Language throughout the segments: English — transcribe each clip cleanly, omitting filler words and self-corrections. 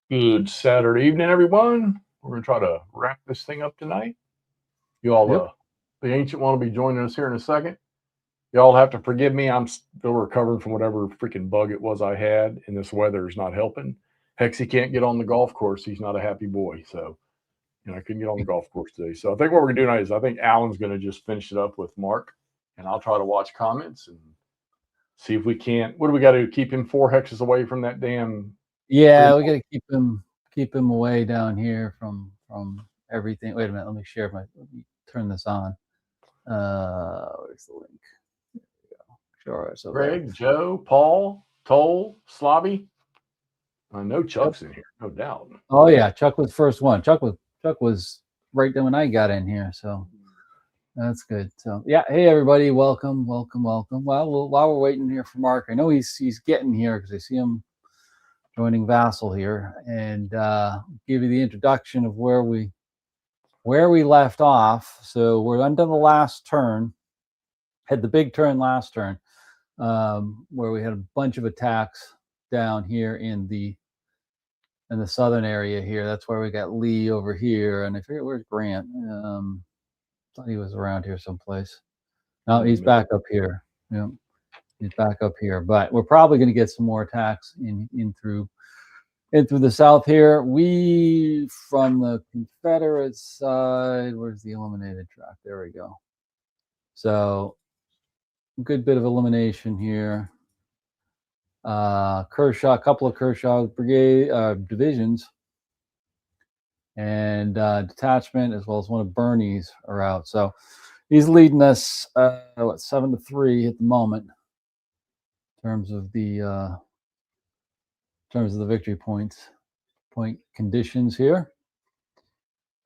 Good Saturday evening, everyone. We're going to try to wrap this thing up tonight. You all, Yep. the ancient one will be joining us here in a second. Y'all have to forgive me. I'm still recovering from whatever freaking bug it was I had, and this weather is not helping. Hexy can't get on the golf course. He's not a happy boy. So, I couldn't get on the golf course today. So, I think what we're going to do tonight is I think Alan's going to just finish it up with Mark, and I'll try to watch comments and see if we can't. What do we got to do? Keep him 4 hexes away from that damn. Yeah, we got to keep him away down here from everything. Wait a minute, let me turn this on. Where's the link? There we go. Sure. So Greg, Joe, Paul, Toll, Slobby. I know Chuck's in here, no doubt. Oh yeah, Chuck was the first one. Chuck was right there when I got in here, so that's good. So yeah, hey everybody, welcome. Well, while we're waiting here for Mark, I know he's getting here because I see him joining Vassal here, and give you the introduction of where we left off. So we're under the last turn. Had the big turn last turn, where we had a bunch of attacks down here in the southern area here. That's where we got Lee over here, and I forget where's Grant. Thought he was around here someplace. No, he's back up here. Yeah, he's back up here. But we're probably going to get some more attacks in through the south here. We, from the Confederate side, where's the eliminated track? There we go. So good bit of elimination here. Kershaw, a couple of Kershaw brigade divisions and detachment, as well as one of Bernie's are out. So he's leading us 7-3 at the moment in terms of the victory point conditions here.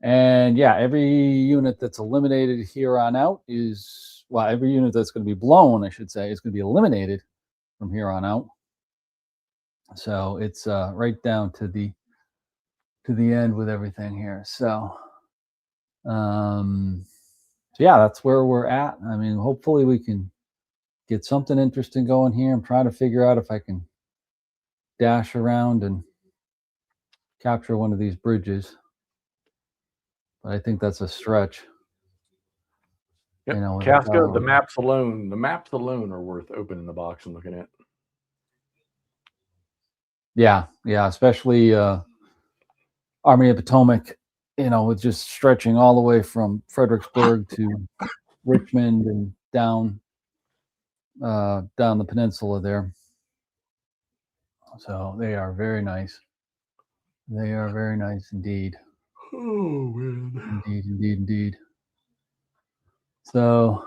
And yeah, every unit that's eliminated here on out every unit that's going to be blown, I should say, is going to be eliminated from here on out. So it's right down to the end with everything here. So yeah, that's where we're at. I mean, hopefully we can get something interesting going here. I'm trying to figure out if I can dash around and capture one of these bridges, but I think that's a stretch. Yep. Casca, the maps alone are worth opening the box and looking at. Yeah, especially Army of Potomac, with just stretching all the way from Fredericksburg to Richmond and down the peninsula there. So they are very nice. They are very nice indeed. Oh man. Indeed. So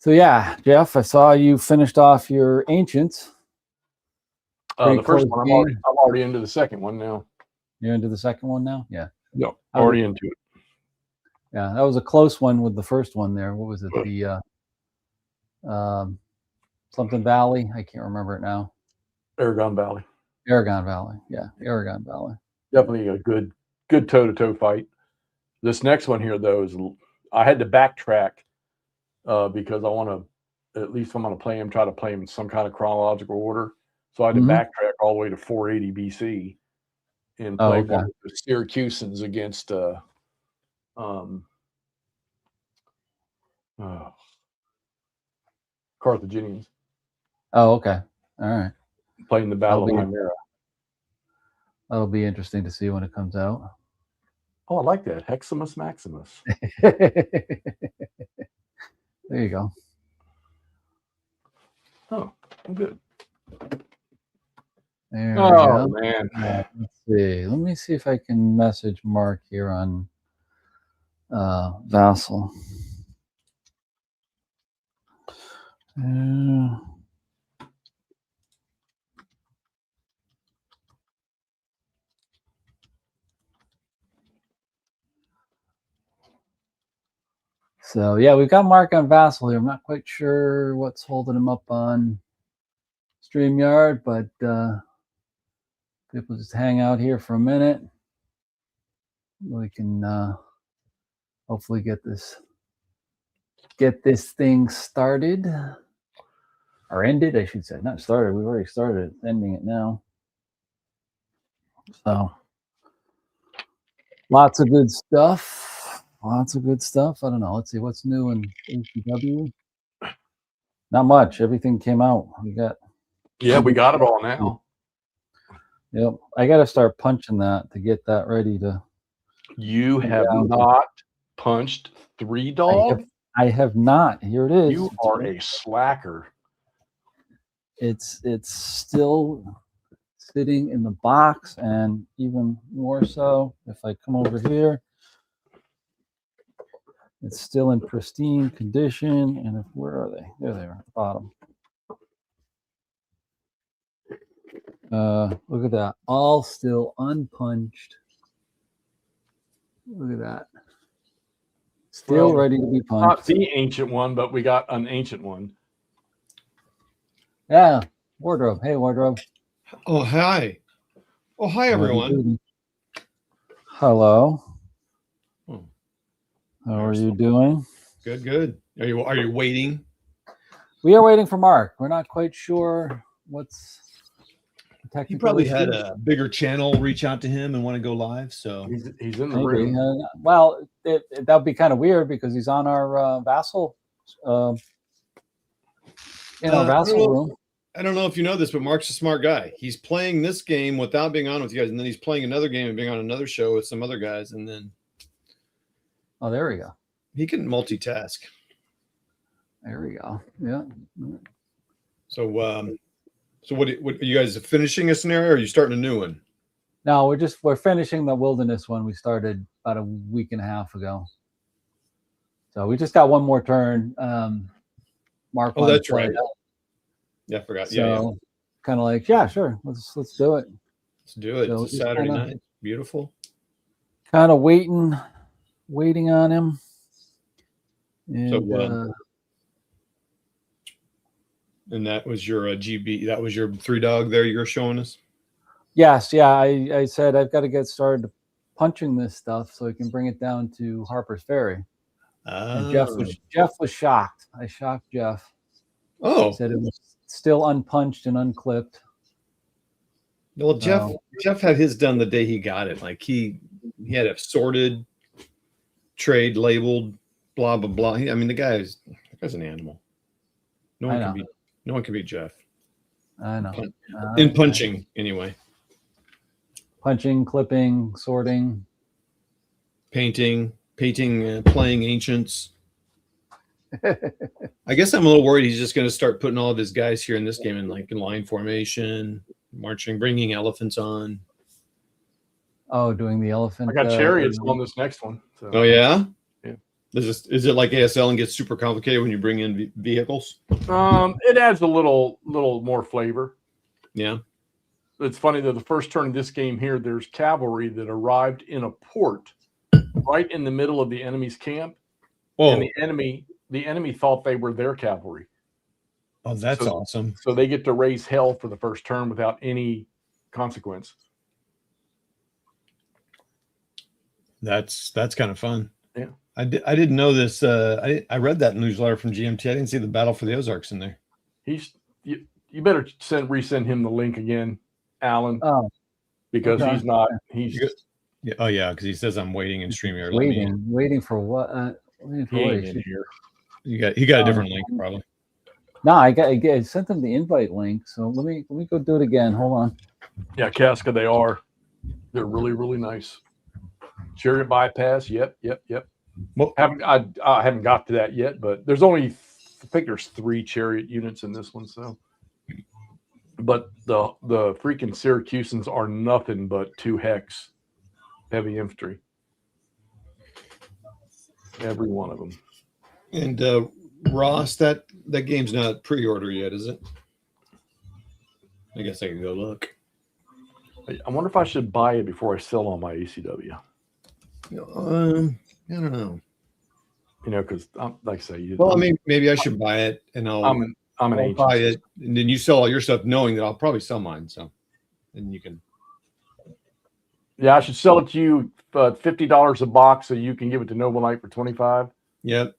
yeah, Jeff, I saw you finished off your Ancients. The first one, I'm already into the second one now. You're into the second one now? Yeah. Yep, already into it. Yeah, that was a close one with the first one there. What was it? The something Valley? I can't remember it now. Aragon Valley. Yeah, Aragon Valley. Definitely a good toe-to-toe fight. This next one here, though, is I had to backtrack because I want to, at least I'm going to play him, try to play him in some kind of chronological order. So I had to backtrack all the way to 480 BC and play one of the Syracusans against Carthaginians. Oh, okay. All right. Playing the Battle of Himera. That'll be interesting to see when it comes out. Oh, I like that. Heximus Maximus. There you go. Oh, good. There we go. Man. Let's see. Let me see if I can message Mark here on Vassal. So yeah, we've got Mark on Vassal here. I'm not quite sure what's holding him up on StreamYard, but people just hang out here for a minute. We can hopefully get this thing started, or ended, I should say. Not started. We've already started it. Ending it now. So lots of good stuff. Lots of good stuff. I don't know. Let's see what's new in ACW. Not much. Everything came out. We got it all now. Yep. I got to start punching that to get that ready to. You have not punched 3 Dog? I have not. Here it is. You are a slacker. It's still sitting in the box, and even more so if I come over here. It's still in pristine condition. And where are they? There they are at the bottom. Look at that. All still unpunched. Look at that. Still ready to be punched. Not the ancient one, but we got an ancient one. Yeah. Wardrobe. Hey, Wardrobe. Oh, hi. Oh, hi, everyone. Hello. Oh. How are you doing? Good, good. Are you waiting? We are waiting for Mark. We're not quite sure what's the technical He probably issue. had a bigger channel reach out to him and want to go live. So he's in the room. Well, that would be kind of weird because he's on our Vassal, in our Vassal room. I don't know if you know this, but Mark's a smart guy. He's playing this game without being on with you guys, and then he's playing another game and being on another show with some other guys, and then. Oh, there we go. He can multitask. There we go. Yeah. So, what are you guys finishing a scenario, or are you starting a new one? No, we're finishing the wilderness one we started about a week and a half ago. So we just got one more turn. Mark. Oh, that's right. Yeah, I forgot. So kind of like, yeah, sure. Let's do it. Let's do it. So it's a Saturday night. Beautiful. Kind of waiting on him. And, and that was your GB. That was your 3 Dog there you were showing us? Yes. Yeah. I said I've got to get started punching this stuff so I can bring it down to Harper's Ferry. And Jeff was shocked. I shocked Jeff. Oh. He said it was still unpunched and unclipped. Well, Jeff had his done the day he got it. Like he had it sorted, trade labeled, blah blah blah. I mean, the guy's an animal. No one can beat Jeff. I know. In punching, anyway. Punching, clipping, sorting, painting, playing ancients. I guess I'm a little worried he's just going to start putting all of his guys here in this game in line formation, marching, bringing elephants on. Oh, doing the elephant. I got chariots on this next one. So. Oh yeah. Yeah. Is it like ASL and gets super complicated when you bring in vehicles? It adds a little more flavor. Yeah. It's funny that the first turn of this game here, there's cavalry that arrived in a port right in the middle of the enemy's camp. Oh. And the enemy thought they were their cavalry. Oh, that's awesome. So they get to raise hell for the first turn without any consequence. That's kind of fun. Yeah. I didn't know this. I read that newsletter from GMT. I didn't see the Battle for the Ozarks in there. You better resend him the link again, Alan. Oh, because okay. Yeah. Oh yeah, because he says I'm waiting in StreamYard. Waiting for what? Waiting for what? In here. He got a different link probably. No, I sent them the invite link. So let me go do it again. Hold on. Yeah, Casca, they're really, really nice. Chariot bypass. Yep. Well, I haven't got to that yet, but there's only, I think there's 3 chariot units in this one. So, but the freaking Syracusans are nothing but 2 hex heavy infantry. Every one of them. And Ross, that game's not pre-order yet, is it? I guess I can go look. I wonder if I should buy it before I sell on my ACW. I don't know. Because like I say, well, I mean, maybe I should buy it, and I'll buy it, and then you sell all your stuff, knowing that I'll probably sell mine. So, and you can. Yeah, I should sell it to you $50 a box, so you can give it to Noble Knight for $25. Yep.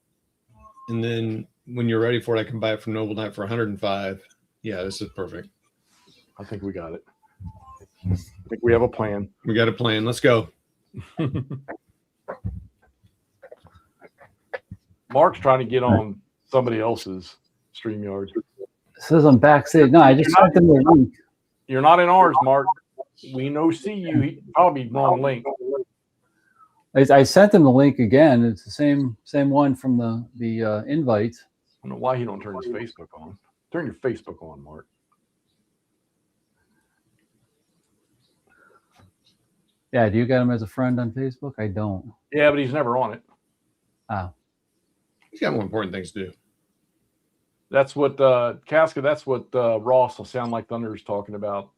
And then when you're ready for it, I can buy it from Noble Knight for $105. Yeah, this is perfect. I think we got it. I think we have a plan. We got a plan. Let's go. Mark's trying to get on somebody else's StreamYard. It says I'm backstage. No, I just sent them the link. You're not in ours, Mark. We no see you. He probably wrong link. I sent him the link again. It's the same one from the invite. I don't know why he don't turn his Facebook on. Turn your Facebook on, Mark. Yeah, do you got him as a friend on Facebook? I don't. Yeah, but he's never on it. Oh. He's got more important things to do. That's what Casca. That's what Ross will sound like Thunder is talking about.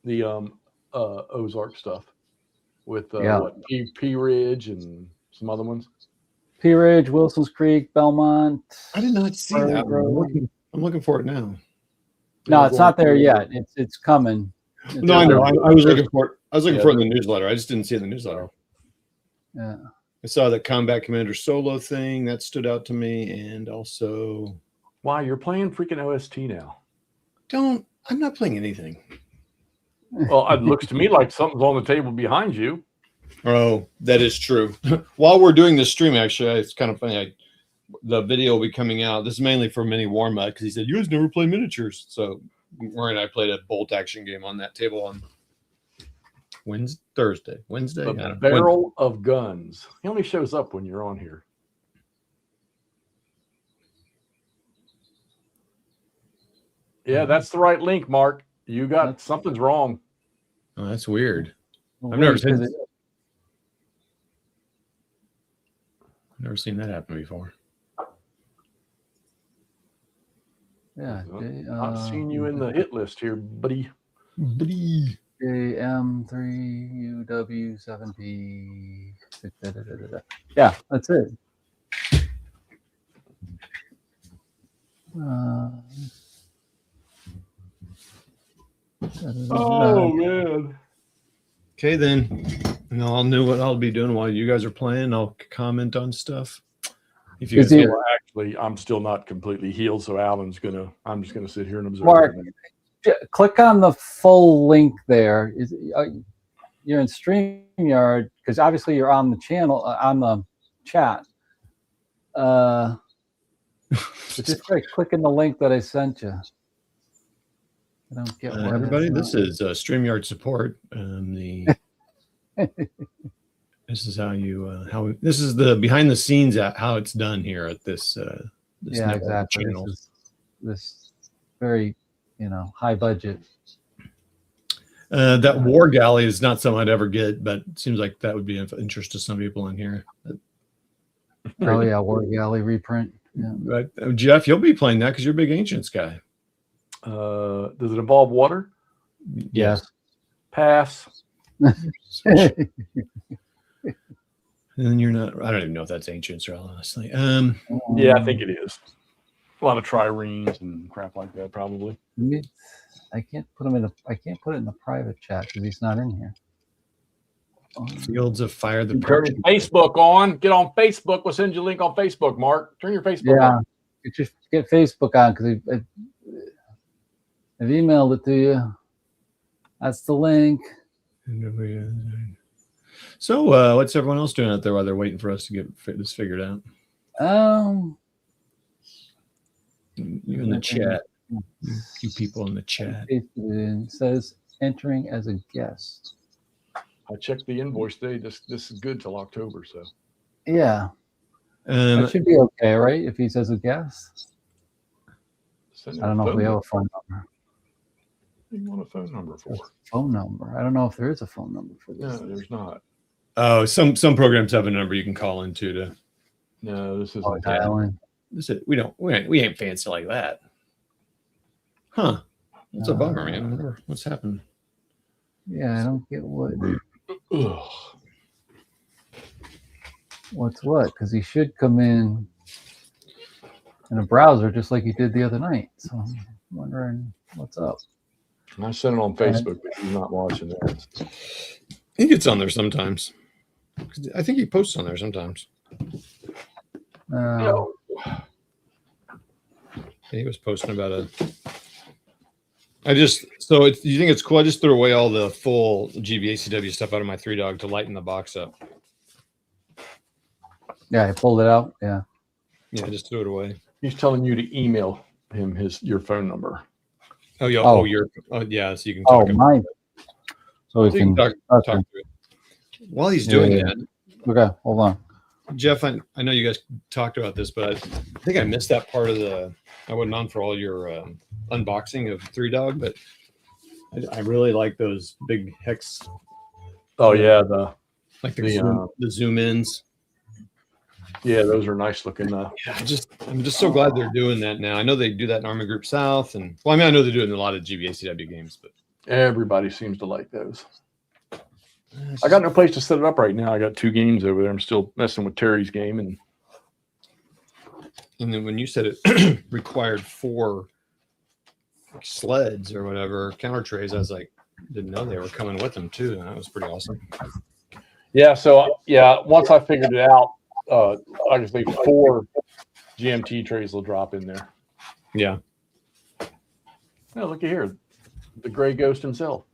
The Ozark stuff with P Ridge and some other ones. P Ridge, Wilson's Creek, Belmont. I did not see that. I'm looking for it now. No, it's not there yet. It's coming. No, I know. I was looking for it. I was looking for it in the newsletter. I just didn't see it in the newsletter. Yeah. I saw the Combat Commander solo thing that stood out to me, and also why you're playing freaking OST now. I'm not playing anything. Well, it looks to me like something's on the table behind you. Oh, that is true. While we're doing this stream, actually, it's kind of funny. The video will be coming out. This is mainly for Mini Warmut because he said, you guys never play miniatures. So Rory and I played a bolt action game on that table on Thursday. The Barrel of Guns. He only shows up when you're on here. Yeah, that's the right link, Mark. You got something's wrong. Oh, that's weird. Well, I've never seen that happen before. Yeah. I've seen you in the hit list here, buddy. AM3UW7P. Yeah, that's it. Oh man. Okay, then. And I'll know what I'll be doing while you guys are playing. I'll comment on stuff. If you guys actually, I'm still not completely healed, so I'm just gonna sit here and observe. Mark, click on the full link there. You're in StreamYard because obviously you're on the channel on the chat. So just click in the link that I sent you. I don't get everybody. This is StreamYard support. This is how you this is the behind the scenes at how it's done here at this exactly channel. This very high budget. That War Galley is not something I'd ever get, but it seems like that would be of interest to some people in here. Oh yeah, War Galley reprint. Yeah. Right. Jeff, you'll be playing that because you're a big Ancients guy. Does it involve water? Yes. Pass. And you're not. I don't even know if that's Ancients, honestly. Yeah, I think it is. A lot of triremes and crap like that, probably. I can't put him in I can't put it in the private chat because he's not in here. Fields of Fire. The turn Facebook on. Get on Facebook. We'll send you a link on Facebook, Mark. Turn your Facebook on. Just get Facebook on because I've emailed it to you. That's the link. So, what's everyone else doing out there while they're waiting for us to get this figured out? You in the chat. A few people in the chat. It says entering as a guest. I checked the invoice today. This is good till October, so. Yeah. That should be okay, right? If he says a guest. I don't know if we have a phone number. What do you want a phone number for? Phone number. I don't know if there is a phone number for this. No, there's not. Oh, some programs have a number you can call into to. No, this isn't. Dialing. We ain't fancy like that. Huh. That's a bummer, man. I wonder what's happened. Yeah, I don't get what's what, because he should come in a browser just like he did the other night. So I'm wondering what's up. I sent it on Facebook, but he's not watching that. He gets on there sometimes. I think he posts on there sometimes. He was posting about So you think it's cool? I just threw away all the full GVACW stuff out of my 3-dog to lighten the box up. Yeah, I pulled it out. Yeah. Yeah, just threw it away. He's telling you to email him your phone number. Oh, yeah. Oh. Yeah. So you can talk. Mine. So we can talk to it. While he's doing that. Okay, hold on. Jeff, I know you guys talked about this, but I think I missed that part of I wasn't on for all your unboxing of 3-dog, but I really like those big hex. Oh yeah, the zoom ins. Yeah, those are nice looking. Yeah, I'm just so glad they're doing that now. I know they do that in Army Group South, and I know they do it in a lot of GVACW games, but everybody seems to like those. I got no place to set it up right now. I got 2 games over there. I'm still messing with Terry's game, and then when you said it required 4 sleds or whatever counter trays, I was like, didn't know they were coming with them too, and that was pretty awesome. Yeah. So once I figured it out, obviously 4 GMT trays will drop in there. Yeah. Oh, look at here, the Gray Ghost himself.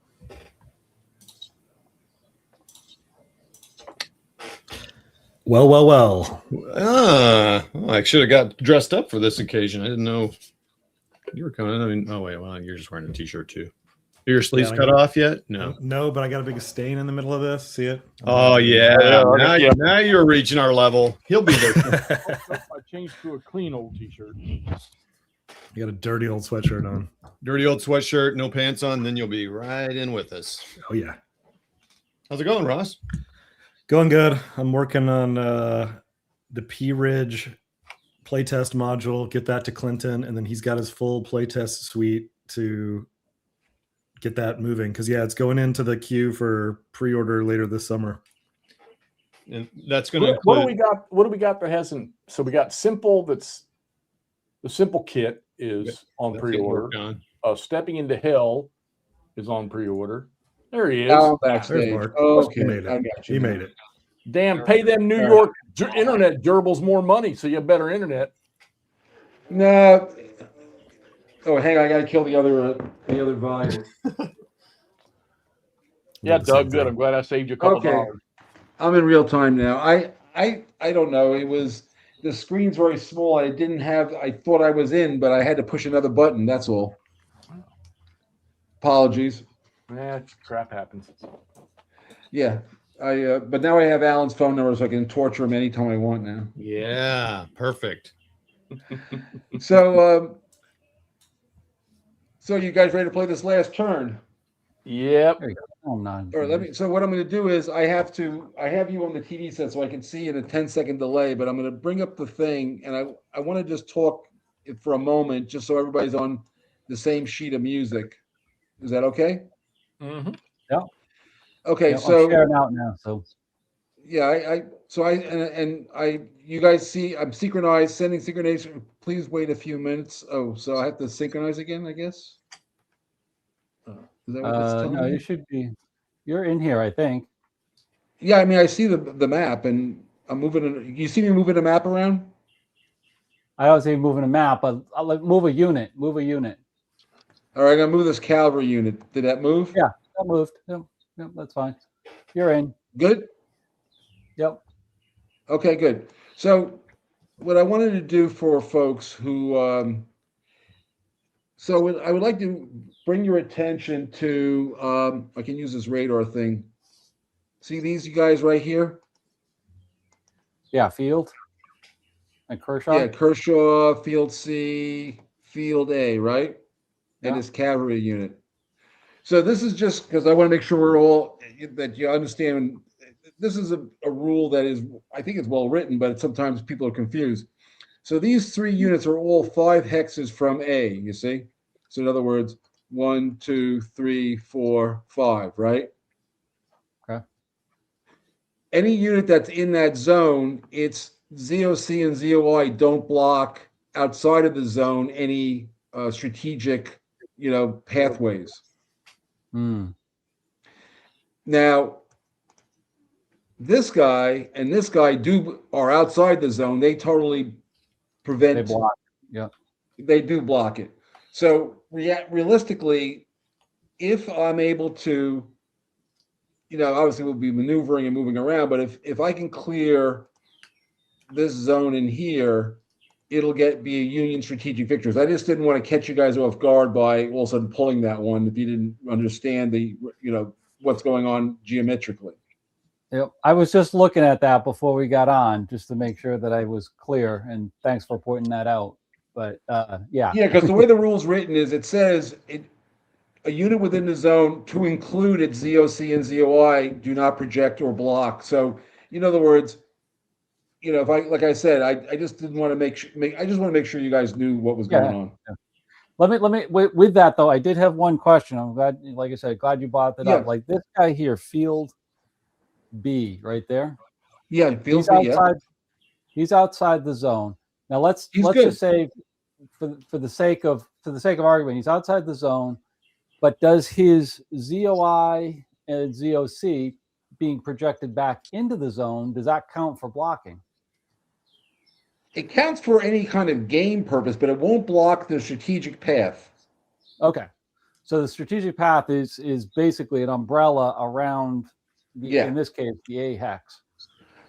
Well. I should have got dressed up for this occasion. I didn't know you were coming. I mean, oh wait, well, you're just wearing a t-shirt too. Are your sleeves cut off yet? No, but I got a big stain in the middle of this. See it? Oh yeah. Now you're reaching our level. He'll be there. I changed to a clean old t-shirt. You got a dirty old sweatshirt on. Dirty old sweatshirt, no pants on, then you'll be right in with us. Oh yeah. How's it going, Ross? Going good. I'm working on the P Ridge playtest module, get that to Clinton, and then he's got his full playtest suite to get that moving. Because it's going into the queue for pre-order later this summer. And that's going to include... What do we got that hasn't? So we got Simple. That's the Simple kit is on pre-order. Stepping into Hell is on pre-order. There he is. Oh, backstage. Okay, he made it. He made it. Damn, pay them New York internet gerbils more money so you have better internet. No. Oh, hang on. I got to kill the other volume. Yeah, Doug, good. I'm glad I saved you a couple dollars. I'm in real time now. I don't know. It was the screen's very small. I thought I was in, but I had to push another button. That's all. Apologies. Yeah, crap happens. Yeah. But now I have Alan's phone number, so I can torture him anytime I want now. Yeah, perfect. So you guys ready to play this last turn? Yep. Or so what I'm going to do is I have you on the TV set so I can see in a 10-second delay, but I'm going to bring up the thing, and I want to just talk for a moment, just so everybody's on the same sheet of music. Is that okay? Mm-hmm. Yeah. Okay, yeah, so I'm sharing out now. So yeah, you guys see I'm synchronized, sending synchronization. Please wait a few minutes. Oh, so I have to synchronize again, I guess. Is that what it's telling no, me? you should be. You're in here, I think. Yeah, I mean, I see the map, and I'm moving. You see me moving the map around? I don't see moving a map, but I'll move a unit. Move a unit. All right, I'm gonna move this cavalry unit. Did that move? Yeah, that moved. Yep, that's fine. You're in. Good. Yep. Okay, good. So, what I wanted to do for folks who, I would like to bring your attention to. I can use this radar thing. See these you guys right here? Yeah, field. And Kershaw. Yeah, Kershaw, Field C, Field A, right? And his cavalry unit. So this is just because I want to make sure that you understand. This is a rule that is, I think it's well written, but sometimes people are confused. So these 3 units are all 5 hexes from A, you see? So in other words, 1, 2, 3, 4, 5, right? Okay. Any unit that's in that zone, it's ZOC and ZOI don't block outside of the zone any strategic, pathways. Now, this guy and this guy are outside the zone. They totally prevent. They block. Yeah. They do block it. So realistically, if I'm able to, obviously we'll be maneuvering and moving around, but if I can clear this zone in here, it'll be a Union strategic victory. I just didn't want to catch you guys off guard by all of a sudden pulling that one if you didn't understand what's going on geometrically. Yep. I was just looking at that before we got on, just to make sure that I was clear. And thanks for pointing that out. But yeah. Yeah, because the way the rule's written is it says a unit within the zone to include its ZOC and ZOI do not project or block. So, in other words, if like I said, I just didn't want to I just want to make sure you guys knew what was going on. Yeah. Let me with that though, I did have one question. I'm glad, like I said, glad you brought that up. Like this guy here, Field B, right there. Yeah, Field B. Yeah. He's outside the zone. Now let's just say, for the sake of argument, he's outside the zone. But does his ZOI and ZOC being projected back into the zone, does that count for blocking? It counts for any kind of game purpose, but it won't block the strategic path. Okay. So the strategic path is basically an umbrella around in this case, the A hex.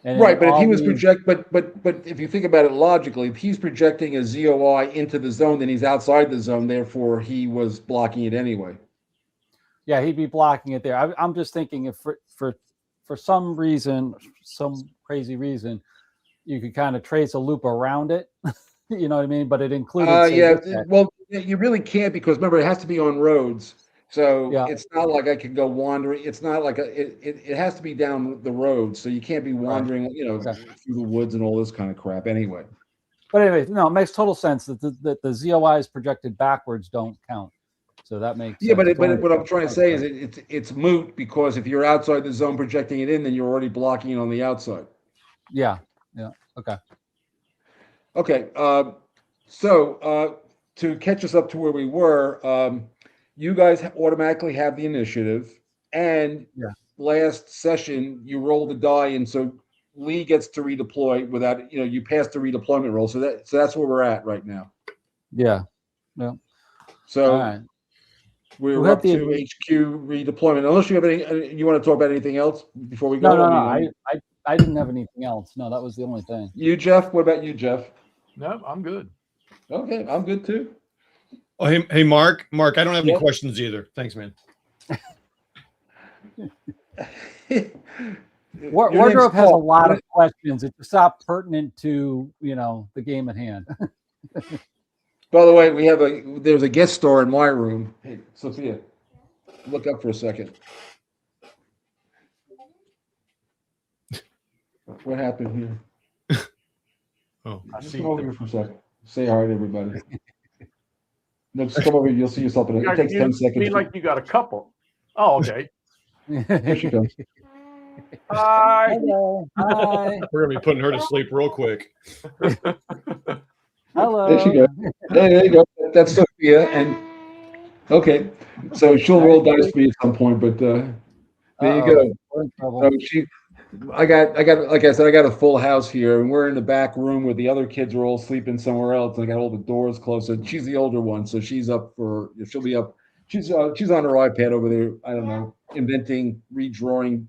And right, but if he was but if you think about it logically, if he's projecting a ZOI into the zone, then he's outside the zone. Therefore, he was blocking it anyway. Yeah, he'd be blocking it there. I'm just thinking if for some reason, some crazy reason, you could kind of trace a loop around it. You know what I mean? But it included. Well, you really can't because remember it has to be on roads. So it's not like I could go wandering. It's not like it has to be down the road. So you can't be wandering, through the woods and all this kind of crap anyway. But anyway, no, it makes total sense that the ZOIs projected backwards don't count. So that makes sense. But what I'm trying to say is it's moot because if you're outside the zone projecting it in, then you're already blocking it on the outside. Yeah. Okay. Okay. So to catch us up to where we were, you guys automatically have the initiative, and last session you rolled a die, and so Lee gets to redeploy without you passed the redeployment roll. So that's where we're at right now. Yeah. So we're up to HQ redeployment. Unless you have you want to talk about anything else before we go? No. I didn't have anything else. No, that was the only thing. You, Jeff? What about you, Jeff? No, I'm good. Okay, I'm good too. Oh, hey, Mark. I don't have any questions either. Thanks, man. Wardrobe has a lot of questions. It's just not pertinent to the game at hand. By the way, there's a guest star in my room. Hey, Sophia, look up for a second. What happened here? Oh, just come over here for a second. Say hi to everybody. No, just come over here. You'll see yourself in it. Takes 10 seconds. Like you got a couple. Oh, okay. Here she comes. Hi. Hello. Hi. We're gonna be putting her to sleep real quick. Hello. There she goes. There you go. That's Sophia. And okay, so she'll roll dice for me at some point. But there you go. So I got like I said, I got a full house here, and we're in the back room where the other kids are all sleeping somewhere else. And I got all the doors closed. So she's the older one, so she's up she'll be up. She's on her iPad over there. I don't know, inventing, redrawing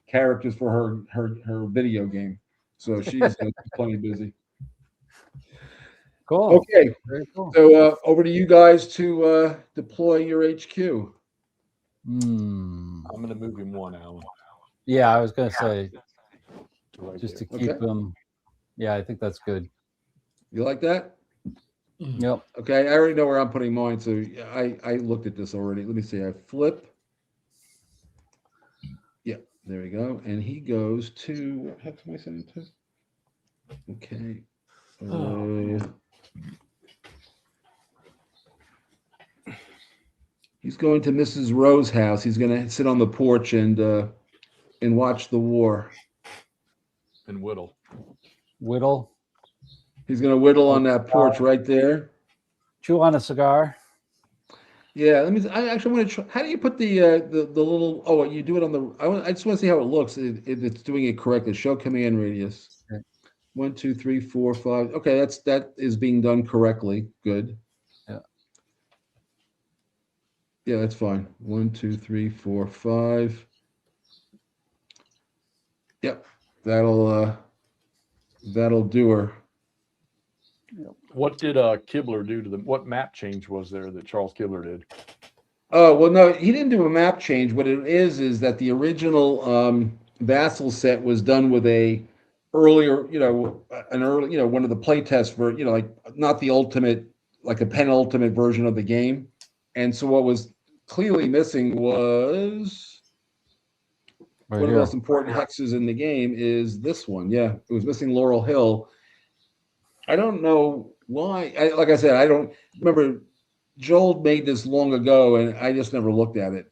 characters for her video game. So she's plenty busy. Cool. Okay. Very cool. So over to you guys to deploy your HQ. I'm going to move him one, Alan. Yeah, I was going to say, just to keep them. Yeah, I think that's good. You like that? Yep. Okay, I already know where I'm putting mine, so I looked at this already. Let me see. I flip. Yeah, there we go. And he goes to what hex am I sending to? Okay. He's going to Mrs. Rowe's house. He's going to sit on the porch and watch the war. And whittle. Whittle. He's going to whittle on that porch right there. Chew on a cigar. Yeah, I actually want to try. How do you put the little? Oh, you do it on the. I just want to see how it looks. If it's doing it correctly. Show command radius. Okay. 1, 2, 3, 4, 5. Okay, that is being done correctly. Good. Yeah. Yeah, that's fine. 1, 2, 3, 4, 5. Yep, that'll do her. What did Kibler do to them? What map change was there that Charles Kibler did? Oh, well, no, he didn't do a map change. What it is that the original Vassal set was done with a earlier, one of the playtests for, like not the ultimate, like a penultimate version of the game. And so what was clearly missing was Right one of the here. most important hexes in the game is this one. Yeah, it was missing Laurel Hill. I don't know why. Like I said, I don't remember. Joel made this long ago, and I just never looked at it.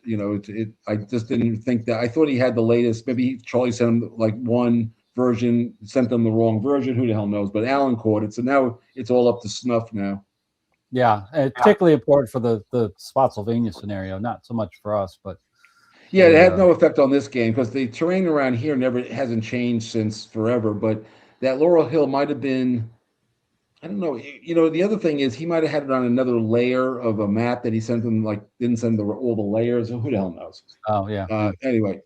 I just didn't think that. I thought he had the latest. Maybe Charlie sent him like one version, sent them the wrong version. Who the hell knows? But Alan caught it, so now it's all up to snuff now. Yeah, and it's particularly important for the Spotsylvania scenario, not so much for us, but Yeah, it had no effect on this game because the terrain around here hasn't changed since forever. But that Laurel Hill might have been. I don't know. The other thing is he might have had it on another layer of a map that he sent them, like didn't send all the layers. Who the hell knows? Oh yeah. Anyway,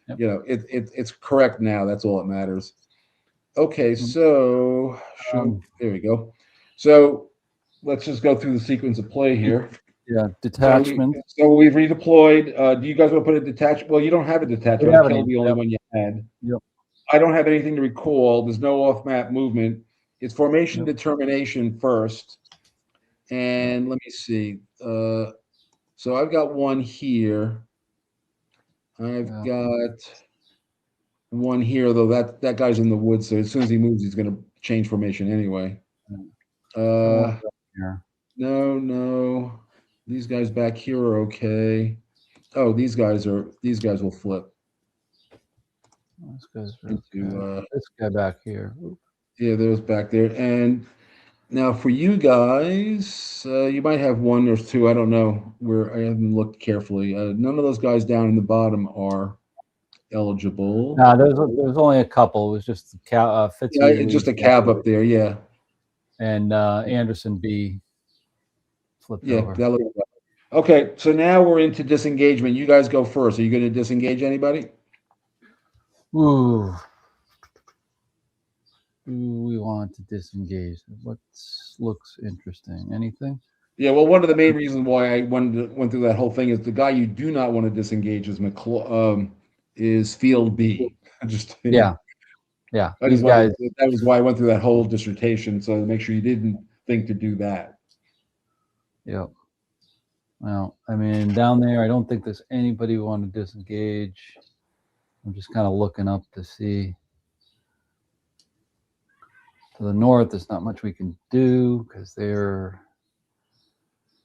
Yep. it's correct now. That's all that matters. Okay, so there we go. So let's just go through the sequence of play here. Yeah, detachment. So we've redeployed. Do you guys want to put a detachment? Well, you don't have a detachment. I killed the only one you had. Yep. I don't have anything to recall. There's no off-map movement. It's formation determination first. And let me see. So I've got one here. I've got one here, though that guy's in the woods, so as soon as he moves, he's going to change formation anyway. No. These guys back here are okay. Oh, these guys will flip. This guy back here. Yeah, there's back there. And now for you guys, you might have one or two. I don't know. I haven't looked carefully. None of those guys down in the bottom are eligible. No, there's only a couple. It was just Fitzy. Yeah, just a cab up there. Yeah. And Anderson B. flipped over. That looks right. Okay, so now we're into disengagement. You guys go first. Are you going to disengage anybody? Ooh. We want to disengage. What looks interesting? Anything? Yeah, well, one of the main reasons why I went through that whole thing is the guy you do not want to disengage is Field B. Yeah. These guys. That was why I went through that whole dissertation, so to make sure you didn't think to do that. Yep. Well, I mean, down there, I don't think there's anybody who want to disengage. I'm just kind of looking up to see. To the north, there's not much we can do because they're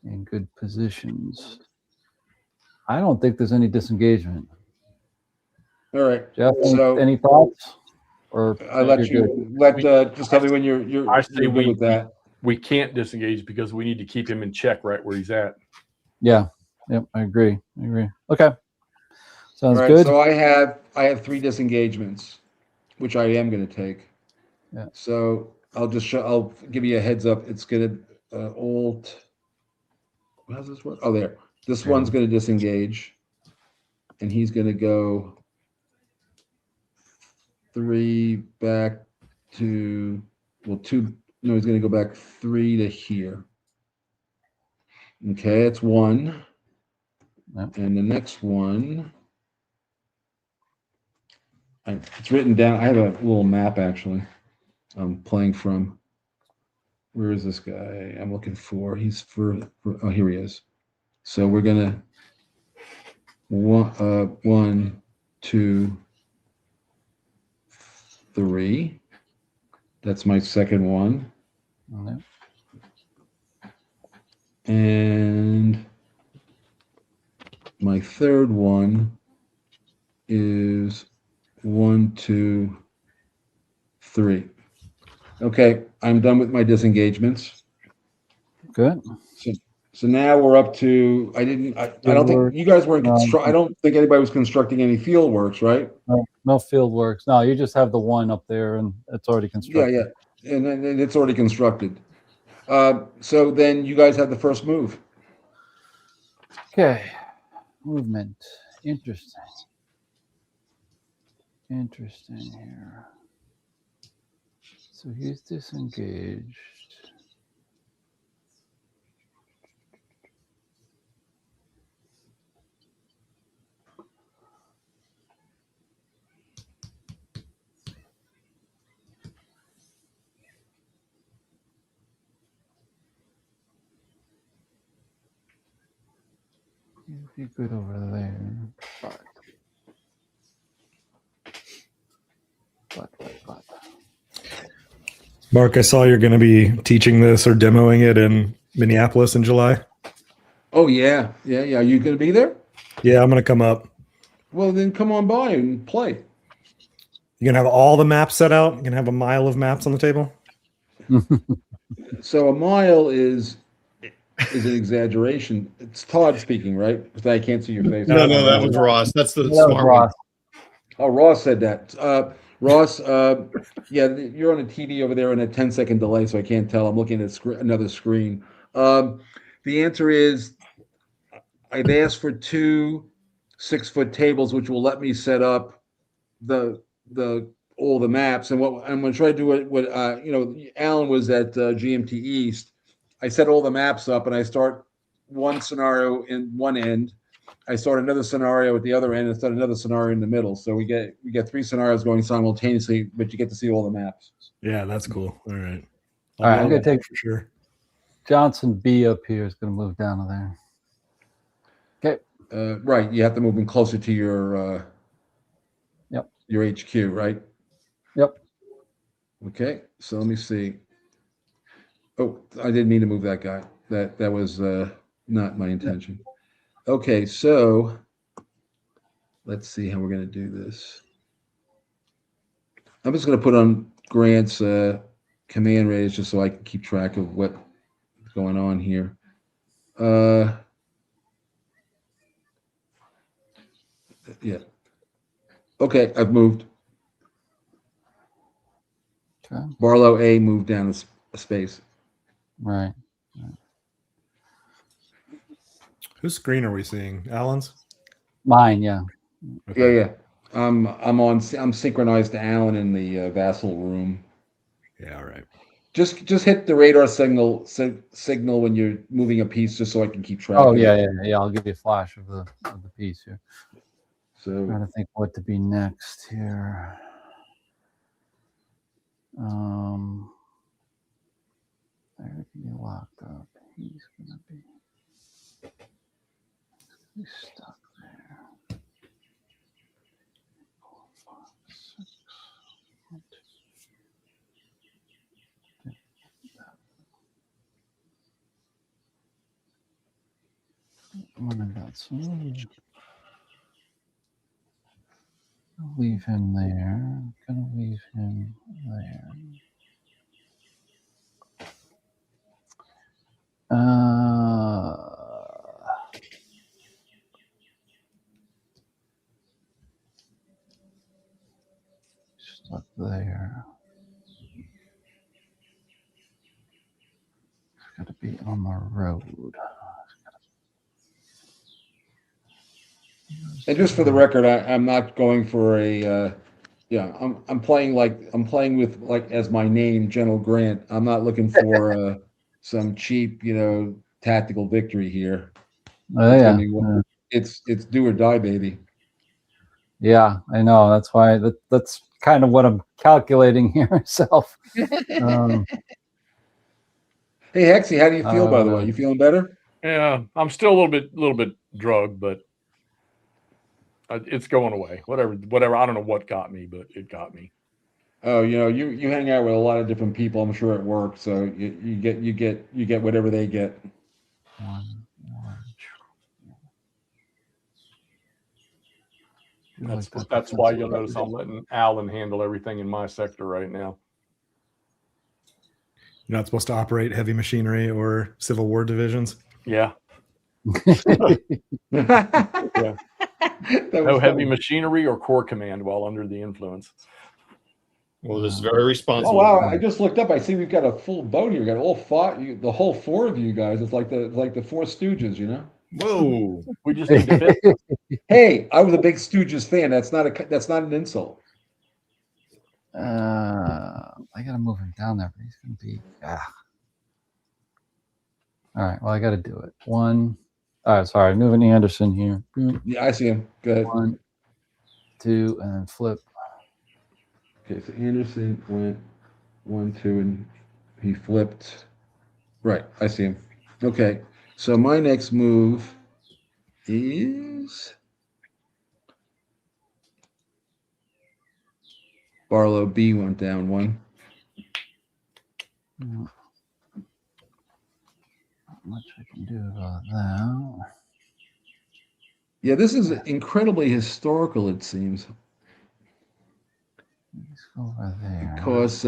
in good positions. I don't think there's any disengagement. All right. Jeff, any thoughts? Or I just tell me when you're I say good with that. We can't disengage because we need to keep him in check right where he's at. Yeah. Yep. I agree. Okay. Sounds right, good. So I have 3 disengagements, which I am going to take. Yeah. So I'll give you a heads up. It's going to alt. How's this work? Oh, there. This one's going to disengage, and he's going to go 3 back to 2. No, he's going to go back 3 to here. Okay, that's 1. Yep. And the next one, it's written down. I have a little map actually. I'm playing from. Where is this guy? I'm looking for. He's for oh, here he is. So we're gonna 1, 2, 3. That's my second one. Okay. And my third one is 1, 2, 3. Okay, I'm done with my disengagements. Good. So now we're up to. I don't think you guys weren't. I don't think anybody was constructing any field works, right? No field works. No, you just have the one up there, and it's already constructed. Yeah, and it's already constructed. So then you guys have the first move. Okay. Movement. Interesting. Interesting here. So he's disengaged. He'd be good over there. But. Mark, I saw you're going to be teaching this or demoing it in Minneapolis in July. Oh yeah. Are you going to be there? Yeah, I'm going to come up. Well, then come on by and play. You're going to have all the maps set out? You're going to have a mile of maps on the table? So a mile is an exaggeration. It's Todd speaking, right? Because I can't see your face. No, that was Ross. That's the That was smart Ross. Oh, Ross said that. Ross, yeah, you're on a TV over there on a 10-second delay, so I can't tell. I'm looking at another screen. The answer is I've asked for 2 6-foot tables, which will let me set up the all the maps. And what I'm going to try to do what Alan was at GMT East. I set all the maps up, and I start one scenario in one end. I start another scenario at the other end, and start another scenario in the middle. So we get 3 scenarios going simultaneously, but you get to see all the maps. Yeah, that's cool. All right. All right, I'm going to take for sure. Johnson B up here. Is going to move down to there. Okay. Right, you have to move in closer to your your HQ, right? Yep. Okay, so let me see. Oh, I didn't mean to move that guy. That was not my intention. Okay, so let's see how we're going to do this. I'm just going to put on Grant's command raise just so I can keep track of what's going on here. Yeah. Okay, I've moved. Okay. Barlow A moved down a space. Right. Whose screen are we seeing? Alan's? Mine, yeah. Okay. Yeah. I'm synchronized to Alan in the Vassal room. Yeah, all right. Just hit the radar signal when you're moving a piece, just so I can keep track. Oh of yeah, it. yeah. I'll give you a flash of the piece here. So Trying to think what to be next here. There can be locked up. He's gonna be stuck there. 4, 5, 6. 1, 2. One of that. So leave him there. Gonna leave him there. Stuck there. It's got to be on the road. And just for the record, I'm not going for a. I'm playing with as my name, General Grant. I'm not looking for some cheap, tactical victory here. Oh, It's yeah. gonna be, it's do or die, baby. Yeah, I know. That's why that's kind of what I'm calculating here myself. Hey, Hexy, how do you feel, by the way? You feeling better? Yeah, I'm still a little bit drugged, but it's going away. Whatever. I don't know what got me, but it got me. Oh, you hang out with a lot of different people, I'm sure, at work, so you get whatever they get. That's why you'll notice I'm letting Alan handle everything in my sector right now. You're not supposed to operate heavy machinery or Civil War divisions? Yeah. Yeah. No heavy machinery or Corps Command while under the influence. Well, this is very responsible. Oh wow! I just looked up. I see we've got a full boat here. We got all 5, the whole 4 of you guys. It's like the 4 Stooges, Whoa. We just need to fit. Hey, I was a big Stooges fan. That's not an insult. I gotta move him down there, but he's gonna be All right, well I gotta do it. One. All right, sorry, moving Anderson here. Boom. Yeah, I see him. Go ahead. 1, 2, and then flip. Okay, so Anderson went 1, 2, and he flipped. Right, I see him. Okay, so my next move is Barlow B went down 1. Not much I can do about that. Yeah, this is incredibly historical, it seems, Let's go over there. because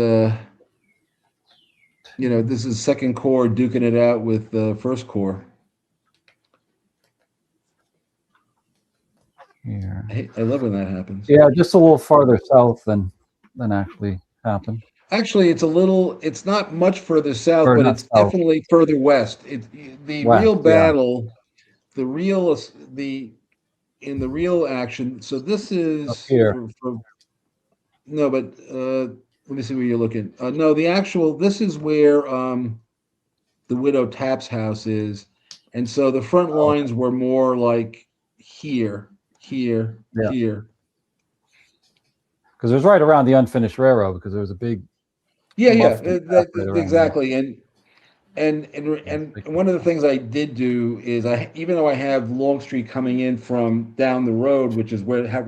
this is second core duking it out with first core. Here. I love when that happens. Yeah, just a little farther south than actually happened. Actually, it's not much further south, Or but not it's south. definitely further west. The West, real yeah. battle, in the real action. So this is Up here. No, but let me see where you're looking. No, this is where the Widow Tapp's house is, and so the front lines were more like here, Yeah. here. Because it was right around the unfinished railroad, because there was a big Yeah, Muffed and that, right around exactly. And one of the things I did do is even though I have Longstreet coming in from down the road, which is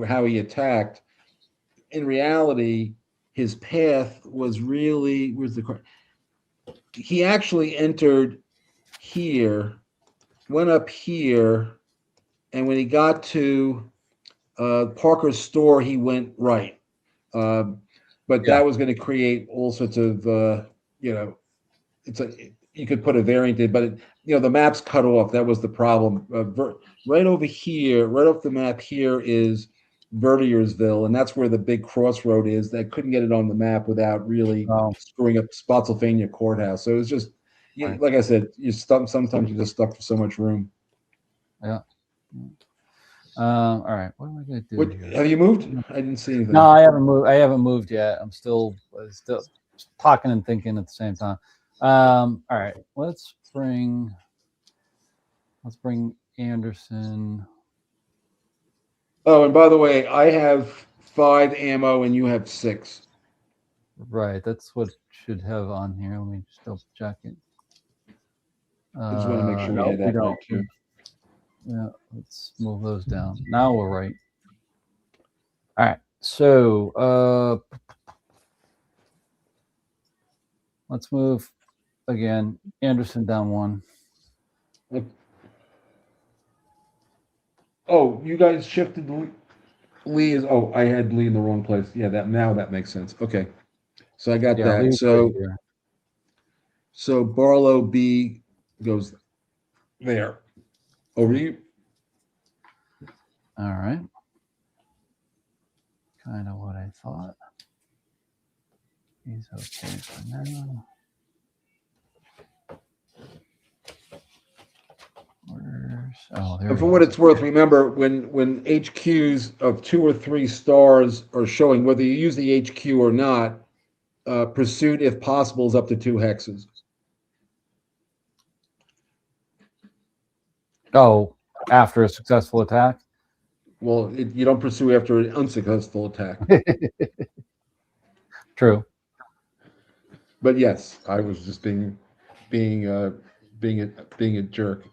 how he attacked, in reality, his path was really he actually entered here, went up here, and when he got to Parker's store, he went right. But that was going to create all sorts of you could put a variant in, but the map's cut off. That was the problem. Right over here, right off the map here is Vertiersville, and that's where the big crossroad is. That couldn't get it on the map without really screwing up Spotsylvania Courthouse. So it was just, like I said, sometimes you're just stuck for so much room. Yeah. All right. What am I going to do here? Have you moved? I didn't see anything. No, I haven't moved. I haven't moved yet. I'm still talking and thinking at the same time. All right. Let's bring Anderson. Oh, and by the way, I have 5 ammo and you have 6. Right. That's what should have on here. Let me just double check it. I just want to make sure we had that right too. Yeah, let's move those down. Now we're right. All right. So let's move again. Anderson down 1. Oh, you guys shifted Lee is. Oh, I had Lee in the wrong place. Yeah, now that makes sense. Okay, so I got that. Lee's right here. So Barlow B goes there. Over to you. All right. Kind of what I thought. He's okay for now. And for what it's worth, remember when HQs of 2 or 3 stars are showing, whether you use the HQ or not, pursuit, if possible, is up to 2 hexes. Oh, after a successful attack? Well, you don't pursue after an unsuccessful attack. True. But yes, I was just being a jerk.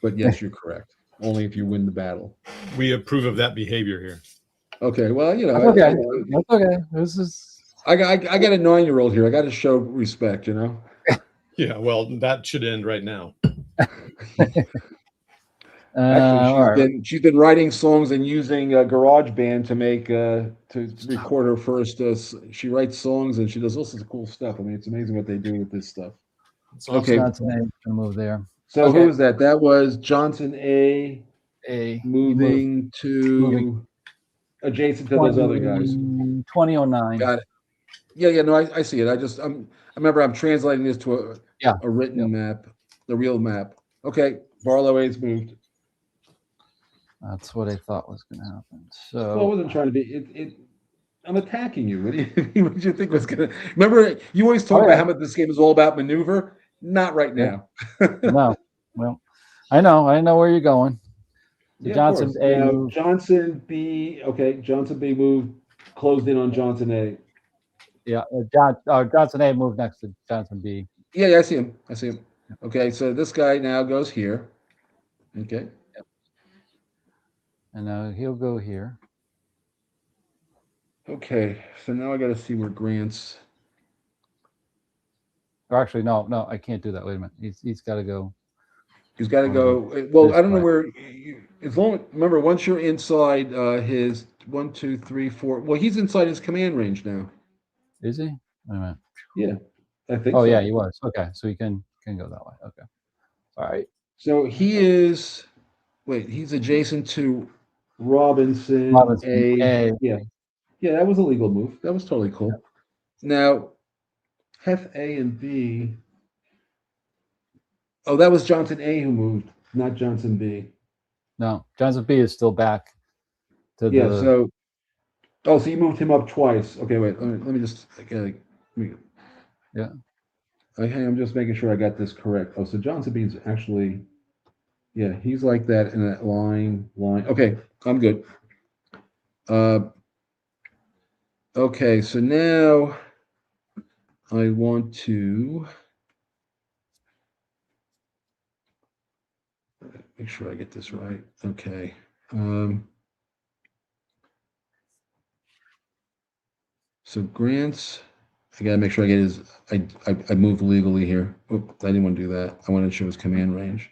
But yes, you're correct. Only if you win the battle. We approve of that behavior here. Okay, well, That's okay. That's okay. This is. I got a 9-year-old here. I got to show respect, Yeah, well, that should end right now. Actually, she's been writing songs and using GarageBand to make to record her first. She writes songs and she does all sorts of cool stuff. I mean, it's amazing what they do with this stuff. Okay, that's going to move there. So who was that? That was Johnson A. Moving adjacent to those other guys. 2009. Got it. Yeah. No, I see it. I remember I'm translating this to a written map, the real map. Okay, Barlow A's moved. That's what I thought was going to happen. Well, I So wasn't trying to be. I'm attacking you. What do you, what did you think was gonna? Remember, you always talk about yeah. how much this game is all about maneuver. Not right Yeah. now. No, well, I know where you're going. So Yeah, of Johnson course. A Now move. Johnson B. Okay, Johnson B. moved, closed in on Johnson A. Yeah, Johnson A moved next to Johnson B. Yeah, I see him. I see him. Okay, so this guy now goes here. Okay. And now he'll go here. Okay, so now I got to see where Grant's. Or actually, no, I can't do that. Wait a minute. He's got to go. He's got to over go. Well, this I don't know way. where. As long remember, once you're inside his 1, 2, 3, 4. Well, he's inside his command range now. Is he? Wait a minute. Yeah, I think Oh so. yeah, he was. Okay, so he can go that way. Okay. All right. So he is. Wait, he's adjacent to Robinson, Robinson A. A. Yeah, yeah, that was a legal move. That was totally cool. Now, Hef A and B. Oh, that was Johnson A who moved, not Johnson B. No, Johnson B is still back to Yeah. the. So, oh, so you moved him up twice. Okay, wait. Let me just. Okay, Yeah. Okay, I'm just making sure I got this correct. Oh, so Johnson B is actually. Yeah, he's like that in that line. Okay, I'm good. Okay, so now I want to make sure I get this right. Okay. So Grant's, I gotta make sure I get his. I moved legally here. Oop, I didn't want to do that. I wanted to show his command range.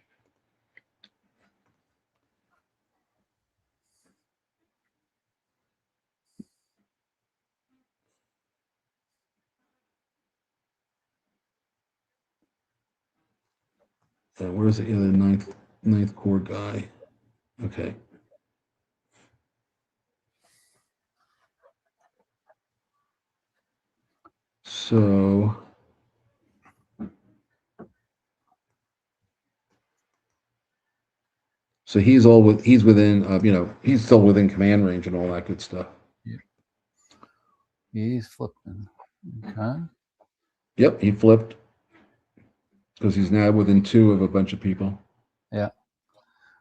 Where's the other ninth core guy? Okay. So he's within he's still within command range and all that good stuff. Yeah. He's flipping. Okay. Yep, he flipped because he's now within 2 of a bunch of people. Yeah.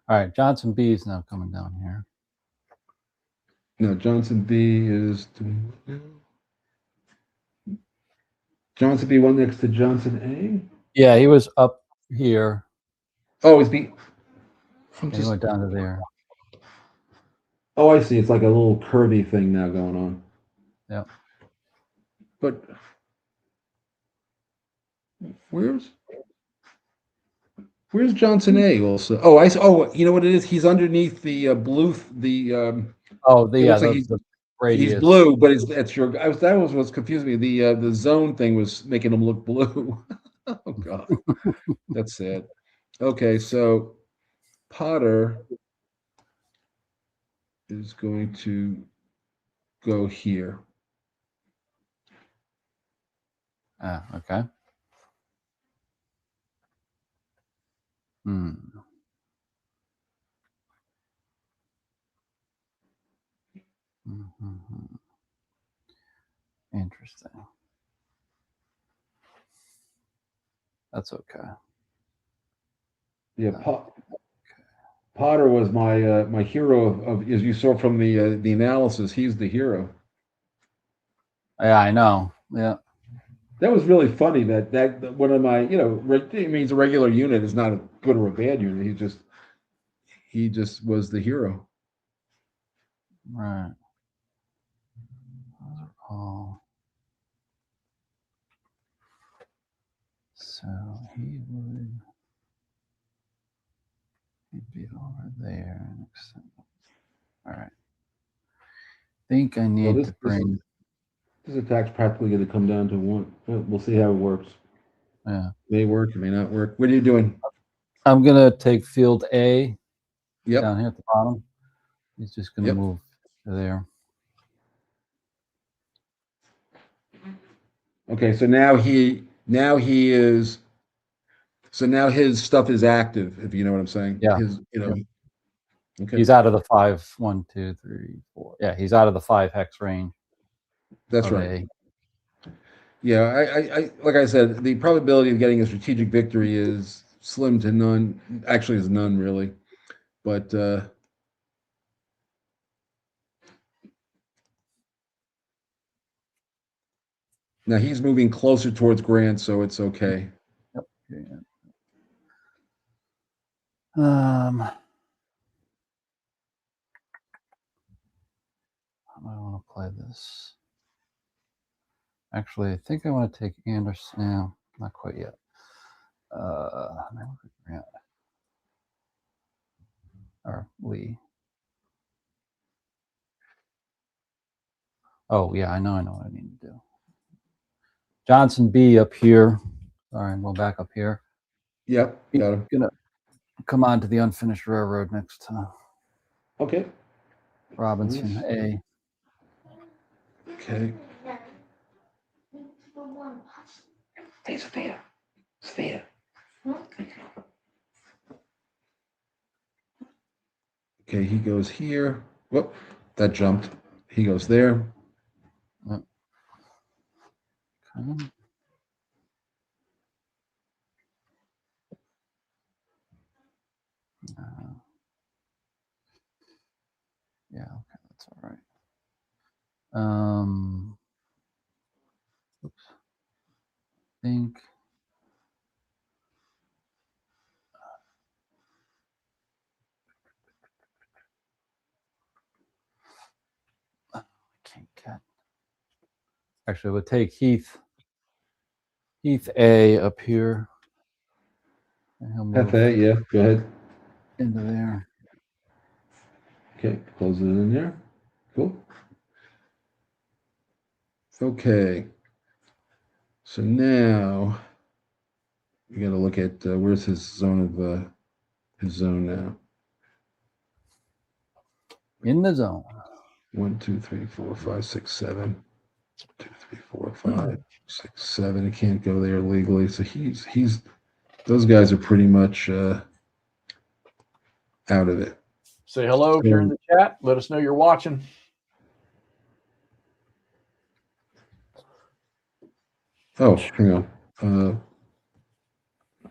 All right. Johnson B is now coming down here. No, Johnson B is Johnson B one next to Johnson Yeah, he was up here. A. Oh, he's B. And he went down to there. Oh, I see. It's like a little curvy thing now going on. Yeah. But where's Johnson A also? Oh, I see. Oh, you know what it is? He's underneath the blue. Oh, It looks like the he's radius. blue, but it's your. That was what's confusing me. The zone thing was making him look blue. Oh God, that's sad. Okay, so Potter is going to go here. Ah, okay. Hmm. Mm-hmm. Interesting. That's okay. Yeah, Potter was my hero of as you saw from the analysis. He's the hero. Yeah, I know. Yeah. That was really funny. That one of my it means a regular unit is not a good or a bad unit. He just was the hero. Right. Those are all. So he'd be over there. All right. Think I need Well, to bring. this attack's practically going to come down to one. We'll see how it works. Yeah. May work, it may not work. What are you doing? I'm gonna take field A Yep. down here at the bottom. He's just gonna Yep. move to there. Okay, so now he is. So now his stuff is active. If you know what I'm saying. Yeah. His Yeah. Okay. He's out of the 5, 1, 2, 3, 4. Yeah, he's out of the 5 hex range. That's of right. A. Yeah, I like I said, the probability of getting a strategic victory is slim to none. Actually, is none really. But now he's moving closer towards Grant, so it's okay. Yep. How do I want to play this? Actually, I think I want to take Anderson. No, not quite yet. Grant or Lee. Oh yeah, I know what I need to do. Johnson B up here. Sorry, I'm going back up here. Yep, got him. Gonna come on to the unfinished railroad next to Okay. Robinson Nice. A. Okay. Hey, Sophia. Sophia. Okay, he goes here. Whoop, that jumped. He goes there. Okay. Yeah, okay, that's all right. Oops. I think I can't get. Actually, we'll take Heath A up here. And he'll move Hefe, yeah, go ahead. into there. Okay, close it in there. Cool. Okay. So now we got to look at where's his zone now. In the zone. 1, 2, 3, 4, 5, 6, 7. 2, 3, 4, 5, 6, 7. He can't go there legally. So he's those guys are pretty much out of it. Say hello if you're in the chat. Let us know you're watching. Oh, hang on.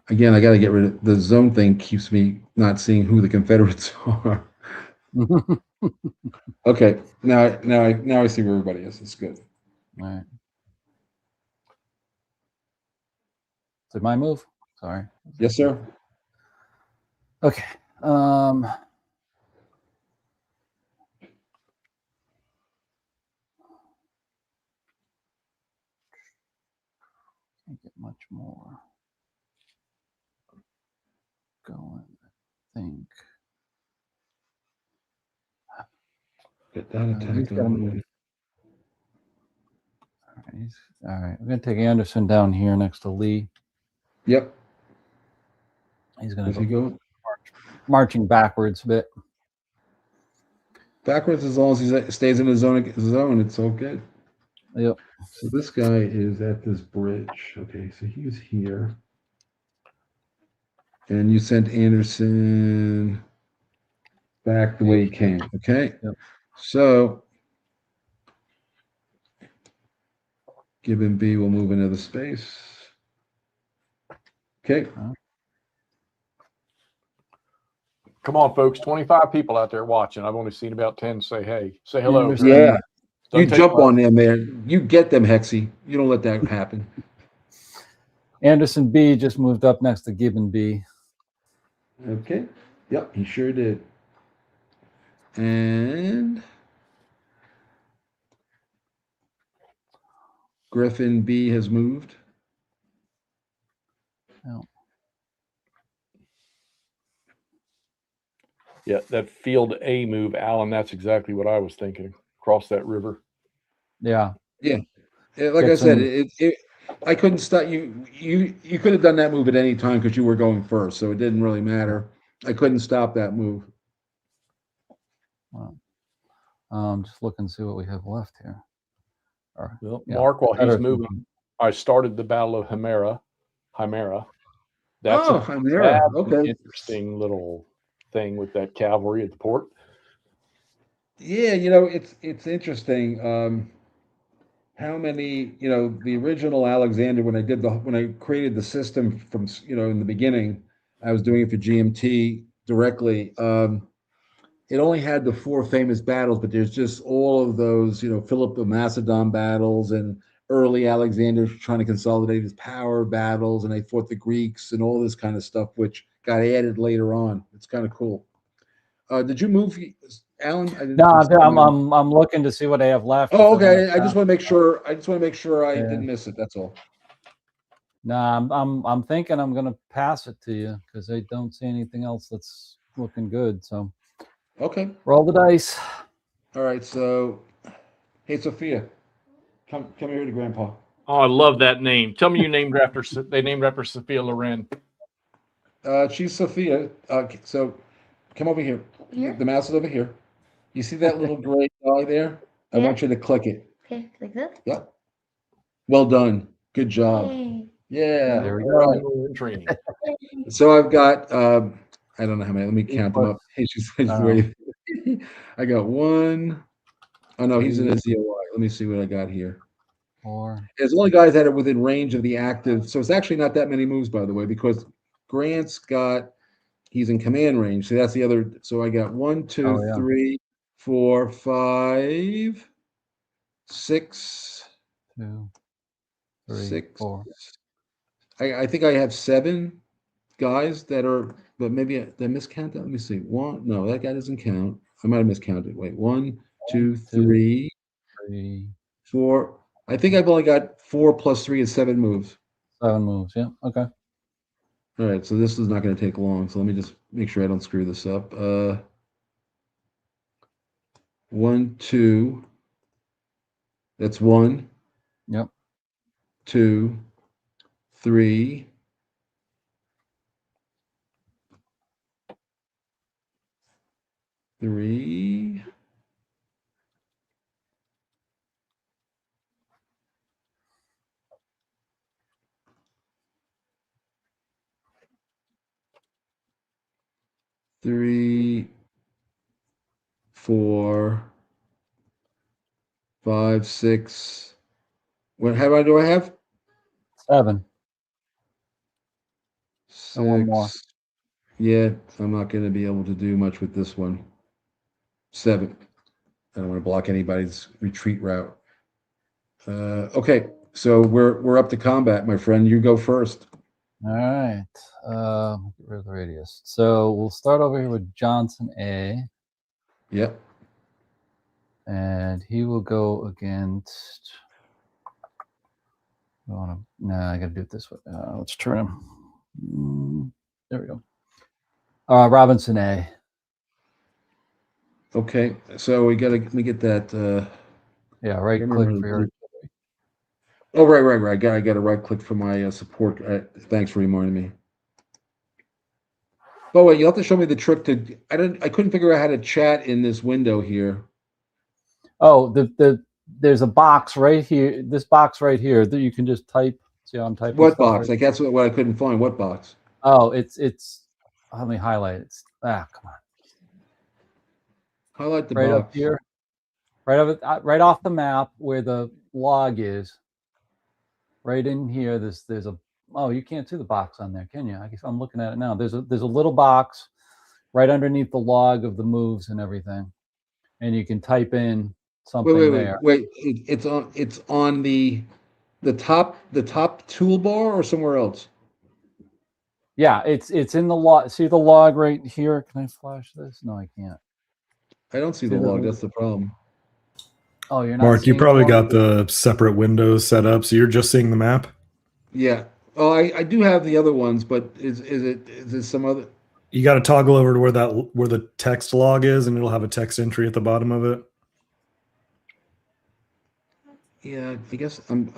Again, I got to get rid of the zone thing. Keeps me not seeing who the Confederates are. Okay, now I see where everybody is. It's good. All right. Is it my move? Sorry. Yes, sir. Okay. Can't get much more going, I think. Get that attack He's got on. all right. I'm going to take Anderson down here next to Lee. Yep. He's going Where's to he go going? marching backwards a bit. Backwards as long as he stays in his zone, it's all good. Yep. So this guy is at this bridge. Okay, so he's here. And you sent Anderson back the way he came. Okay. Yep. So Gibbon B will move into the space. Okay. Come on, folks. 25 people out there watching. I've only seen about 10 say hey. Say hello. Anderson. Yeah. Don't You take jump much. on them there. You get them, Hexy. You don't let that happen. Anderson B just moved up next to Gibbon B. Okay. Yep, he sure did. And Griffin B has moved. Oh. Yeah, that field A move, Alan, that's exactly what I was thinking. Cross that river. Yeah. Yeah. Like I said, I couldn't stop you. You could have done that move at any time because you were going first, so it didn't really matter. I couldn't stop that move. Well, just look and see what we have left here. Well, yeah, Mark, while he's moving, I started the Battle of Himera. That's Himera. Okay. Interesting little thing with that cavalry at the port. Yeah, it's interesting. How many, the original Alexander, when I created the system from, in the beginning, I was doing it for GMT directly. It only had the 4 famous battles, but there's just all of those, Philip of Macedon battles and early Alexander trying to consolidate his power battles, and they fought the Greeks and all this kind of stuff, which got added later on. It's kind of cool. Did you move, Alan? No, I'm looking to see what I have left. Oh, okay. I just want to make sure. I didn't miss it. That's all. No, I'm thinking I'm gonna pass it to you because I don't see anything else that's looking good. So Okay. roll the dice. All right. So, hey, Sophia, come here to Grandpa. Oh, I love that name. Tell me they named after Sophia Loren. She's Sophia. So, come over here. Here? The mouse is over here. You see that little gray dog there? I Yeah. want you to click it. Okay, like this. Yep. Well done. Good job. Yay. Yeah. There we all go. right. Training. So I've got I don't know how many. Let me count them up. Hey, she's waiting. I got 1. Oh no, he's in a ZOI. Let me see what I got here. 4. There's only guys that are within range of the active. So it's actually not that many moves, by the way, because Grant's he's in command range. So that's the other. So I got 1, 2, Oh, yeah. 3, 4, 5, 6, 2, 3, 6. 4. I think I have 7 guys that are, but maybe did I miscount that? Let me see. 1. No, that guy doesn't count. I might have miscounted. Wait, 1, 2, 3, 4. I think I've only got 4 plus 3 is 7 moves. 7 moves. Yeah. Okay. All right, so this is not going to take long. So let me just make sure I don't screw this up. 1, 2. That's 1. Yep. 2, 3. 3. 3, 4, 5, 6. How many do I have? 7. 6. And 1 more. Yeah, I'm not going to be able to do much with this one. 7. I don't want to block anybody's retreat route. Okay, so we're up to combat, my friend. You go first. All right. Get rid of the radius. So we'll start over here with Johnson A. Yep. And he will go against. No, I got to do it this way. Let's turn him. There we go. Robinson A. Okay, so we let me get that. Yeah, right click for your. Oh, right. I got a right click for my support. Thanks for reminding me. Oh wait, you'll have to show me the trick to. I couldn't figure out how to chat in this window here. Oh, there's a box right here. This box right here that you can just type. See how I'm typing? What box? Like that's what I couldn't find. What box? Oh, it's. Let me highlight it. Come on. Highlight the right box. Up here. Right off the map where the log is. Right in here, there's a. Oh, you can't see the box on there, can you? I guess I'm looking at it now. There's a little box right underneath the log of the moves and everything, and you can type in something there. Wait. It's on the top toolbar or somewhere else. Yeah, it's in the log. See the log right here? Can I flash this? No, I can't. I don't see the log. That's the problem. Oh, you're not. Mark, you probably got the separate windows set up, so you're just seeing the map. Yeah. Oh, I do have the other ones, but is it some other? You got to toggle over to where the text log is, and it'll have a text entry at the bottom of it. Yeah, I guess I'm.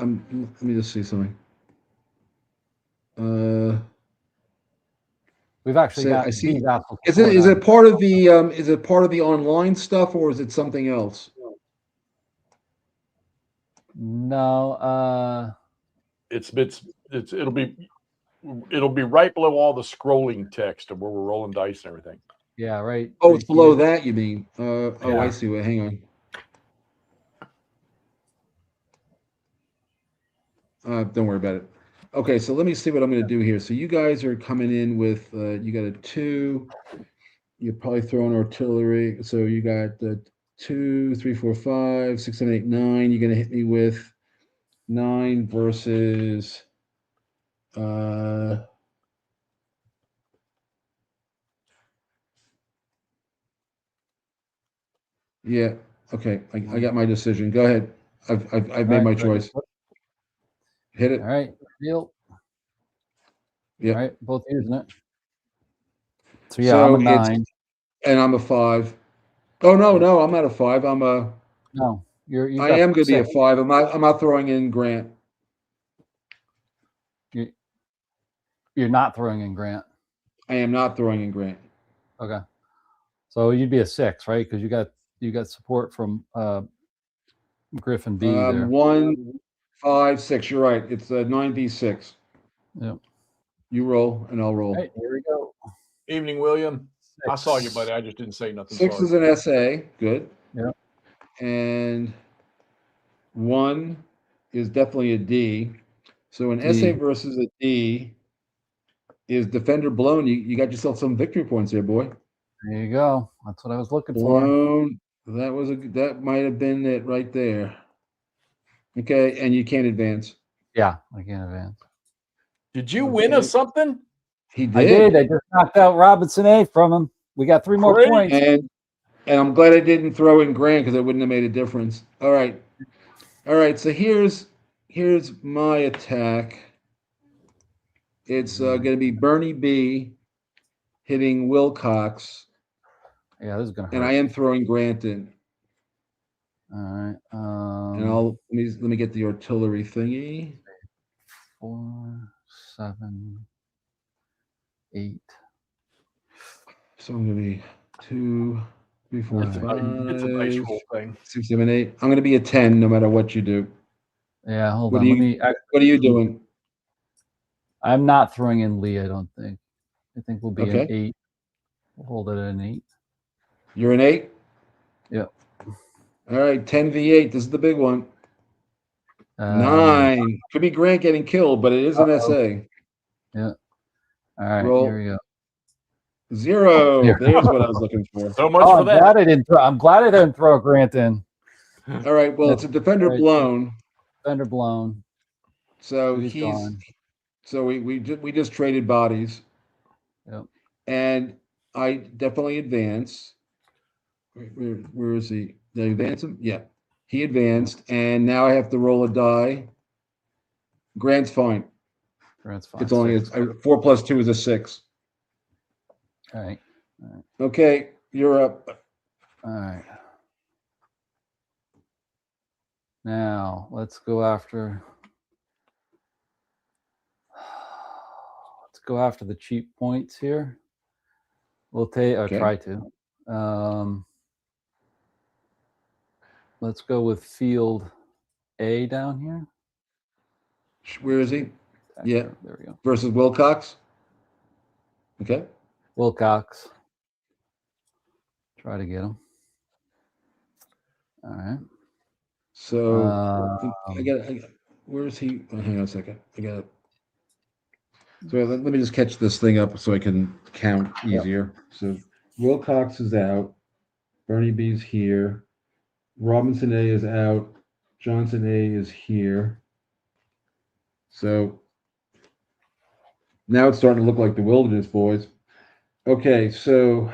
Let me just see something. We've actually got. I see. Is it part of the is it part of the online stuff or is it something else? No. It'll be right below all the scrolling text of where we're rolling dice and everything. Yeah, right. Oh, right it's below here. that, you mean? Oh, I Yeah. see. Wait, hang on. Don't worry about it. Okay, so let me see what I'm going to do here. So you guys are coming in with you got a 2. You're probably throwing artillery. So you got 2, 3, 4, 5, 6, 7, 8, 9. You're going to hit me with 9 versus yeah. Okay, I got my decision. Go ahead. I've made All my right, choice. Hit All it. right. Field. Yep. All right. Both using it. So yeah, So I'm a 9. and I'm a 5. Oh no, I'm not a 5. No, you I got am going to be a 6. 5. I'm not throwing in Grant. You're not throwing in Grant. I am not throwing in Grant. Okay. So you'd be a 6, right? Because you got support from Griffin B there. 1, 5, 6. You're right. It's 9v6. Yep. You roll and I'll roll. All right, here we go. Evening, William. I saw you, 6. buddy. I just didn't say nothing. 6 Sorry. is an SA. Good. Yeah. And 1 is definitely a D. So an D. SA versus a D is defender blown. You got yourself some victory points there, boy. There you go. That's what I was looking for. Blown. That might have been it right there. Okay, and you can't advance. Yeah, I can't advance. Did you win us something? He did. I did. I just knocked out Robinson A from him. We got 3 more Great. points. And I'm glad I didn't throw in Grant because it wouldn't have made a difference. All right. So here's my attack. It's going to be Bernie B hitting Wilcox, Yeah, this is gonna hurt. and I am throwing Grant in. All right. And let me get the artillery thingy. 4, 7, 8. So I'm going to be 2, 3, 4, It's a 5, It's a dice roll thing. 6, 7, 8. I'm going to be a 10 no matter what you do. Yeah, hold What on. are you- What are you doing? I'm not throwing in Lee, I don't think. I think we'll be an Okay. 8. We'll hold it at an 8. You're an 8? Yep. All right, 10v8. This is the big one. 9. Could be Grant getting killed, but it is an SA. Yeah. All right, Roll. here we go. 0. Here. There's what I was looking for. So much Oh, for that. I'm glad I didn't throw Grant in. All right. Well, it's a defender Right. blown. Defender blown. So He's gone. So we just traded bodies. Yep. And I definitely advance. Where is he? Did I advance him? Yeah. He advanced, and now I have to roll a die. Grant's fine. Grant's fine. It's only 6. 4 plus 2 is a 6. All right. Okay, you're up. All right. Now let's go after. Let's go after the cheap points here. We'll take. Or Okay. try to. Let's go with field A down here. Where is he? Yeah. There we go. Versus Wilcox. Okay. Wilcox. Try to get him. All right. So I got. Where is he? Oh, hang on a second. I got it. So let me just catch this thing up so I can count easier. So Wilcox is out. Bernie B's here. Robinson A is out. Johnson A is here. So now it's starting to look like the wilderness, boys. Okay, so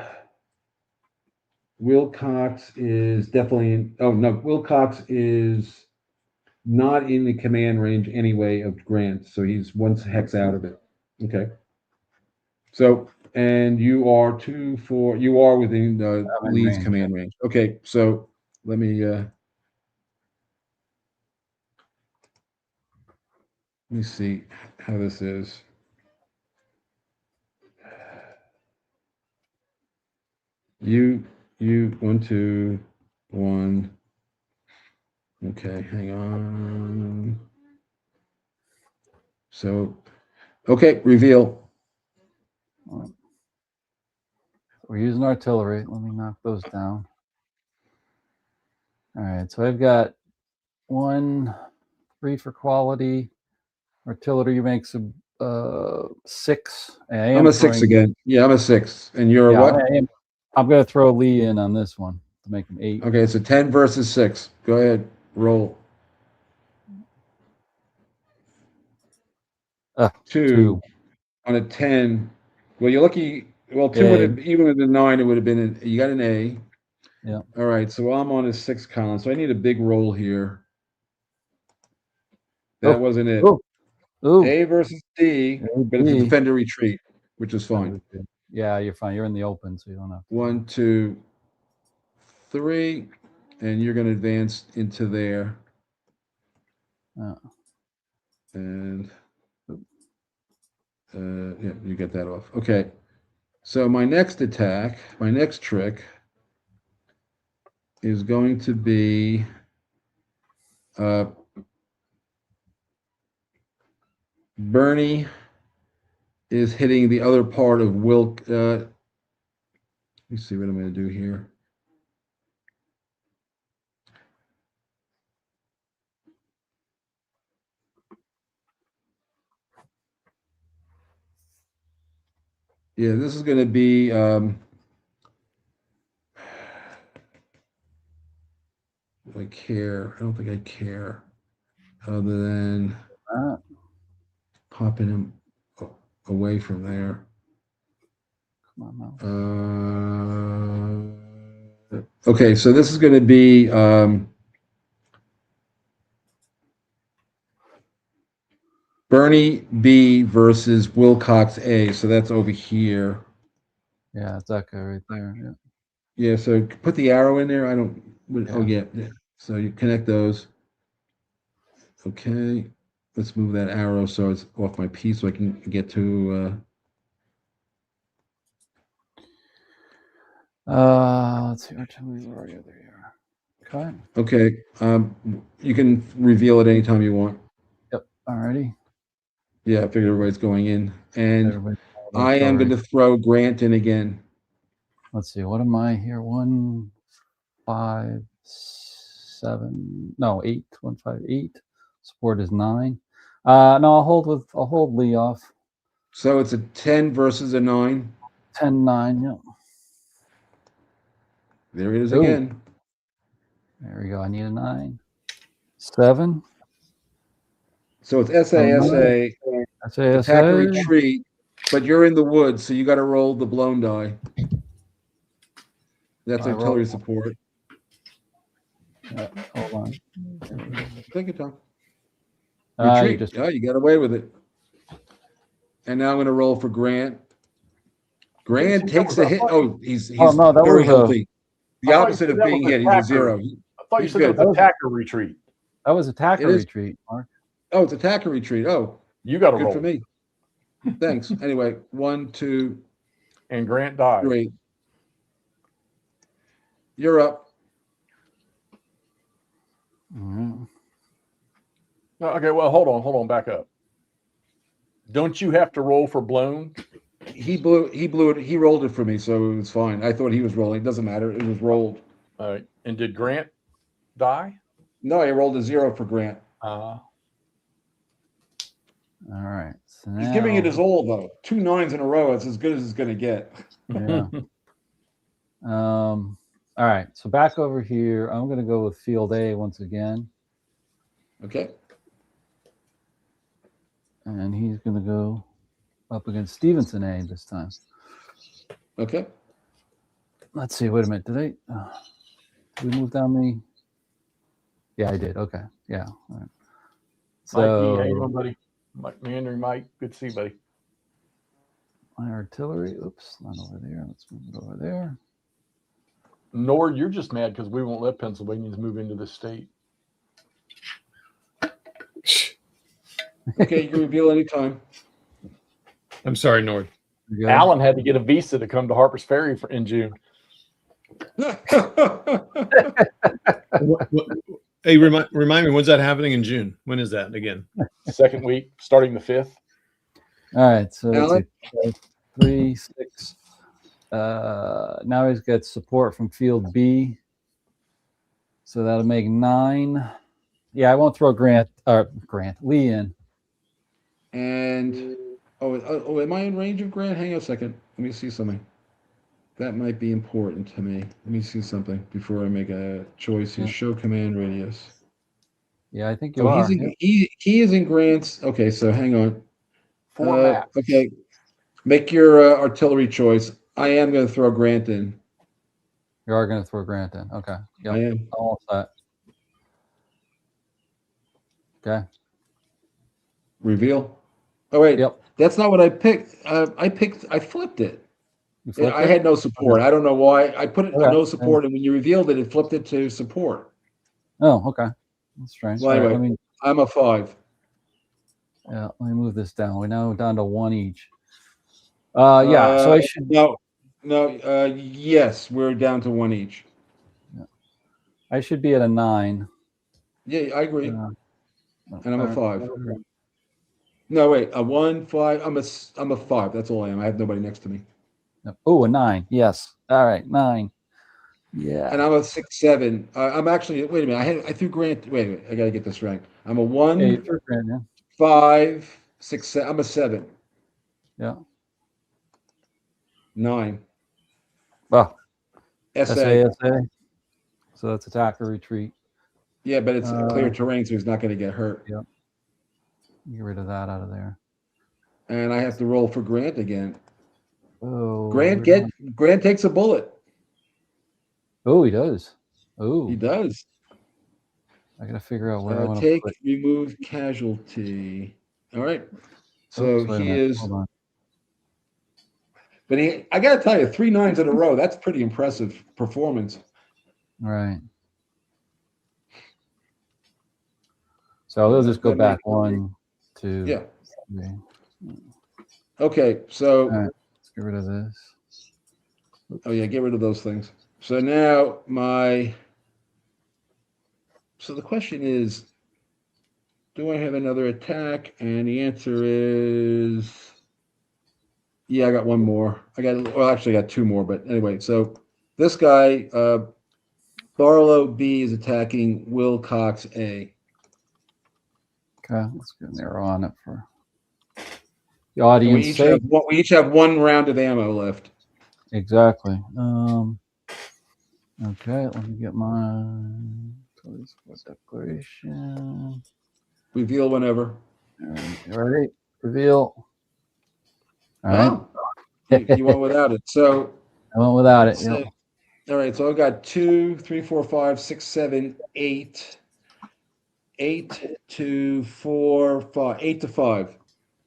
Wilcox is definitely in. Oh no, Wilcox is not in the command range anyway of Grant, so he's 1 hex out of it. Okay. So, and you are 2, 4. You are within Lee's range. command range. Okay, so let me see how this is. You 1, 2, 1. Okay, hang on. So, okay, reveal. So we're using artillery. Let me knock those down. All right, so I've got 1, 3 for quality. Artillery makes a 6. I'm a 6 again. Yeah, I'm a 6. And you're a what? I'm going to throw Lee in on this one to make him 8. Okay, so 10 versus 6. Go ahead, roll. 2 on a 10. Well, you're lucky. Well, 2 would have, even with the 9, it would have been. You got an A. Yeah. All right, so I'm on a 6 column. So I need a big roll here. That wasn't it. Ooh. A versus D, but it's a defender retreat, which is fine. Yeah, you're fine. You're in the open, so you don't have to. 1, 2, 3, and you're going to advance into there. And yeah, you get that off. Okay. So my next attack, my next trick is going to be Bernie is hitting the other part of Wilk. Let me see what I'm going to do here. Yeah, this is going to be I care. I don't think I care, other than popping him away from there. Come on, okay, so this is going to be Bernie B versus Wilcox A. So that's over here. Yeah, it's that guy right there. Yeah. Yeah. So put the arrow in there. I don't. Yeah. Oh yeah. So you connect those. Okay. Let's move that arrow so it's off my piece so I can get to. Let's see. Where are you? There you are. Okay. You can reveal it anytime you want. Yep. Alrighty. Yeah, I figured everybody's going in, and I am going to throw Grant in again. Let's see. What am I here? 1, 5, 7. No, 8. 1, 5, 8. Support is 9. No, I'll hold Lee off. So it's a 10 versus a 9. 10, 9. Yeah. There it is again. There we go. I need a 9. 7. So it's SASA. Attack or retreat, but you're in the woods, so you got to roll the blown die. That's artillery support. Hold on. Take your time. Retreat. You got away with it. And now I'm going to roll for Grant. Grant takes a hit. Oh, he's very healthy. The opposite of being hit. He's a 0. I thought you said it was attacker retreat. That was attacker retreat, Mark. Oh, it's attacker retreat. Oh, you got to roll. Good for me. Thanks. Anyway, 1, 2, and Grant died. 3. You're up. Okay, well, hold on, back up. Don't you have to roll for blown? He blew it. He rolled it for me, so it was fine. I thought he was rolling. It doesn't matter. It was rolled. All right. And did Grant die? No, I rolled a 0 for Grant. All right. So he's giving it his all, though. 2 9s in a row. It's as good as it's going to get. Yeah. All right. So back over here, I'm going to go with field A once again. Okay. And he's going to go up against Stevenson A this time. Okay. Let's see. Wait a minute. Did we move down the? Yeah, I did. Okay. Yeah. All right. So, Mikey, how you doing, buddy? Meandering Mike. Good to see you, buddy. My artillery. Oops, not over there. Let's move it over there. Nord, you're just mad because we won't let Pennsylvanians move into the state. Okay, you can reveal anytime. I'm sorry, Nord. Alan had to get a visa to come to Harper's Ferry in June. Hey, remind me, when's that happening in June? When is that again? Second week, starting the 5th. All right, so 3, 6. Now he's got support from field B. So that'll make 9. Yeah, I won't throw Lee in. And am I in range of Grant? Hang on a second. Let me see something. That might be important to me. Let me see something before I make a choice here. Yeah. Show command radius. Yeah, I think you are. He is in Grant's. Okay, so hang on. 4 max. Okay, make your artillery choice. I am going to throw Grant in. You are going to throw Grant in. Okay. Yep. I am. All set. Okay. Reveal. Oh wait, Yep. that's not what I picked. I flipped it. You flipped I it? had no support. I don't know why. I put it Okay. no support, and when you revealed it, it flipped it to support. Oh, okay. That's strange. Well, anyway, All right, I'm a 5. let me move this down. We're now down to 1 each. Yeah, so I should. No. Yes, we're down to 1 each. I should be at a 9. Yeah, I agree. And I'm a 5. Right. No, wait, a 1, 5. I'm a 5. That's all I am. I have nobody next to me. Oh, a 9. Yes. All right, 9. Yeah. And I'm a 6, 7. I'm actually. Wait a minute. I threw Grant. Wait a minute. I got to get this right. I'm a 1, Yeah, you threw Grant in. 5, 6, 7. I'm a 7. Yeah. 9. Well, SA. SA. So that's attack or retreat. Yeah, but it's clear terrain, so he's not going to get hurt. Yep. Get rid of that out of there. And I have to roll for Grant again. Oh. Grant takes a bullet. Oh, he does. Oh. He does. I got to figure out where I want to put. Remove casualty. All right. So he is. Hold on. But I got to tell you, 3 9s in a row. That's pretty impressive performance. Right. So they'll just go back 1, 2. Yeah. 3. Okay. So. All right. Let's get rid of this. Oops. Oh yeah, get rid of those things. So now So the question is, do I have another attack? And the answer is, yeah, I got 1 more. Actually, I got 2 more. But anyway, so this guy, Barlow B is attacking Wilcox A. Okay, let's get an arrow on it for the audience. We each have 1 round of ammo left. Exactly. Okay, let me get my declaration. Reveal whenever. All right, reveal. All right. Oh, you went without it. So I went without it. Yep. All right, so I've got 2, 3, 4, 5, 6, 7, 8. 8 to 4, 5. 8 to 5.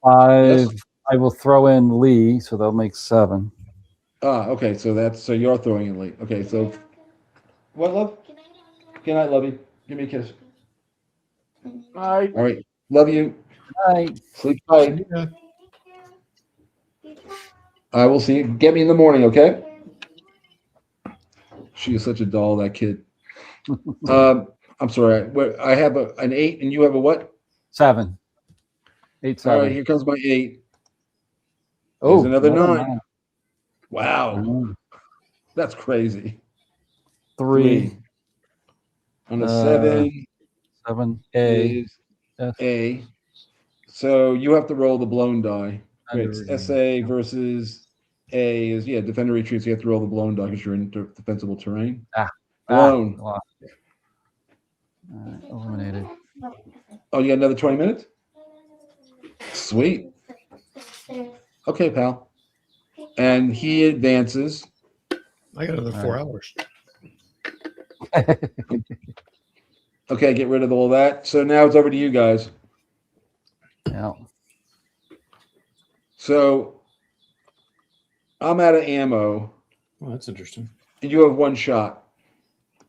5. Yes? I will throw in Lee, so that'll make 7. Okay. So you're throwing in late. Okay, so what, love? Good night, love you. Give me a kiss. All right. Love you. Good night. Sleep tight. Yeah. I will see you. Get me in the morning, okay? She is such a doll, that kid. I'm sorry. I have an 8, and you have a what? 7. 8, 7. All right, here comes my 8. Oh, There's another 9. Wow. 9. That's crazy. 3. On a 7. 7. A. Is A. So you have to roll the blown die. It's SA versus A is, defender retreats. You have to roll the blown die because you're in defensible terrain. Blown. All right, eliminated. Oh, you got another 20 minutes? Sweet. Okay, pal. And he advances. I got another 4 hours. Okay, get rid of all that. So now it's over to you guys. Yeah. So I'm out of ammo. Oh, that's interesting. And you have 1 shot.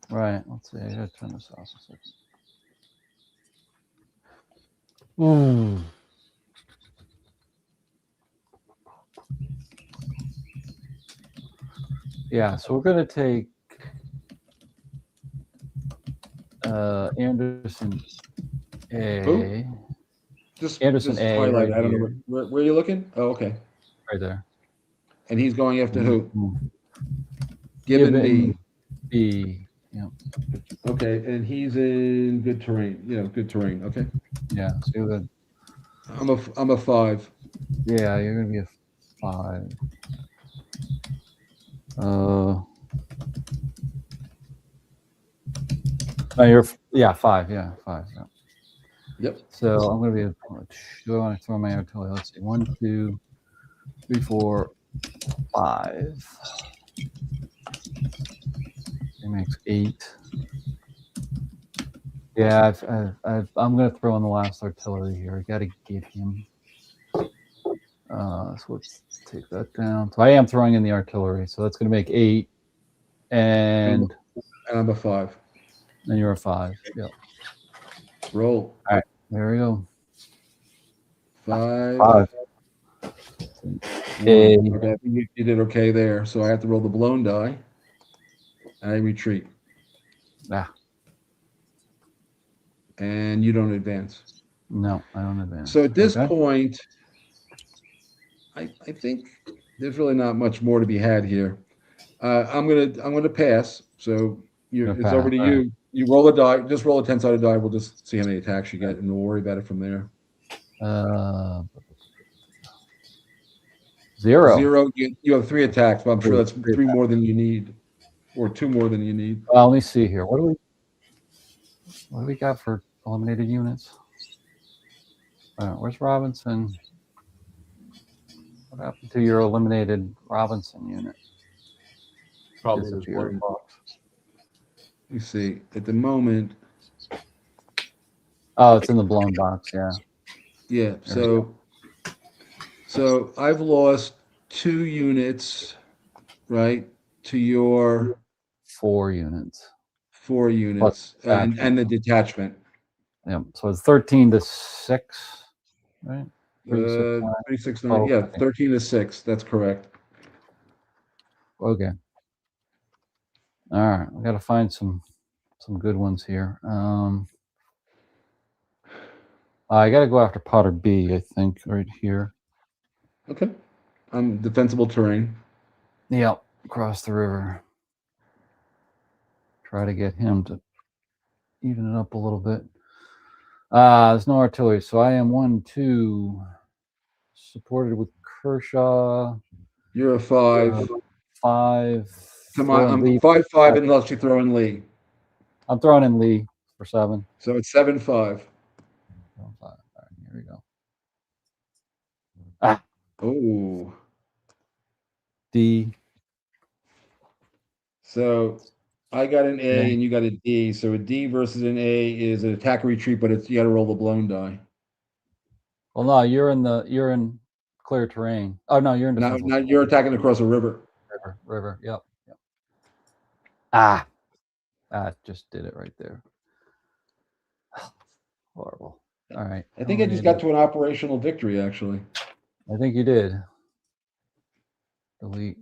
Right. Let's see. I gotta turn this off a second. Yeah, so we're gonna take Anderson A. Who? Just Anderson A. highlight. Right I don't here. know where are you looking? Oh, okay. Right there. And he's going after who? Gibbon Gibbon B. B. Yeah. Okay, and he's in good terrain. Good terrain. Okay. Yeah. So you're good. I'm a 5. Yeah, you're gonna be a 5. No, you're 5. Yeah, 5. Yeah. Yep. So I'm gonna be a. Do I want to throw my artillery? Let's see. 1, 2, 3, 4, 5. It makes 8. Yeah, I'm gonna throw in the last artillery here. I gotta get him. So let's take that down. So I am throwing in the artillery, so that's gonna make 8, and I'm a 5. then you're a 5. Yep. Roll. All right, there we go. 5. 5. Okay, I think you did okay there. So I have to roll the blown die. I retreat. Ah. And you don't advance. No, I don't advance. So at this point, I think there's really not much more to be had here. I'm gonna pass. So it's over to you. Right. You roll a die. Just roll a 10-sided die. We'll just see how many attacks you get, and we'll worry about it from there. 0. 0. You have 3 attacks, but I'm sure that's 3 more than you need, or 2 more than you need. Well, let me see here. What do we got for eliminated units? Where's Robinson? What happened to your eliminated Robinson unit? Probably this blown box. You see, at the moment. Oh, it's in the blown box. Yeah. Yeah. So I've lost 2 units, right, to your 4 units. 4 units and the detachment. Yeah. So it's 13 to 6, right? 36, 9. Yeah, 13 to 6. That's correct. Okay. All right. We got to find some good ones here. I got to go after Potter B, I think, right here. Okay. Defensible terrain. Yep. Across the river. Try to get him to even it up a little bit. There's no artillery, so I am 1, 2, supported with Kershaw. You're a 5. 5. Come on, I'm 5 unless you throw in Lee. I'm throwing in Lee for 7. So it's 7-5. All right, here we go. Ah. Oh. D. So I got an A and you got a D. So a D versus an A is an attack or retreat, but you got to roll the blown die. Well, no, you're in clear terrain. Oh no, you're in defensible. Now you're attacking across a river. River. Yep. Just did it right there. Horrible. All right. I think I just got to an operational victory, actually. I think you did. Delete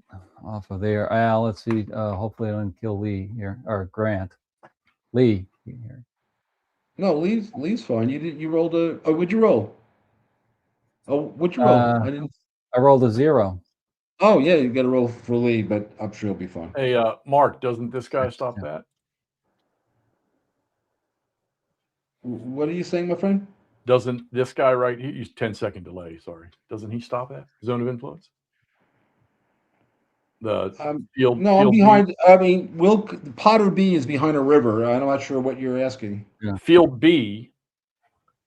off of there. Let's see. Hopefully I don't kill Lee here, or Grant. Lee here. No, Lee's fine. You rolled a. Oh, what'd you roll? Oh, what'd you roll? I rolled a 0. Oh yeah, you got to roll for Lee, but I'm sure he'll be fine. Hey, Mark, doesn't this guy stop that? What are you saying, my friend? Doesn't this guy right here? He's 10-second delay. Sorry, doesn't he stop that zone of influence? The field. No, I'm behind. B? I mean, Potter B is behind a river. I'm not sure what you're asking. Yeah. Field B.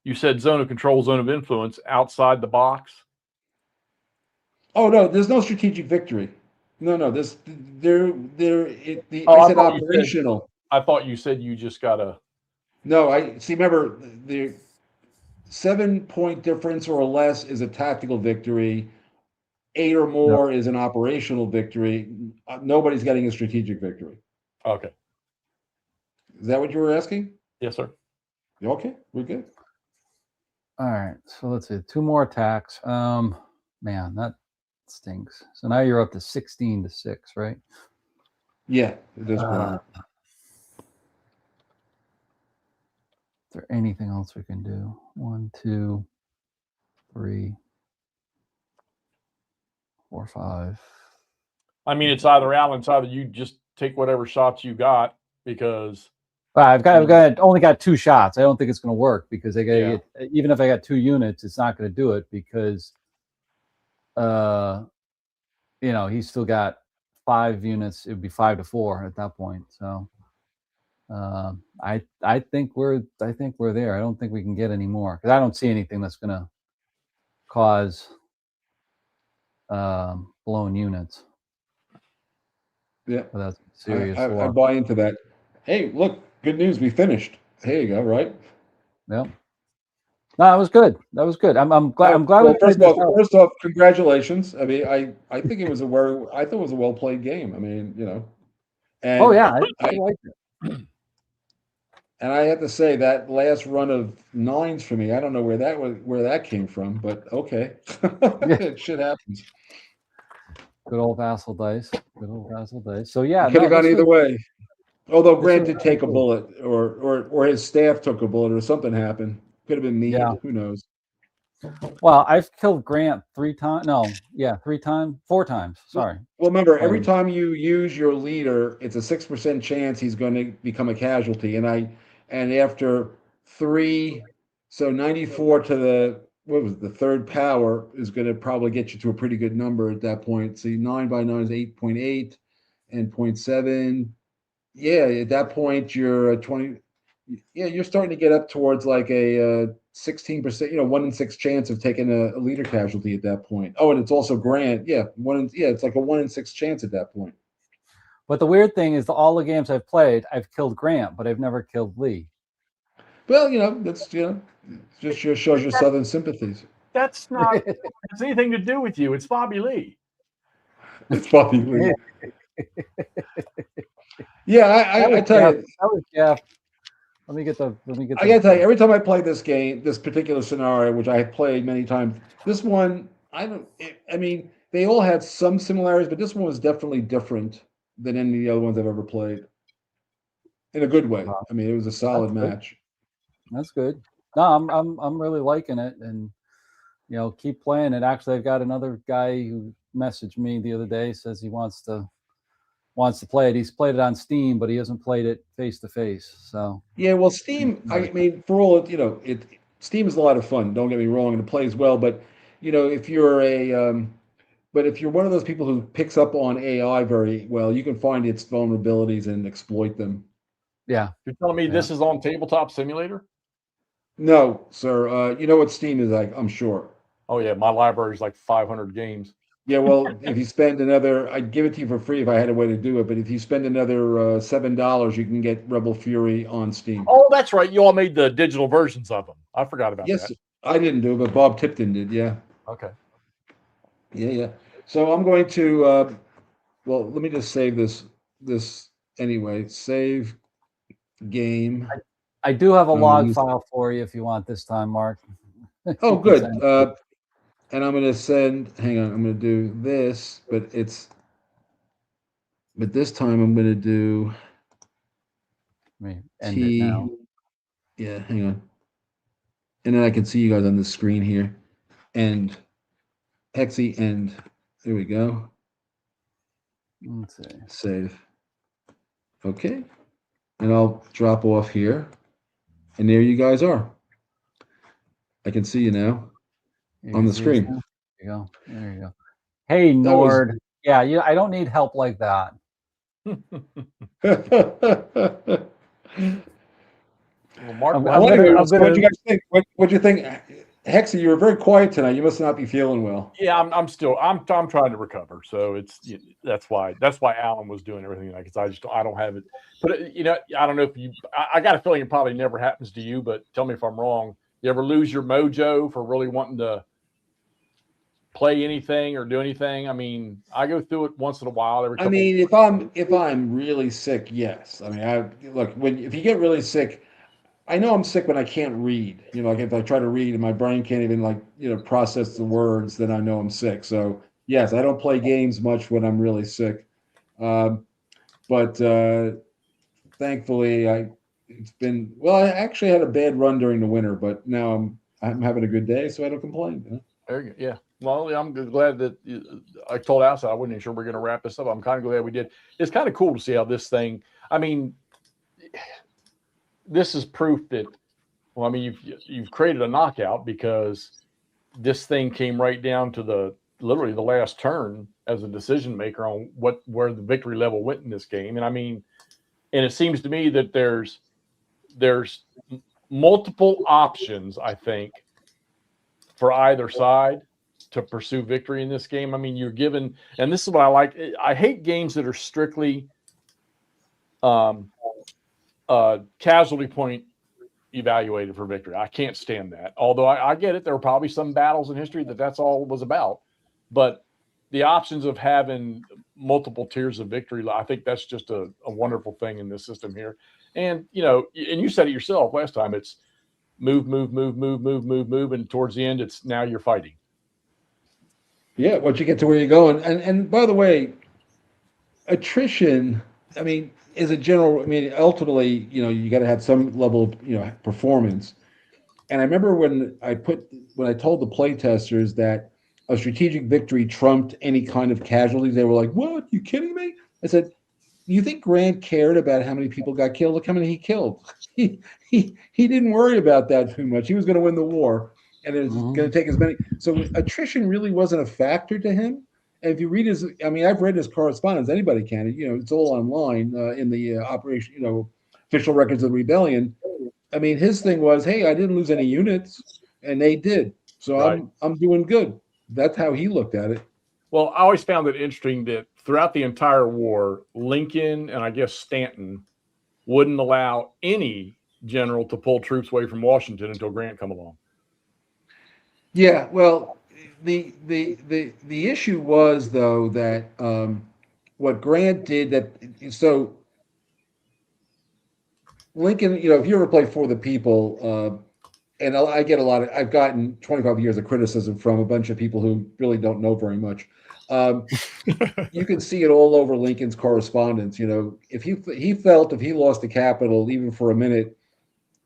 You said zone of control, zone of influence outside the box. Oh no, there's no strategic victory. No, I said operational. I thought you said you just got a. No, I see. Remember, the 7-point difference or less is a tactical victory. 8 or more is an operational victory. Nobody's getting a strategic victory. Okay. Is that what you were asking? Yes, sir. Okay, we're good. All right, so let's see. 2 more attacks. Man, that stinks. So now you're up to 16 to 6, right? Yeah, at this point. Is there anything else we can do? 1, 2, 3, 4, 5, I mean, it's either Alan, it's either you just take whatever shots you got because I've only got 2 shots. I don't think it's going to work because I got to get, even if I got 2 units, it's not going to do it because, he's still got 5 units. It would be 5 to 4 at that point. So, I think we're there. I don't think we can get any more because I don't see anything that's going to cause blown units. Yeah, but that's serious. I buy into that. Hey, look, good news. We finished. There you go. Right. Yep. No, that was good. That was good. I'm glad. I'm glad. Well, first off, congratulations. I mean, I think it was I thought it was a well played game. I mean, And oh yeah, I liked it. And I have to say that last run of 9s for me, I don't know where that came from, but okay, shit happens. Good old Vassal dice. Good old Vassal dice. So yeah, could have gone either way. Although Grant did take a cool. bullet, or his staff took a bullet, or something happened. Could have been me. Yeah. Who knows? Well, I've killed Grant 3 times. No, yeah, 3 times, 4 times. Sorry. Well, remember, every time you use your leader, it's a 6% chance he's going to become a casualty. And after 3, so 94 to the third power is going to probably get you to a pretty good number at that point. See, 9 by 9 is 8.8 and 0.7. Yeah, at that point you're 20. Yeah, you're starting to get up towards like a 16%, 1 in 6 chance of taking a leader casualty at that point. Oh, and it's also Grant. Yeah, it's like a 1 in 6 chance at that point. But the weird thing is, all the games I've played, I've killed Grant, but I've never killed Lee. Well, that's just shows your Southern sympathies. That's not has anything to do with you. It's Bobby Lee. It's Bobby Lee. Yeah, I tell you. That was Jeff. Let me get. I gotta tell you, every time I play this game, this particular scenario, which I have played many times, this one, I mean, they all had some similarities, but this one was definitely different than any of the other ones I've ever played. In a good way. I mean, it was a solid match. That's good. No, I'm really liking it, and keep playing it. Actually, I've got another guy who messaged me the other day, says he wants to play it. He's played it on Steam, but he hasn't played it face to face. So yeah, well, Steam. I mean, for all Steam is a lot of fun. Don't get me wrong, and it plays well. But if you're if you're one of those people who picks up on AI very well, you can find its vulnerabilities and exploit them. Yeah, you're telling me this is on Tabletop Simulator? No, sir. You know what Steam is like, I'm sure. Oh yeah, my library is like 500 games. Yeah, well, if you spend I'd give it to you for free if I had a way to do it. But if you spend another $7, you can get Rebel Fury on Steam. Oh, that's right. You all made the digital versions of them. I forgot about that. Yes, I didn't do it, but Bob Tipton did. Yeah. Okay. Yeah. So I'm going to. Well, let me just save this anyway. Save game. I do have a log file for you if you want this time, Mark. Oh, good. And I'm going to send. Hang on. I'm going to do this, but this time I'm going to do. End it now. Yeah, hang on. And then I can see you guys on the screen here. And Hexy, and there we go. Let's see. Save. Okay. And I'll drop off here. And there you guys are. I can see you now on the screen. There you go. There you go. Hey, Nord. Yeah, I don't need help like that. Well, Mark, what do you guys think? What do you think? Hexy, you were very quiet tonight. You must not be feeling well. Yeah, I'm trying to recover. So that's why Alan was doing everything because I don't have it. But I don't know if I got a feeling it probably never happens to you. But tell me if I'm wrong. You ever lose your mojo for really wanting to play anything or do anything? I mean, I go through it once in a while. If I'm really sick, yes. I mean, if you get really sick. I know I'm sick when I can't read. Like if I try to read and my brain can't even process the words, then I know I'm sick. So yes, I don't play games much when I'm really sick. But thankfully, I actually had a bad run during the winter, but now I'm having a good day, so I don't complain. There you go. Yeah. Well, I'm glad that I told Asa I wasn't even sure we're going to wrap this up. I'm kind of glad we did. It's kind of cool to see how this thing. I mean, this is proof that. Well, I mean, you've created a knockout because this thing came right down to literally the last turn as a decision maker on where the victory level went in this game. And I mean, and it seems to me that there's multiple options, I think, for either side to pursue victory in this game. I mean, you're given, and this is what I like. I hate games that are strictly casualty point evaluated for victory. I can't stand that. Although I get it. There were probably some battles in history that's all it was about. But the options of having multiple tiers of victory, I think that's just a wonderful thing in this system here. And, and you said it yourself last time, it's move, and towards the end, it's now you're fighting. Yeah, once you get to where you're going. And by the way, attrition, I mean, is a general, I mean, ultimately, you got to have some level of, performance. And I remember when I told the play testers that a strategic victory trumped any kind of casualties, they were like, "What? You kidding me?" I said, "You think Grant cared about how many people got killed? Look how many he killed. He didn't worry about that too much. He was going to win the war, and it was going to take as many. So attrition really wasn't a factor to him. And if you read I've read his correspondence. Anybody can. It's all online in the operation, official records of the rebellion. I mean, his thing was, hey, I didn't lose any units, and they did. So right. I'm doing good. That's how he looked at it. Well, I always found it interesting that throughout the entire war, Lincoln and I guess Stanton wouldn't allow any general to pull troops away from Washington until Grant come along. Yeah, well, the issue was though that what Grant did so Lincoln, if you ever play For the People, and I've gotten 25 years of criticism from a bunch of people who really don't know very much. You can see it all over Lincoln's correspondence. If he felt if he lost the Capitol even for a minute,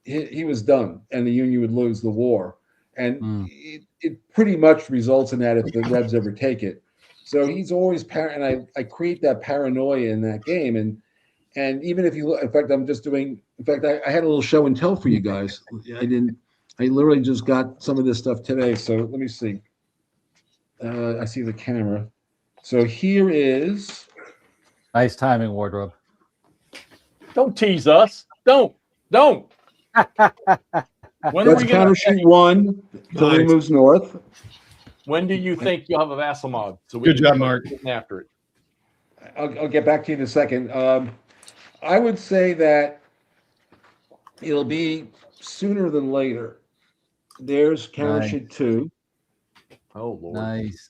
he was done, and the Union would lose the war. And it pretty much results in that if the Rebs ever take it. So he's always and I create that paranoia in that game. And even if you look, in fact, I had a little show and tell for you guys. I literally just got some of this stuff today. So let me see. I see the camera. So here is. Nice timing, Wardrobe. Don't tease us. Don't. When are we counter sheet one? Philly moves north. When do you think you'll have a vassal mod? So good job, Mark. After it. I'll get back to you in a second. I would say that it'll be sooner than later. There's counter sheet 2. Oh Lord. Nice.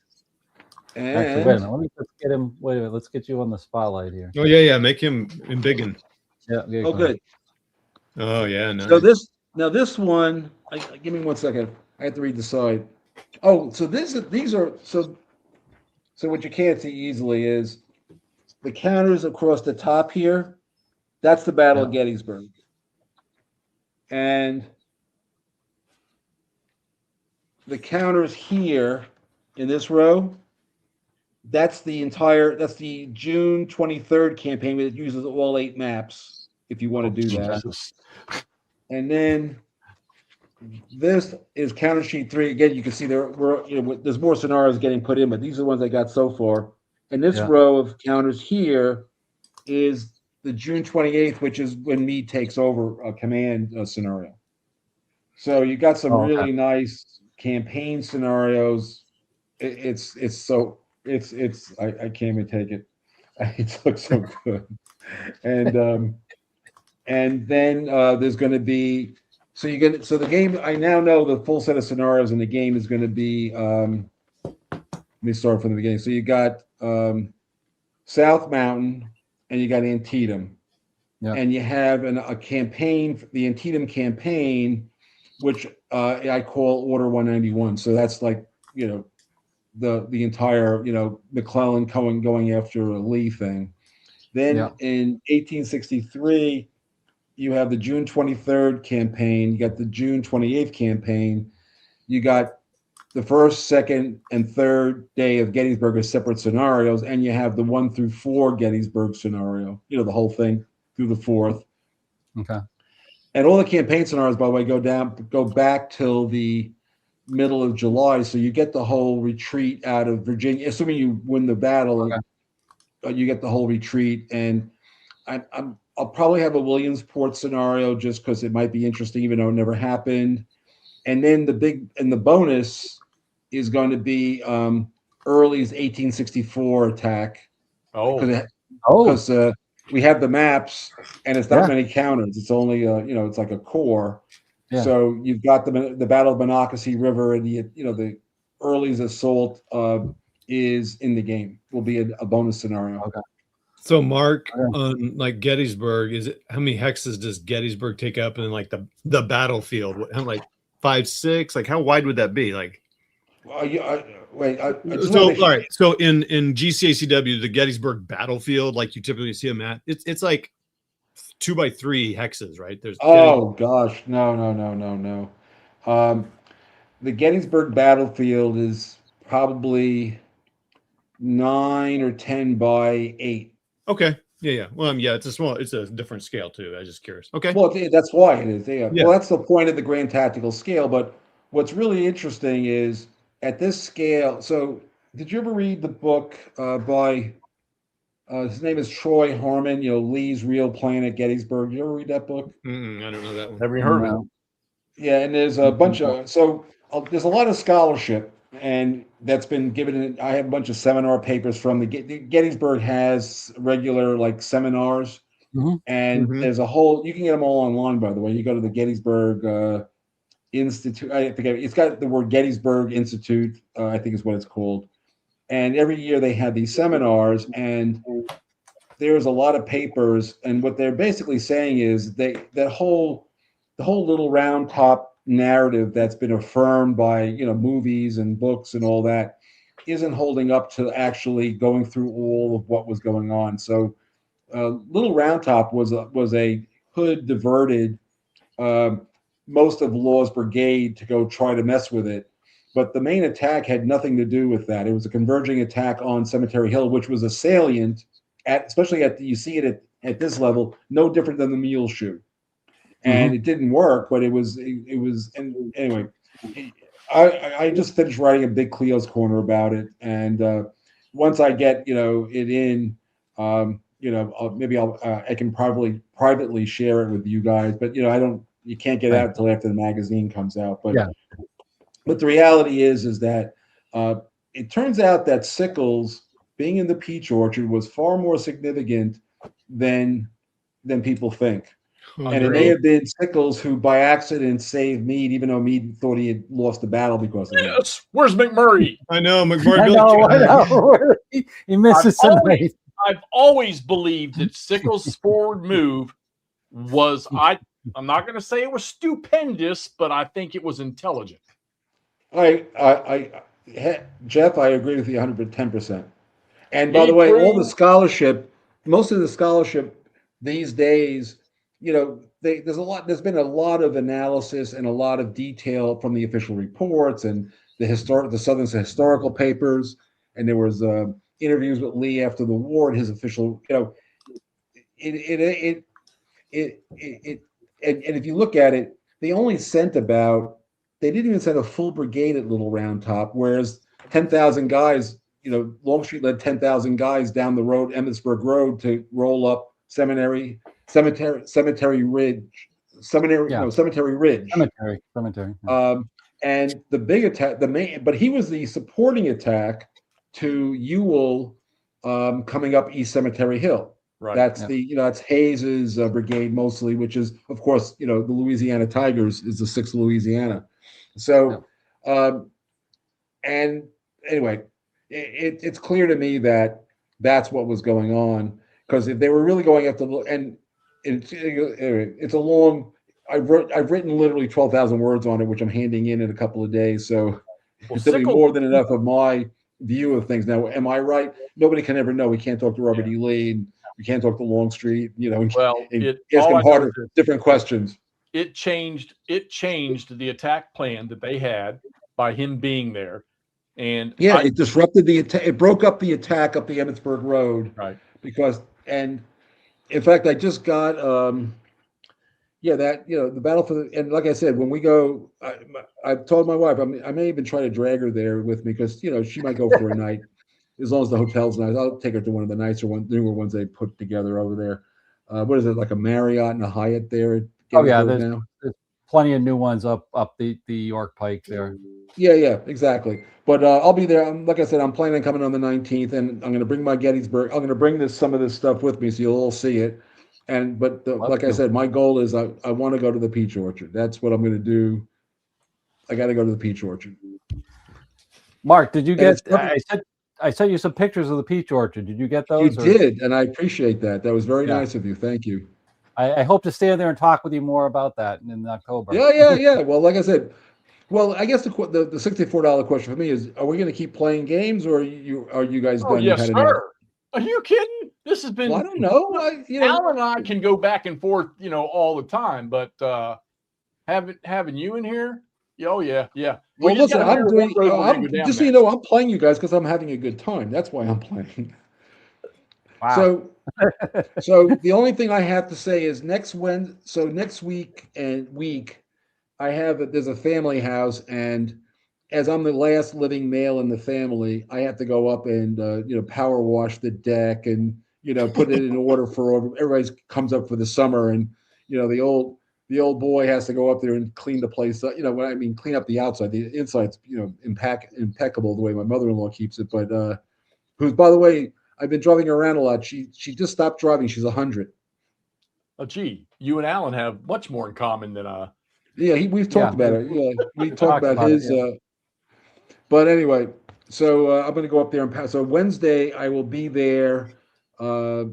And actually, wait a minute. Let's get him. Wait a minute. Let's get you on the spotlight here. Oh yeah. Make him embiggen. Yeah. Oh, good. Oh yeah. Nice. So this one. Give me 1 second. I have to read the side. Oh, so these are so what you can't see easily is the counters across the top here. That's the Battle of Gettysburg. And the counters here in this row, that's the June 23rd campaign that uses all 8 maps, if you want to do that. And then this is counter sheet 3. Again, you can see there's more scenarios getting put in, but these are the ones I got so far. And this row of counters here is the June 28th, which is when Meade takes over a command scenario. So you got some really nice campaign scenarios. I can't even take it. It looks so good. And then there's going to be so the game. I now know the full set of scenarios in the game is going to be. Let me start from the beginning. So you got South Mountain and you got Antietam, and you have a campaign, the Antietam campaign, which I call Order 191. So that's like the entire McClellan going after a Lee thing. Then in 1863, you have the June 23rd campaign. You got the June 28th campaign. You got the first, second, and third day of Gettysburg are separate scenarios, and you have the 1 through 4 Gettysburg scenario. You know, the whole thing through the 4th. Okay. And all the campaign scenarios, by the way, go back till the middle of July, so you get the whole retreat out of Virginia. Assuming you win the battle, you get the whole retreat. And I'll probably have a Williamsport scenario just because it might be interesting, even though it never happened. And then the bonus is going to be Early's 1864 attack. Oh, because we have the maps, and it's not Yeah. many counters. It's only it's like a core. Yeah. So you've got the Battle of Monocacy River, and the Early's assault is in the game. Will be a bonus scenario. Okay. So Mark, Okay. on like Gettysburg, is it how many hexes does Gettysburg take up, and then like the battlefield? Like 5, 6? Like how wide would that be? Like All right. So in GCACW, the Gettysburg battlefield, like you typically see them at, it's like 2 by 3 hexes, right? There's gosh, no. The Gettysburg battlefield is probably 9 or 10 by 8. Okay. Yeah. Well, yeah, it's a different scale too. I was just curious. Okay. Well, that's why it is. Yeah. Yeah. Well, that's the point of the grand tactical scale. But what's really interesting is at this scale. So, did you ever read the book by his name is Troy Hermon? Lee's Real Plan at Gettysburg. Did you ever read that book? I don't know that one. never heard of it. Yeah, and there's a bunch of there's a lot of scholarship, and that's been given. I have a bunch of seminar papers from the Gettysburg has regular like seminars, and there's a whole. You can get them all online, by the way. You go to the Gettysburg Institute. I forget. It's got the word Gettysburg Institute. I think is what it's called. And every year they have these seminars, and there's a lot of papers. And what they're basically saying is the whole little round top narrative that's been affirmed by movies and books and all that isn't holding up to actually going through all of what was going on. So Little Round Top was a hood diverted most of Law's brigade to go try to mess with it, but the main attack had nothing to do with that. It was a converging attack on Cemetery Hill, which was a salient especially you see it at this level, no different than the mule shoe. And it didn't work, but it was and anyway, I just finished writing a big Cleo's Corner about it, and once I get it in, maybe I can probably privately share it with you guys, but you can't get out until after the magazine comes out. But but the reality is that it turns out that Sickles being in the peach orchard was far more significant than people think. And it may have been Sickles who, by accident, saved Meade, even though Meade thought he had lost the battle because of it. Yes. Where's McMurray? I know McMurray. I know. He misses tonight. I've always believed that Sickles' forward move was I'm not going to say it was stupendous, but I think it was intelligent. Jeff, I agree with you 110%. And by the way, all the scholarship, most of the scholarship these days, there's been a lot of analysis and a lot of detail from the official reports and the Southern Historical papers, and there was interviews with Lee after the war and his official, and if you look at it, they didn't even send a full brigade at Little Round Top, whereas 10,000 guys, Longstreet led 10,000 guys down the road, Emmitsburg Road, to roll up Cemetery Ridge. And the big attack, but he was the supporting attack to Ewell coming up East Cemetery Hill. Right. That's that's Hayes's brigade mostly, which is, of course, the Louisiana Tigers is the 6th Louisiana. So, and anyway, it's clear to me that that's what was going on, because if they were really going after, and it's a long, I've written literally 12,000 words on it, which I'm handing in a couple of days. So there'll be more than enough of my view of things. Now, am I right? Nobody can ever know. We can't talk to Robert E. Lee. And we can't talk to Longstreet. Ask them different questions. It changed the attack plan that they had by him being there. And Yeah, it disrupted the attack. It broke up the attack up the Emmitsburg Road right. because, and in fact, I just got, that the battle for the, and like I said, when we go, I've told my wife I may even try to drag her there with me because she might go for a night as long as the hotel's nice. I'll take her to one of the nicer newer ones they put together over there. What is it, like a Marriott and a Hyatt there at Gettysburg now? There's plenty of new ones up the York Pike there. Yeah, exactly. But I'll be there. Like I said, I'm planning on coming on the 19th, and I'm going to bring my Gettysburg. I'm going to bring some of this stuff with me, so you'll all see it. But like I said, my goal is I want to go to the Peach Orchard. That's what I'm going to do. I got to go to the Peach Orchard. Mark, did you get? I sent you some pictures of the Peach Orchard. Did you get those? You did, and I appreciate that. That was very nice of you. Thank you. I hope to stand there and talk with you more about that in October. Yeah. Well, like I said, I guess the $64 question for me is: are we going to keep playing games, or are you guys done? Yes, sir. Are you kidding? This has been. Well, I don't know. Alan and I can go back and forth, all the time, but having you in here, oh yeah. Well, listen, I'm doing. Just so you know, I'm playing you guys because I'm having a good time. That's why I'm playing. Wow. So the only thing I have to say is next week there's a family house, and as I'm the last living male in the family, I have to go up and power wash the deck and put it in order for everybody comes up for the summer, and the old boy has to go up there and clean the place up. Clean up the outside. The inside's impeccable the way my mother-in-law keeps it. But who's, by the way, I've been driving her around a lot. She just stopped driving. She's 100. Oh, gee, you and Alan have much more in common than Yeah, we've talked about it. Yeah, we talked about his. But anyway, so I'm going to go up there and so Wednesday I will be there. I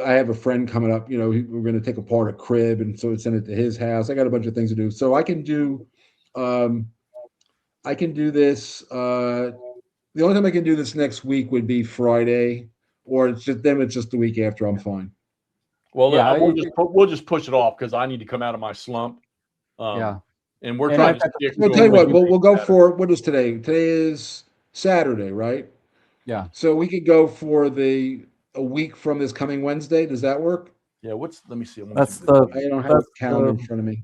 have a friend coming up. We're going to take apart a crib and send it to his house. I got a bunch of things to do, so I can do this. The only time I can do this next week would be Friday, or it's just the week after. I'm fine. Well, we'll just push it off because I need to come out of my slump. And we're trying to. I'll tell you what. We'll go for what is today? Today is Saturday, right? Yeah. So we could go for a week from this coming Wednesday. Does that work? Yeah. Let me see. I don't have a calendar in front of me.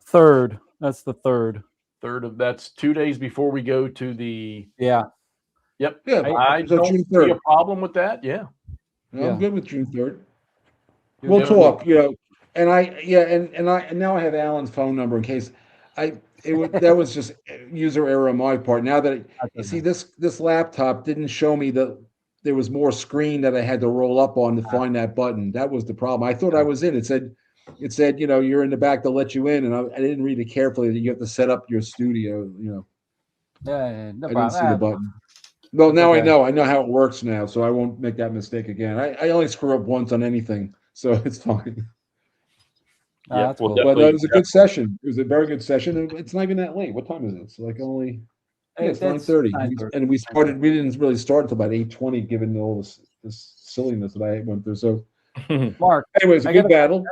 Third. That's the third. That's 2 days before we go to the. Yeah. Yep. Yeah. I don't see a problem with that. Yeah. I'm good with June 3rd. We'll talk. And now I have Alan's phone number in case that was just user error on my part. Now that you see this laptop didn't show me that there was more screen that I had to roll up on to find that button. That was the problem. I thought I was in. It said you're in the back to let you in, and I didn't read it carefully that you have to set up your studio. Yeah, no I didn't see the button. Well, now I know how it works now, so I won't make that mistake again. I only screw up once on anything, so it's fine. Yeah, cool. But it was a good session. It was a very good session. And it's not even that late. What time is it? It's like only it's 9:30. And we didn't really start until about 8:20, given all this silliness that I went through. So Mark, anyways, a good battle.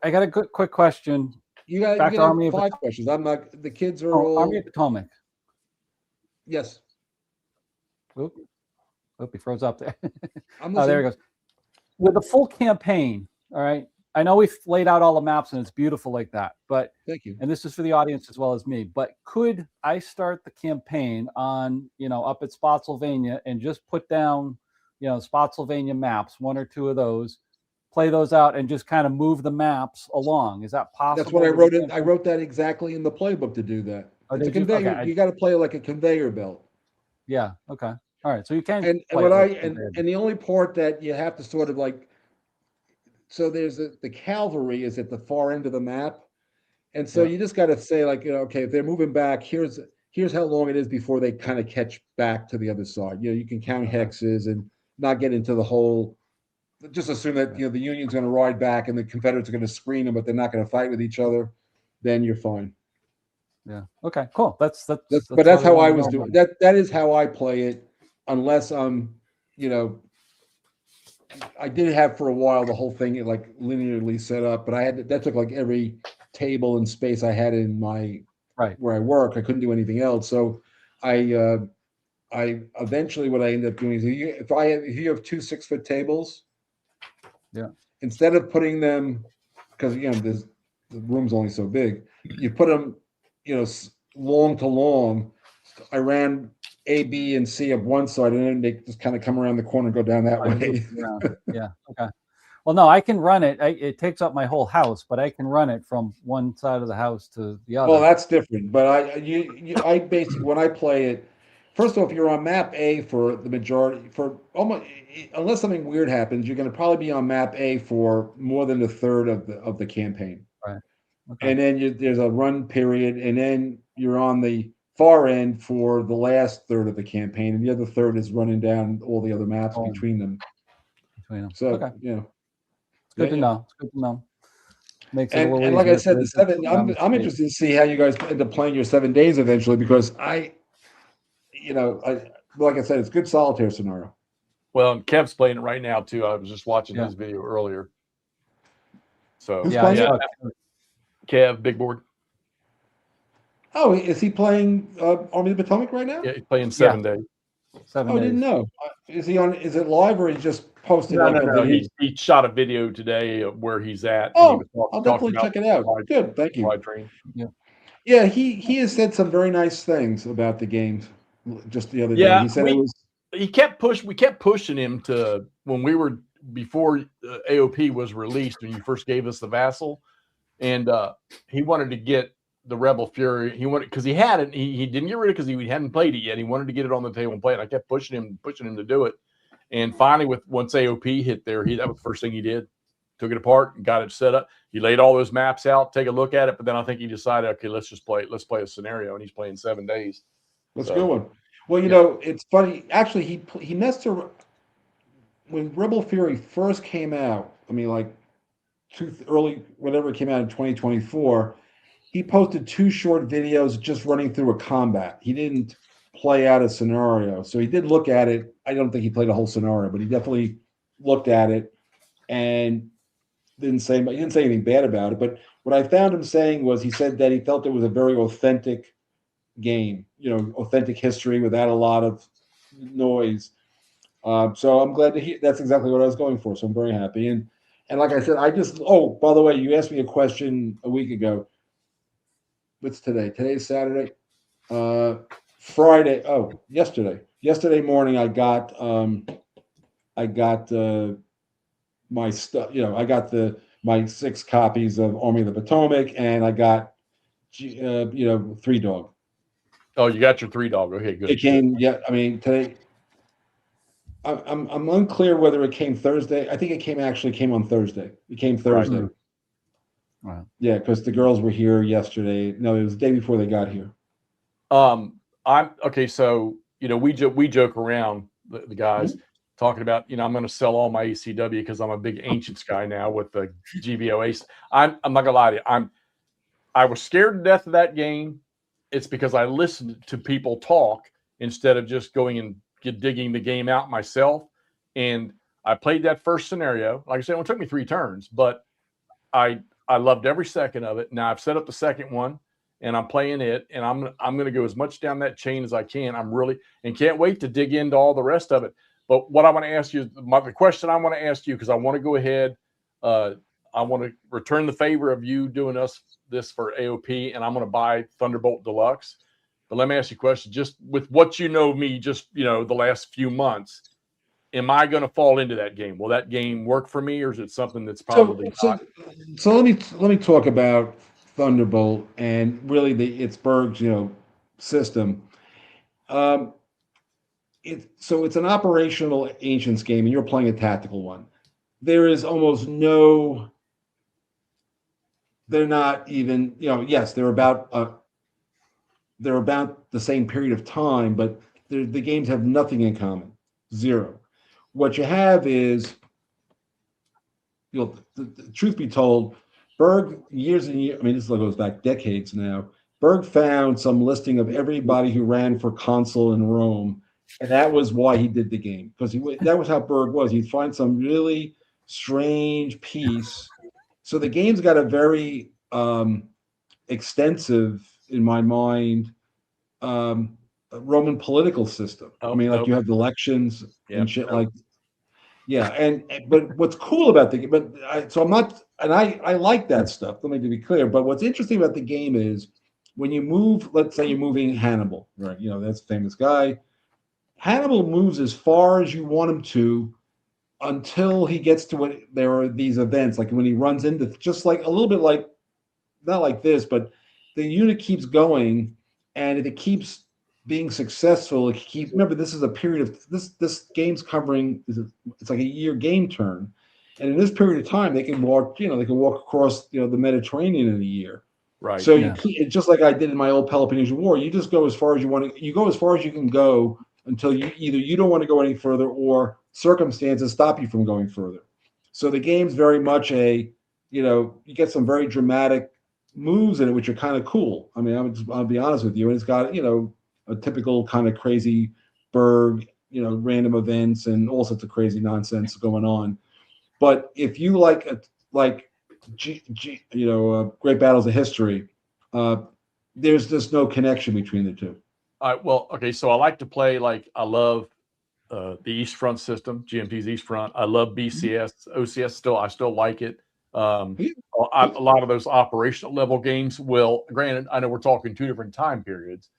I got a quick question. You got 5 questions. I'm not. The kids are all Army of Potomac. Yes. Oop, he froze up there. Oh, there he goes. With the full campaign, all right. I know we've laid out all the maps and it's beautiful like that, but thank you. And this is for the audience as well as me. But could I start the campaign on up at Spotsylvania and just put down Spotsylvania maps, one or two of those, play those out, and just kind of move the maps along? Is that possible? That's what I wrote. I wrote that exactly in the playbook to do that. It's a conveyor. Okay. You got to play like a conveyor belt. Yeah. Okay. All right. So you can. And the only part that you have to sort of like. So there's the cavalry is at the far end of the map, and so you just got to say like, okay, if they're moving back, here's how long it is before they kind of catch back to the other side. You can count hexes and not get into the whole. Just assume that the Union's going to ride back and the Confederates are going to screen them, but they're not going to fight with each other. Then you're fine. Yeah. Okay. Cool. That's but that's how I was doing. That is how I play it, unless I'm, I did have for a while the whole thing like linearly set up, but that took like every table and space I had in my Right. where I work. I couldn't do anything else. So I eventually what I ended up doing is if you have 2 6-foot tables, Yeah. instead of putting them, because the room's only so big, you put them, long to long. I ran A, B, and C up one side, and then they just kind of come around the corner and go down that way. Yeah. Okay. Well, no, I can run it. It takes up my whole house, but I can run it from one side of the house to the other. Well, that's different. But I basically, when I play it, first of all, if you're on map A for the majority, for almost, unless something weird happens, you're going to probably be on map A for more than a third of the campaign. Right. Okay. And then there's a run period, and then you're on the far end for the last third of the campaign, and the other third is running down all the other maps Oh. between them. So okay. It's good to know. It's good to know. Makes it a little and like I easier said, for the 7. I'm interested to see how you guys end up playing your 7 days eventually, because like I said, it's good solitaire scenario. Well, and Kev's playing it right now too. I was just watching Yeah. his video earlier. So Who's Yeah, playing yeah. it? Kev, big board. Oh, is he playing Army of the Potomac right now? Yeah, he's playing 7 days. 7 Oh, I days. didn't know. Is he on? Is it live, or he just posted No, like no, a no. video? He shot a video today of where he's at. Oh, and he was I'll talking definitely about check it out. supply- Good, thank you. supply train. Yeah, he has said some very nice things about the games just the other day. Yeah, He said it was. we kept pushing him to when we were before AOP was released when you first gave us the Vassal, and he wanted to get the Rebel Fury. He wanted because he had it. He didn't get rid of it because he hadn't played it yet. He wanted to get it on the table and play it. I kept pushing him to do it, and finally, once AOP hit there, that was the first thing he did. Took it apart and got it set up. He laid all those maps out, take a look at it, but then I think he decided, okay, let's play a scenario, and he's playing 7 days. That's a good one. Well, it's funny. Actually, he messed around when Rebel Fury first came out. I mean, like early, whenever it came out in 2024, he posted 2 short videos just running through a combat. He didn't play out a scenario, so he did look at it. I don't think he played a whole scenario, but he definitely looked at it and didn't say anything bad about it. But what I found him saying was he said that he felt it was a very authentic game, authentic history without a lot of noise. So I'm glad to hear that's exactly what I was going for. So I'm very happy. And like I said, by the way, you asked me a question a week ago. What's today? Today's Saturday. Friday. Oh, yesterday. Yesterday morning, I got my stuff. I got my 6 copies of Army of the Potomac, and I got 3 Dog. Oh, you got your 3 Dog. Okay, good. It came. Yeah, I mean today. I'm unclear whether it came Thursday. I think it came on Thursday. It came Thursday. Wow. Yeah, because the girls were here yesterday. No, it was the day before they got here. I'm okay. So we joke around the guys talking about I'm going to sell all my ACW because I'm a big Ancients guy now with the GBO Ace. I'm not gonna lie to you. I was scared to death of that game. It's because I listened to people talk instead of just going and digging the game out myself. And I played that first scenario. Like I said, it only took me 3 turns, but I loved every second of it. Now I've set up the second one and I'm playing it, and I'm going to go as much down that chain as I can. I'm really and can't wait to dig into all the rest of it. But what I want to ask you, the question I want to ask you, because I want to go ahead, I want to return the favor of you doing this for AOP, and I'm going to buy Thunderbolt Deluxe. But let me ask you a question. Just with what you know of me, just the last few months, am I going to fall into that game? Will that game work for me, or is it something that's probably not? So let me talk about Thunderbolt and really it's Berg's system. It's an operational Ancients game, and you're playing a tactical one. There is almost no. They're not even yes, they're about the same period of time, but the games have nothing in common. Zero. What you have is, the truth be told, Berg, years and years, I mean, this goes back decades now. Berg found some listing of everybody who ran for consul in Rome, and that was why he did the game, because that was how Berg was. He'd find some really strange piece. So the game's got a very extensive in my mind, a Roman political system. I mean, like you have elections and shit like. Yeah, but what's cool about the game, so I'm not, and I like that stuff. Let me be clear. But what's interesting about the game is when you move. Let's say you're moving Hannibal, right? You know, that's a famous guy. Hannibal moves as far as you want him to until he gets to what there are these events, like when he runs into, just like a little bit like, not like this, but the unit keeps going, and if it keeps being successful, remember, this is a period of this game's covering, it's like a year game turn, and in this period of time they can walk across the Mediterranean in a year. Right. So it's just like I did in my old Peloponnesian War. You just go as far as you want to. You go as far as you can go until you don't want to go any further, or circumstances stop you from going further. So the game's very much you get some very dramatic moves in it, which are kind of cool. I mean, I'll be honest with you, and it's got a typical kind of crazy Berg, random events and all sorts of crazy nonsense going on. But if you like Great Battles of History, there's just no connection between the two. Well, okay, so I like to play, I love the East Front system, GMT's East Front. I love BCS, OCS. I still like it. A lot of those operational level games will. Granted, I know we're talking two different time periods,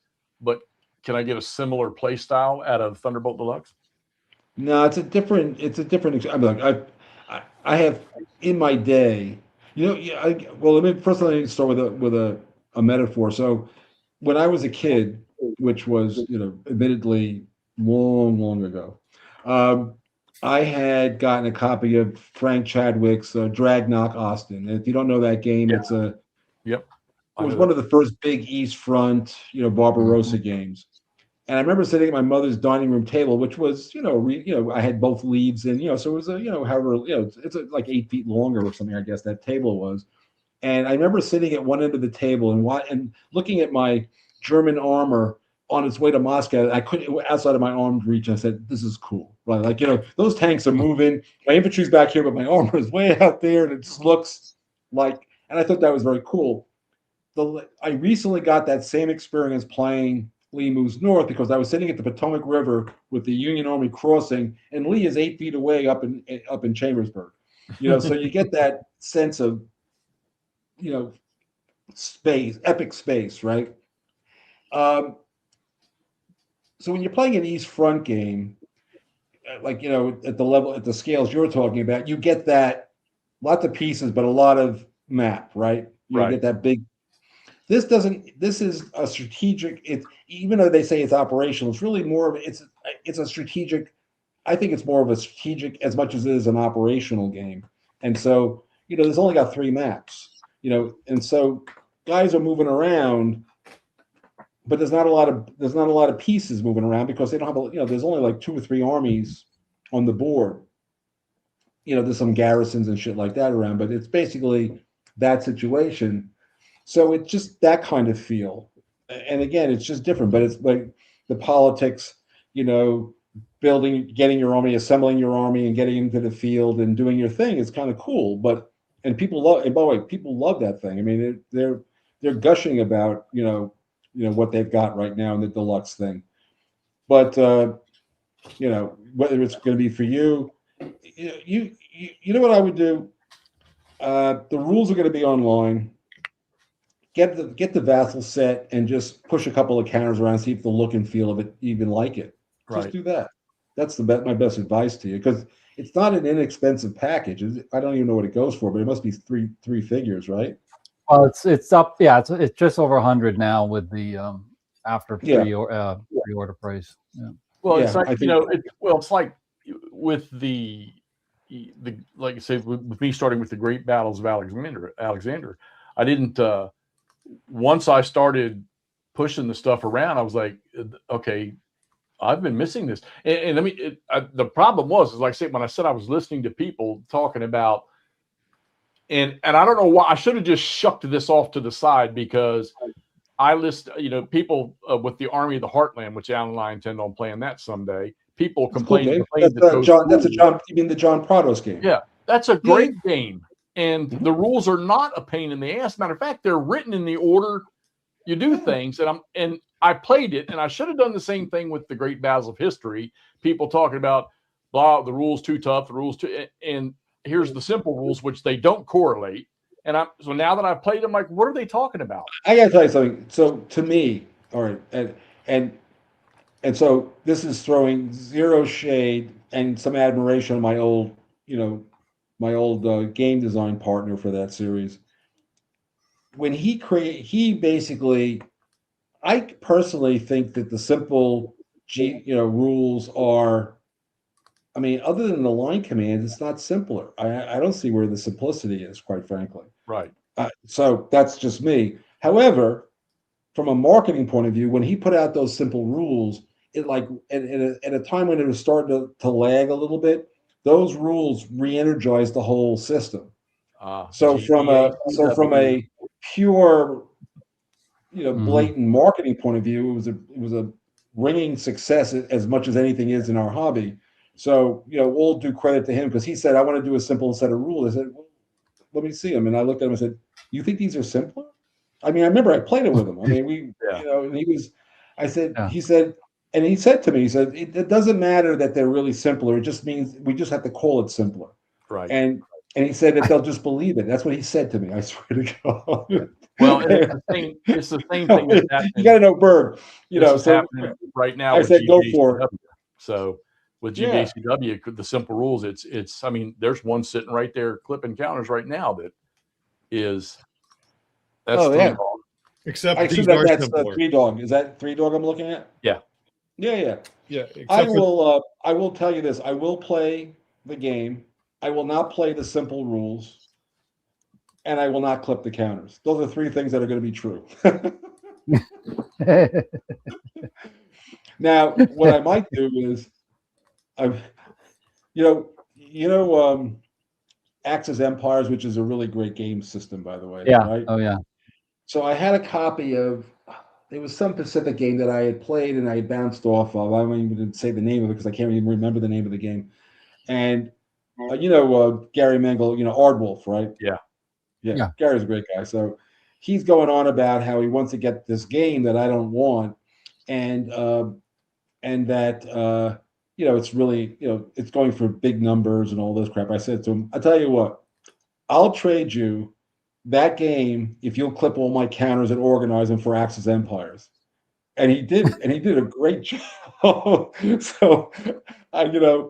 but can I get a similar play style out of Thunderbolt Deluxe? No, it's a different. I have in my day. Let me start with a metaphor. So when I was a kid, which was admittedly long ago, I had gotten a copy of Frank Chadwick's Dragnock Austin. And if you don't know that game, it's a Yep. It was one of the first big East Front, Barbarossa games. And I remember sitting at my mother's dining room table, which was, I had both leads, and so it was it's like 8 feet longer or something. I guess that table was, and I remember sitting at one end of the table and looking at my German armor on its way to Moscow. I couldn't, outside of my arm's reach. I said, "This is cool, right? Those tanks are moving. My infantry's back here, but my armor is way out there, and it just looks like." And I thought that was very cool. I recently got that same experience playing Lee Moves North, because I was sitting at the Potomac River with the Union Army crossing, and Lee is 8 feet away up in Chambersburg. So you get that sense of space, epic space, right? So when you're playing an East Front game, at the scales you're talking about, you get that lots of pieces, but a lot of map, right? You get that big. This is a strategic. Even though they say it's operational, it's really more of it's a strategic. I think it's more of a strategic as much as it is an operational game. And so there's only got 3 maps. And so guys are moving around, but there's not a lot of pieces moving around, because they don't have there's only like 2 or 3 armies on the board. There's some garrisons and shit like that around, but it's basically that situation. So it's just that kind of feel. And again, it's just different, but it's like the politics, getting your army, assembling your army, and getting into the field and doing your thing is kind of cool. And people love, and by the way, people love that thing. I mean, they're gushing about, what they've got right now in the deluxe thing. But, whether it's going to be for you, you know what I would do? The rules are going to be online. Get the vassal set and just push a couple of counters around, see if the look and feel of it even like it. Just do that. That's my best advice to you, because it's not an inexpensive package. I don't even know what it goes for, but it must be three figures, right? Well, it's up. Yeah, it's just over 100 now with the after pre-order price. Yeah. Well, it's like it's like with the like I said, with me starting with the Great Battles of Alexander, I didn't. Once I started pushing the stuff around, I was like, okay, I've been missing this. And I mean, the problem was, like I said, when I said I was listening to people talking about, and I don't know why, I should have just shucked this off to the side, because I list, people with the Army of the Heartland, which Alan and I intend on playing that someday. People complain. That's you mean the John Prados game? Yeah, that's a great game. And the rules are not a pain in the ass. Matter of fact, they're written in the order you do things, and I played it, and I should have done the same thing with the Great Battles of History. People talking about blah, the rules too tough, the rules too, and here's the simple rules, which they don't correlate. And so now that I've played them, like, what are they talking about? I gotta tell you something. So to me, all right, and so this is throwing zero shade and some admiration on my old, game design partner for that series. When he basically, I personally think that the simple rules are. I mean, other than the line command, it's not simpler. I don't see where the simplicity is, quite frankly. Right. So that's just me. However, from a marketing point of view, when he put out those simple rules, it like at a time when it was starting to lag a little bit, those rules re-energized the whole system. So from a pure, blatant marketing point of view, it was a ringing success as much as anything is in our hobby. So we'll do credit to him because he said, "I want to do a simple set of rules." I said, well, "Let me see them," and I looked at him and said, "You think these are simpler?" I mean, I remember I played it with him. I mean, and he was. I said, he said, and he said to me, he said, it doesn't matter that they're really simpler. It just means we just have to call it simpler. Right. And he said that they'll just believe it. That's what he said to me. I swear to God. Well, it's the same thing that's happening. You got to know Berg. So right now. I said, go for it. So with GBACW, the simple rules, it's. I mean, there's one sitting right there clipping counters right now that is. That's three dog. Except I assume that's the 3-dog. Is that 3-dog I'm looking at? Yeah. Yeah. I will tell you this. I will play the game. I will not play the simple rules. And I will not clip the counters. Those are 3 things that are going to be true. Now, what I might do is, Axis Empires, which is a really great game system, by the way. Yeah. Right? Oh, yeah. So I had a copy of. There was some Pacific game that I had played and I had bounced off of. I won't even say the name of it because I can't even remember the name of the game. And Gary Mengel, Aardwolf, right? Yeah. Gary's a great guy. So he's going on about how he wants to get this game that I don't want, and that it's really it's going for big numbers and all this crap. I said to him, I tell you what, I'll trade you that game if you'll clip all my counters and organize them for Axis Empires. And he did it, and he did a great job. So it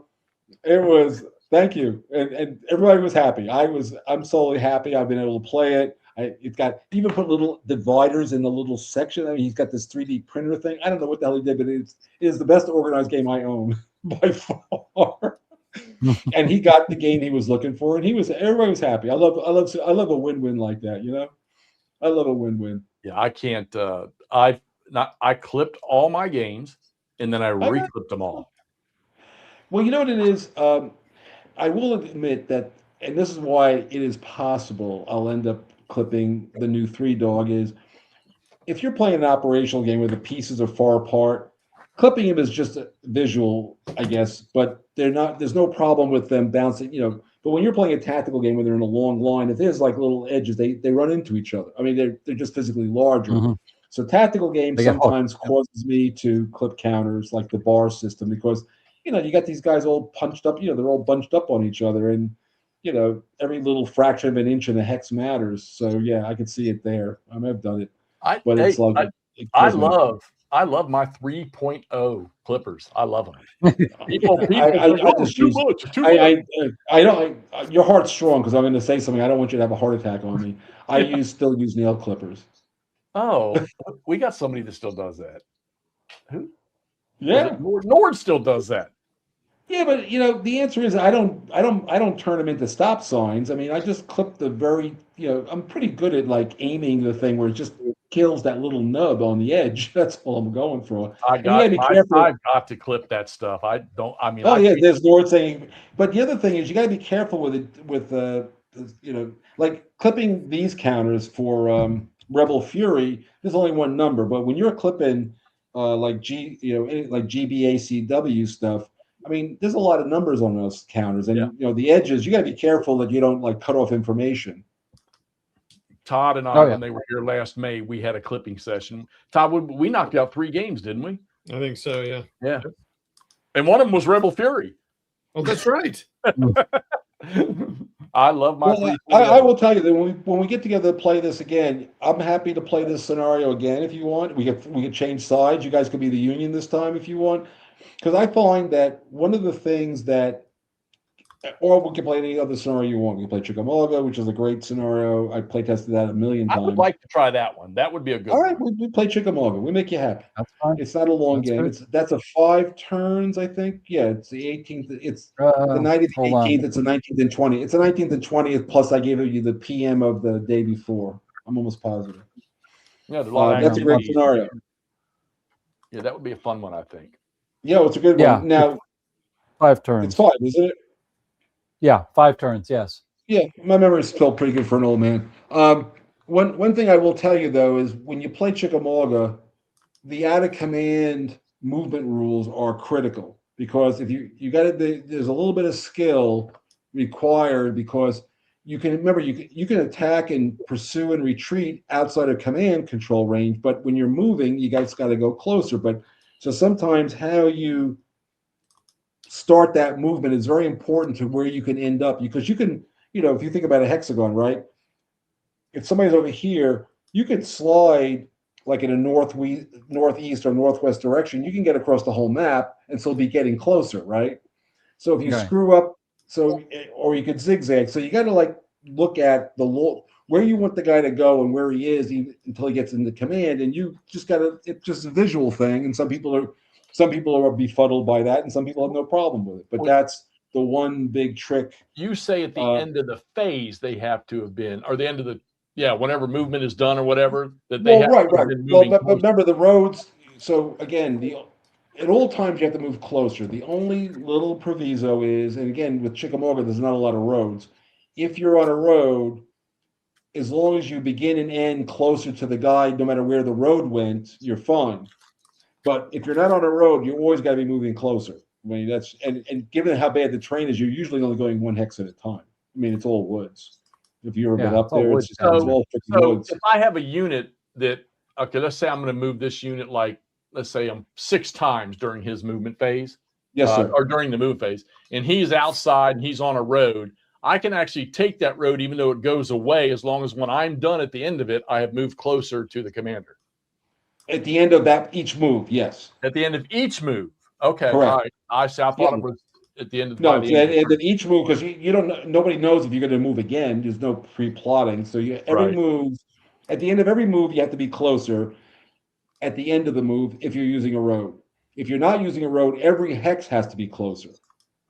was. Thank you, and everybody was happy. I'm solely happy. I've been able to play it. It's got even put little dividers in the little section. I mean, he's got this 3D printer thing. I don't know what the hell he did, but it is the best organized game I own by far. And he got the game he was looking for, and everybody was happy. I love a win-win like that. I love a win-win. Yeah, I can't. I clipped all my games, and then I re-clipped them all. Well, you know what it is. I will admit that, and this is why it is possible I'll end up clipping the new 3-dog, is if you're playing an operational game where the pieces are far apart, clipping them is just a visual, I guess, but there's no problem with them bouncing, but when you're playing a tactical game where they're in a long line, if there's like little edges, they run into each other. I mean, they're just physically larger. Mm-hmm. So tactical games sometimes causes me to clip counters like the bar system because you got these guys all punched up, they're all bunched up on each other, and every little fraction of an inch in the hex matters. So yeah, I can see it there. I've done it. I love my 3.0 clippers. I love them. People your heart's strong because I'm going to say something. I don't want you to have a heart attack on me. I still use nail clippers. Oh, we got somebody that still does that. Who? Yeah, Nord still does that. Yeah, but the answer is I don't turn them into stop signs. I mean, I just clip the very I'm pretty good at like aiming the thing where it just kills that little nub on the edge. That's all I'm going for. I've got to clip that stuff. There's Nord saying, but the other thing is you got to be careful with it with like clipping these counters for Rebel Fury. There's only one number, but when you're clipping like GBACW stuff. I mean, there's a lot of numbers on those counters, and the edges. You got to be careful that you don't like cut off information. Todd and I, Oh, yeah. when they were here last May, we had a clipping session. Todd, we knocked out 3 games, didn't we? I think so. Yeah. Yeah. And one of them was Rebel Fury. Oh, that's right. I love my Well, I will tell you that when we get together to play this again, I'm happy to play this scenario again if you want. We could change sides. You guys could be the Union this time if you want, because I find that one of the things that, or we can play any other scenario you want. We can play Chickamauga, which is a great scenario. I play tested that a million I times. would like to try that one. That would be a good All right, one. we play Chickamauga. We make you happy. That's fine. It's not a long game. Good. That's a 5 turns, I think. Yeah, it's the 18th. It's the night of the hold on. 18th. It's the 19th and 20th. It's the 19th and 20th. Plus, I gave you the PM of the day before. I'm almost positive. Yeah, there's a lot of that's a great activities. scenario. Yeah, that would be a fun one, I think. Yeah, it's a good Yeah. one. Now 5 turns. it's 5, isn't it? Yeah, 5 turns. Yes. Yeah, my memory is still pretty good for an old man. One thing I will tell you though is when you play Chickamauga, the out of command movement rules are critical because if you got it, there's a little bit of skill required because you can remember you can attack and pursue and retreat outside of command control range, but when you're moving, you guys got to go closer. But so sometimes how you start that movement is very important to where you can end up because you can, if you think about a hexagon, right? If somebody's over here, you could slide like in a northeast or northwest direction. You can get across the whole map and still be getting closer, right? So if you Okay. screw up, or you could zigzag. So you got to like look at where you want the guy to go and where he is until he gets into command. And you just got to. It's just a visual thing, and some people are befuddled by that, and some people have no problem with it. But that's the one big trick. You say at the end of the phase they have to have been, or the end of the whenever movement is done or whatever that they have to have been moving. But remember the roads. So again, at all times you have to move closer. The only little proviso is, and again with Chickamauga, there's not a lot of roads. If you're on a road, as long as you begin and end closer to the guy, no matter where the road went, you're fine. But if you're not on a road, you always got to be moving closer. I mean, that's and given how bad the terrain is, you're usually only going 1 hex at a time. I mean, it's all woods. If you've ever been up there, it's all freaking woods. If I have a unit that, okay, let's say I'm going to move this unit let's say 6 times during his movement phase. Yes, sir. Or during the move phase, and he's outside and he's on a road, I can actually take that road even though it goes away as long as when I'm done at the end of it, I have moved closer to the commander. At the end of each move, yes. At the end of each move. Okay. Correct. All right. I thought it was at the end of and then each move, because you don't know, nobody knows if you're going to move again. There's no pre-plotting. So move, at the end of every move, you have to be closer at the end of the move if you're using a road. If you're not using a road, every hex has to be closer.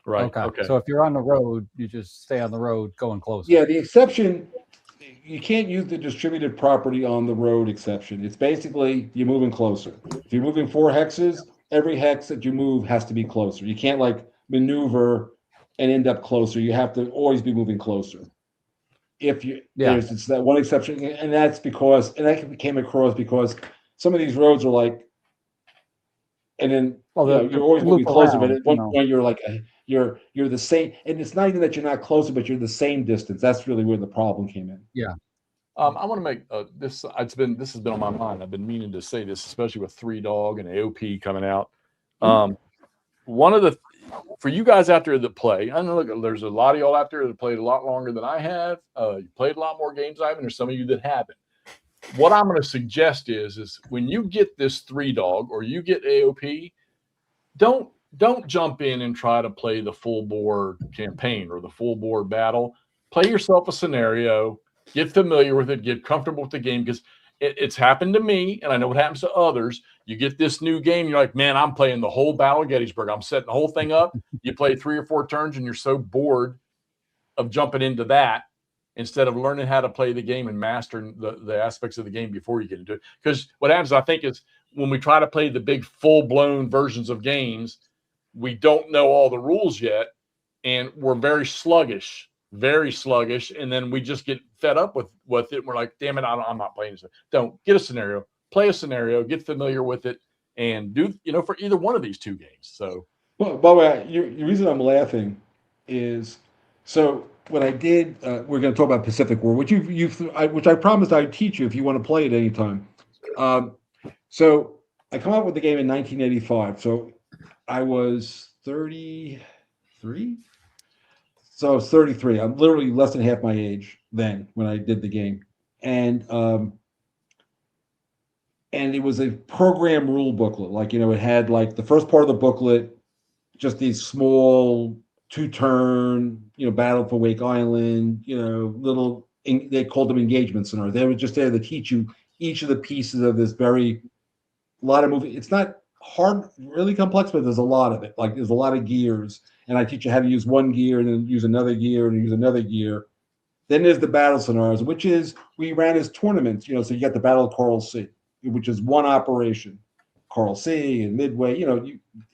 Right. Okay. So if you're on the road, you just stay on the road going closer. Yeah, the exception, you can't use the distributed property on the road exception. It's basically you're moving closer. If you're moving 4 hexes, every hex that you move has to be closer. You can't maneuver and end up closer. You have to always be moving closer. It's that one exception, and that's because, and that came across because some of these roads are and then you're always moving closer, but at one point you're the same, and it's not even that you're not closer, but you're the same distance. That's really where the problem came in. Yeah. I want to make this. This has been on my mind. I've been meaning to say this, especially with 3 Dog and AOP coming out. One of for you guys out there that play, I know look, there's a lot of y'all out there that played a lot longer than I have. You played a lot more games I have, and there's some of you that haven't. What I'm going to suggest is when you get this 3 Dog or you get AOP, don't jump in and try to play the full board campaign or the full board battle. Play yourself a scenario. Get familiar with it. Get comfortable with the game because it's happened to me, and I know what happens to others. You get this new game, you're like, man, I'm playing the whole Battle of Gettysburg. I'm setting the whole thing up. You play 3 or 4 turns, and you're so bored of jumping into that instead of learning how to play the game and mastering the aspects of the game before you get into it. Because what happens, I think, is when we try to play the big full-blown versions of games, we don't know all the rules yet, and we're very sluggish, and then we just get fed up with it. We're like, damn it, I'm not playing this. Don't get a scenario, play a scenario, get familiar with it, and do for either one of these 2 games. So, well, by the way, the reason I'm laughing is so what I did, we're going to talk about Pacific War, which which I promised I'd teach you if you want to play it anytime. So I come up with the game in 1985. So I was 33. So I was 33. I'm literally less than half my age then when I did the game, and it was a program rule booklet. Like, it had like the first part of the booklet, just these small 2-turn, Battle for Wake Island, little, they called them engagement scenarios. They were just there to teach you each of the pieces of this a lot of moving. It's not hard, really complex, but there's a lot of it. Like, there's a lot of gears, and I teach you how to use one gear and then use another gear and use another gear. Then there's the battle scenarios, which is we ran as tournaments, so you got the Battle of Coral Sea, which is one operation. Coral Sea and Midway,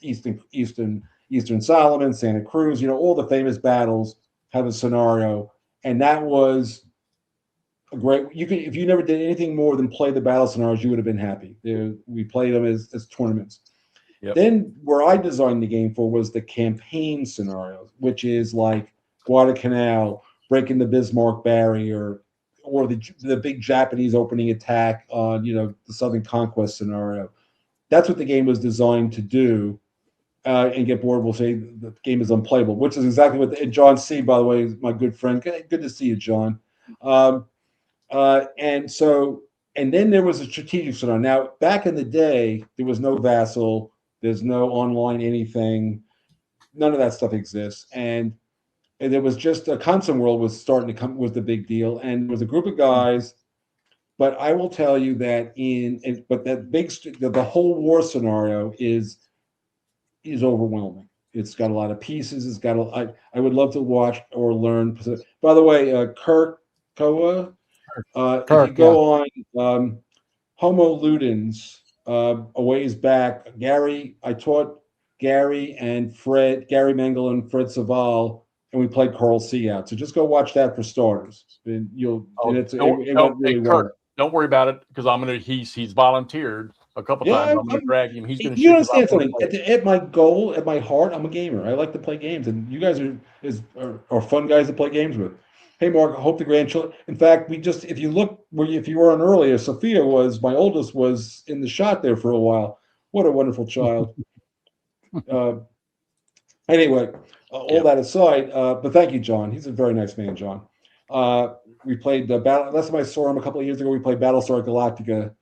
Eastern Solomon, Santa Cruz, all the famous battles have a scenario. And that was a great, if you never did anything more than play the battle scenarios, you would have been happy. We played them as tournaments. Yep. Then where I designed the game for was the campaign scenarios, which is like Guadalcanal, breaking the Bismarck barrier, or the big Japanese opening attack on, the Southern Conquest scenario. That's what the game was designed to do. And get bored, we'll say the game is unplayable, which is exactly what John C., by the way, is my good friend. Good to see you, John. And then there was a strategic scenario. Now, back in the day, there was no Vassal. There's no online anything. None of that stuff exists. And there was just a Consum World was starting to come, was the big deal. And there was a group of guys. But I will tell you that the whole war scenario is overwhelming. It's got a lot of pieces. It's got I would love to watch or learn. By the way, Kirk Koa, if you go on Homo Ludens, a ways back, I taught Gary Mengel and Fred Saval, and we played Coral Sea out. So just go watch that for starters. And don't worry about it, because he's volunteered a couple times. I'm going to drag him. He's going to. You understand something? At my goal, at my heart, I'm a gamer. I like to play games, and you guys are fun guys to play games with. Hey, Mark, I hope the grandchildren. In fact, if you were on earlier, Sophia my oldest was in the shot there for a while. What a wonderful child. Anyway, all that aside, but thank you, John. He's a very nice man, John. We played the battle. Last time I saw him a couple of years ago, we played Battlestar Galactica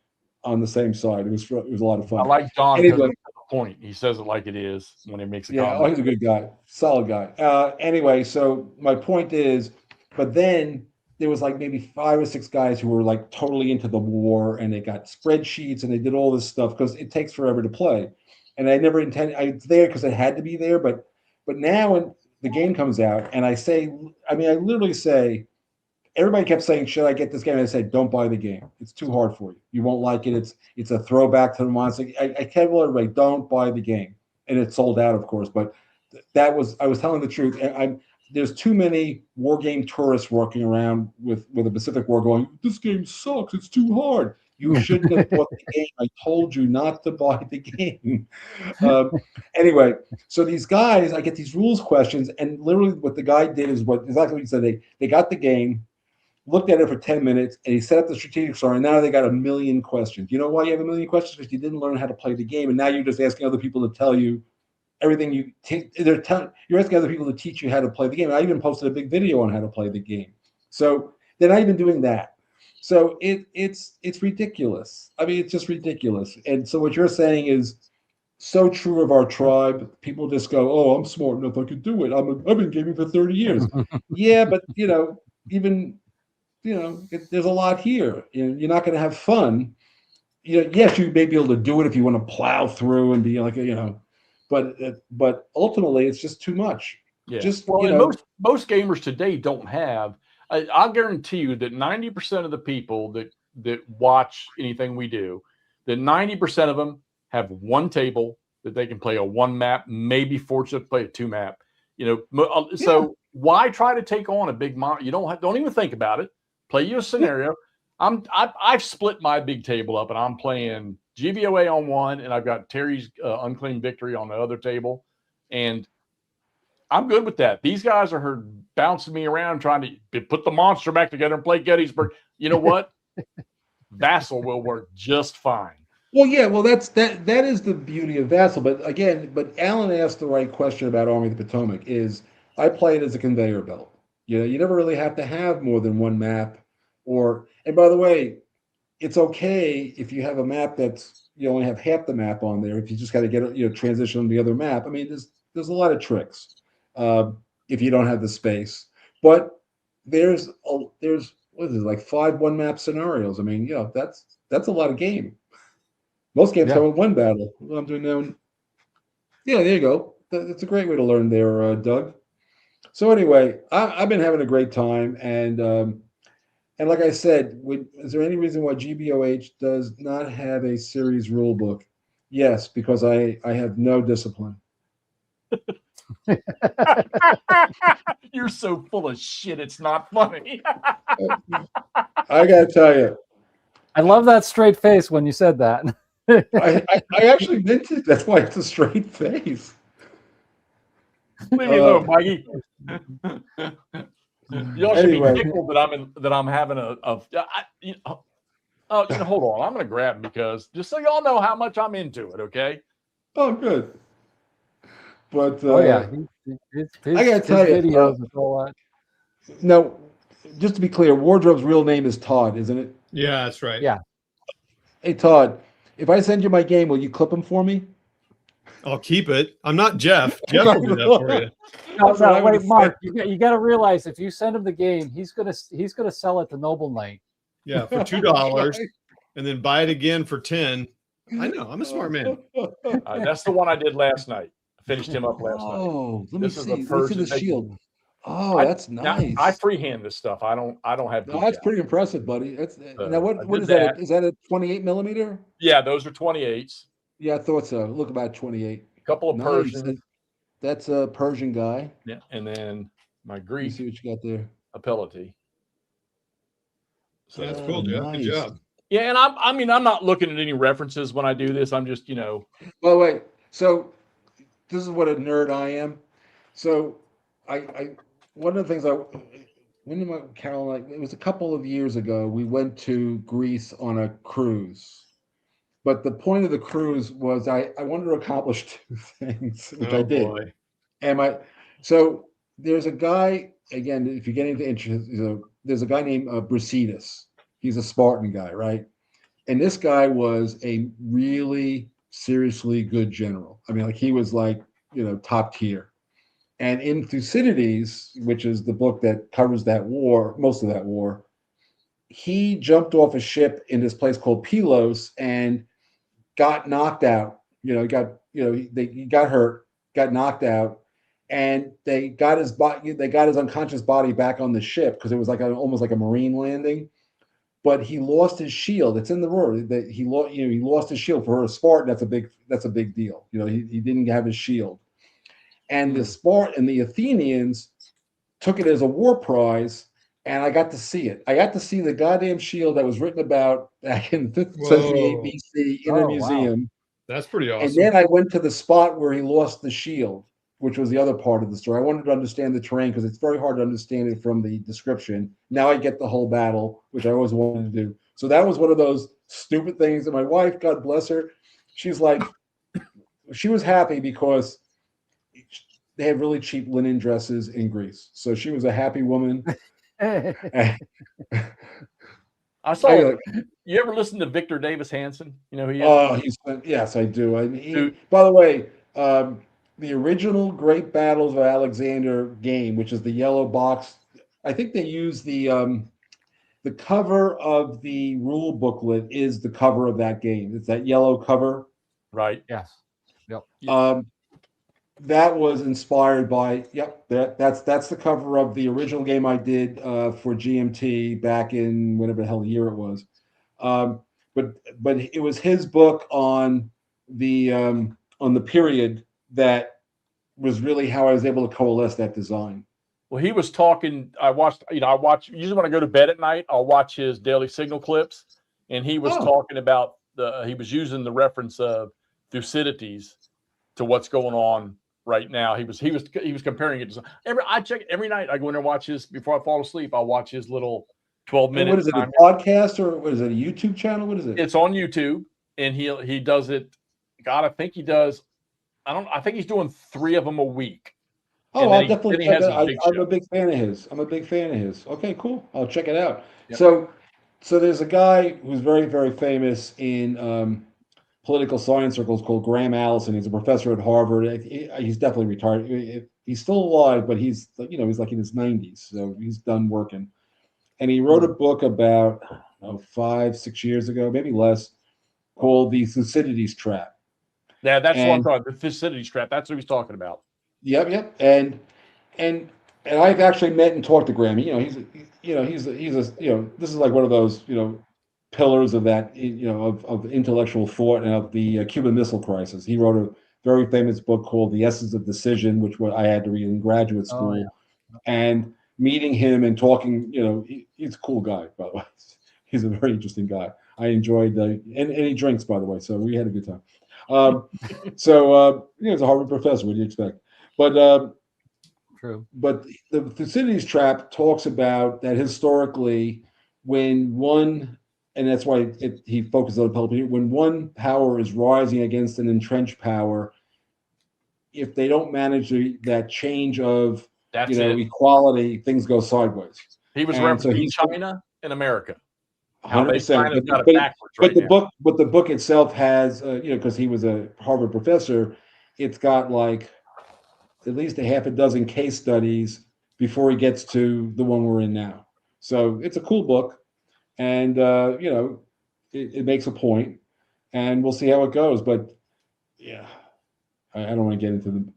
on the some side. It was a lot of fun. I like John because anyway, the point. He says it like it is when he makes a comment. He's a good guy, solid guy. Anyway, so my point is, but then there was like maybe 5 or 6 guys who were like totally into the war, and they got spreadsheets and they did all this stuff because it takes forever to play. And I never intended. I was there because I had to be there, but now when the game comes out, and I literally say. Everybody kept saying, "Should I get this game?" And I said, "Don't buy the game. It's too hard for you. You won't like it. It's a throwback to the monster." I kept telling everybody, "Don't buy the game," and it sold out, of course. But I was telling the truth. There's too many war game tourists walking around with a Pacific War going, "This game sucks. It's too hard." You shouldn't have bought the game. I told you not to buy the game. Anyway, so these guys, I get these rules questions, and literally what the guy did is exactly what he said. They got the game. Looked at it for 10 minutes, and he set up the strategic scenario. And now they got 1 million questions. You know why you have 1 million questions? Because you didn't learn how to play the game, and now you're just asking other people to tell you everything you're asking other people to teach you how to play the game. I even posted a big video on how to play the game. So they're not even doing that. So it's ridiculous. I mean, it's just ridiculous. And so what you're saying is so true of our tribe. People just go, "Oh, I'm smart enough. I could do it. I've been gaming for 30 years." Yeah, but there's a lot here. You're not going to have fun. Yes, you may be able to do it if you want to plow through and be like, but ultimately it's just too much. Yeah. Most gamers today don't have. I'll guarantee you that 90% of the people that watch anything we do, that 90% of them have one table that they can play a 1 map, maybe fortunate to play a 2 map. So why try to take on a big monster? You don't even think about it. Play you a scenario. I've split my big table up, and I'm playing GVOA on one, and I've got Terry's Unclaimed Victory on the other table. And I'm good with that. These guys are bouncing me around trying to put the monster back together and play Gettysburg. You know what? Vassal will work just fine. Well, yeah, well, that is the beauty of Vassal. But again, Alan asked the right question about Army of the Potomac. I play it as a conveyor belt. You know, you never really have to have more than one map. And by the way, it's okay if you have a map that's you only have half the map on there. If you just got to get transition to the other map. I mean, there's a lot of tricks if you don't have the space. But there's what is it, like 5 one map scenarios. I mean, that's a lot of game. Most games come with one battle. What I'm doing now. Yeah, there you go. That's a great way to learn there, Doug. So anyway, I've been having a great time, and like I said, is there any reason why GBOH does not have a series rule book? Yes, because I have no discipline. You're so full of shit. It's not funny. I gotta tell you, I love that straight face when you said that. I actually meant it. That's why it's a straight face. Leave me alone, Mikey. Y'all should Anyway. be tickled that I'm having hold on. I'm going to grab him because just so y'all know how much I'm into it. Okay. Oh, good. But I gotta tell you, videos and all that. No, just to be clear, Wardrobe's real name is Todd, isn't it? Yeah, that's right. Yeah. Hey, Todd, if I send you my game, will you clip them for me? I'll keep it. I'm not Jeff. Jeff will do that for you. No, wait, Mark. You got to realize if you send him the game, he's gonna sell it to Noble Knight. Yeah, for $2, and then buy it again for 10. I know. I'm a smart man. That's the one I did last night. I finished him up last night. Oh, let me This is see. the Let me first see the shield. Oh, that's nice. I freehand this stuff. I don't have. No, that's pretty impressive, buddy. That's now what did is that? Is that a 28 millimeter? Yeah, those are 28s. Yeah, I thought so. Look about 28. A couple of Persian. That's a Persian guy. Yeah, and then my Let me Greek see what you got there. Apellity. So that's cool, Jeff. Nice. Good job. Yeah, and I'm not looking at any references when I do this. I'm just, Well, wait. So this is what a nerd I am. So I one of the things Carol and I, it was a couple of years ago, we went to Greece on a cruise. But the point of the cruise was I wanted to accomplish 2 things, which I did. Boy. And so there's a guy, again, if you're getting into interest, there's a guy named Brasidas. He's a Spartan guy, right? And this guy was a really seriously good general. I mean, like he was like, top tier. And in Thucydides, which is the book that covers that war, most of that war, he jumped off a ship in this place called Pylos and got knocked out. He got hurt, got knocked out, and they got his unconscious body back on the ship because it was like almost like a marine landing. But he lost his shield. It's in the roar that he lost his shield. For a Spartan, that's a big deal. He didn't have his shield. And the Athenians took it as a war prize, and I got to see it. I got to see the goddamn shield that was written about back in 5th century BC in a museum. Wow. That's pretty awesome. And then I went to the spot where he lost the shield, which was the other part of the story. I wanted to understand the terrain because it's very hard to understand it from the description. Now I get the whole battle, which I always wanted to do. So that was one of those stupid things that my wife, God bless her, she's like, she was happy because they had really cheap linen dresses in Greece. So she was a happy woman. I saw. You ever listen to Victor Davis Hanson? Yes, I do. By the way, the original Great Battles of Alexander game, which is the yellow box, I think they use the cover of the rule booklet is the cover of that game. It's that yellow cover. Right. Yes. Yep. That was inspired by that's the cover of the original game I did for GMT back in whatever the hell the year it was. But it was his book on the period that was really how I was able to coalesce that design. Well, he was talking. I watch usually when I go to bed at night, I'll watch his Daily Signal clips, and he was talking about he was using the reference of Thucydides to what's going on right now. He was comparing it to I check every night. I go in there and watch his before I fall asleep. I'll watch his little 12-minute. What is it? A podcast or what is it? A YouTube channel? What is it? It's on YouTube, and he does it. God, I think he does. I think he's doing 3 of them a week. Oh, I'll definitely check it out. I'm show. a big fan of his. Okay, cool. I'll check it out. Yep. So there's a guy who's very, very famous in political science circles called Graham Allison. He's a professor at Harvard. He's definitely retired. He's still alive, but he's he's like in his 90s, so he's done working. And he wrote a book about 5-6 years ago, maybe less, called The Thucydides Trap. Yeah, that's what I'm talking about. The Thucydides Trap. That's what he's talking about. Yep. And I've actually met and talked to Graham. He's this is like one of those pillars of that of intellectual thought and of the Cuban Missile Crisis. He wrote a very famous book called The Essence of Decision, which I had to read in graduate school. Oh, yeah. And meeting him and talking, he's a cool guy, by the way. He's a very interesting guy. I enjoyed and he drinks, by the way, so we had a good time. He's a Harvard professor. What do you expect? But True. But the Thucydides Trap talks about that historically, when one, and that's why he focuses on public, when one power is rising against an entrenched power, if they don't manage that change of equality, things go sideways. He was referencing China and America. 100%. But the book itself has, because he was a Harvard professor, it's got like at least a half a dozen case studies before he gets to the one we're in now. So it's a cool book, and it makes a point, and we'll see how it goes. But yeah, I don't want to get into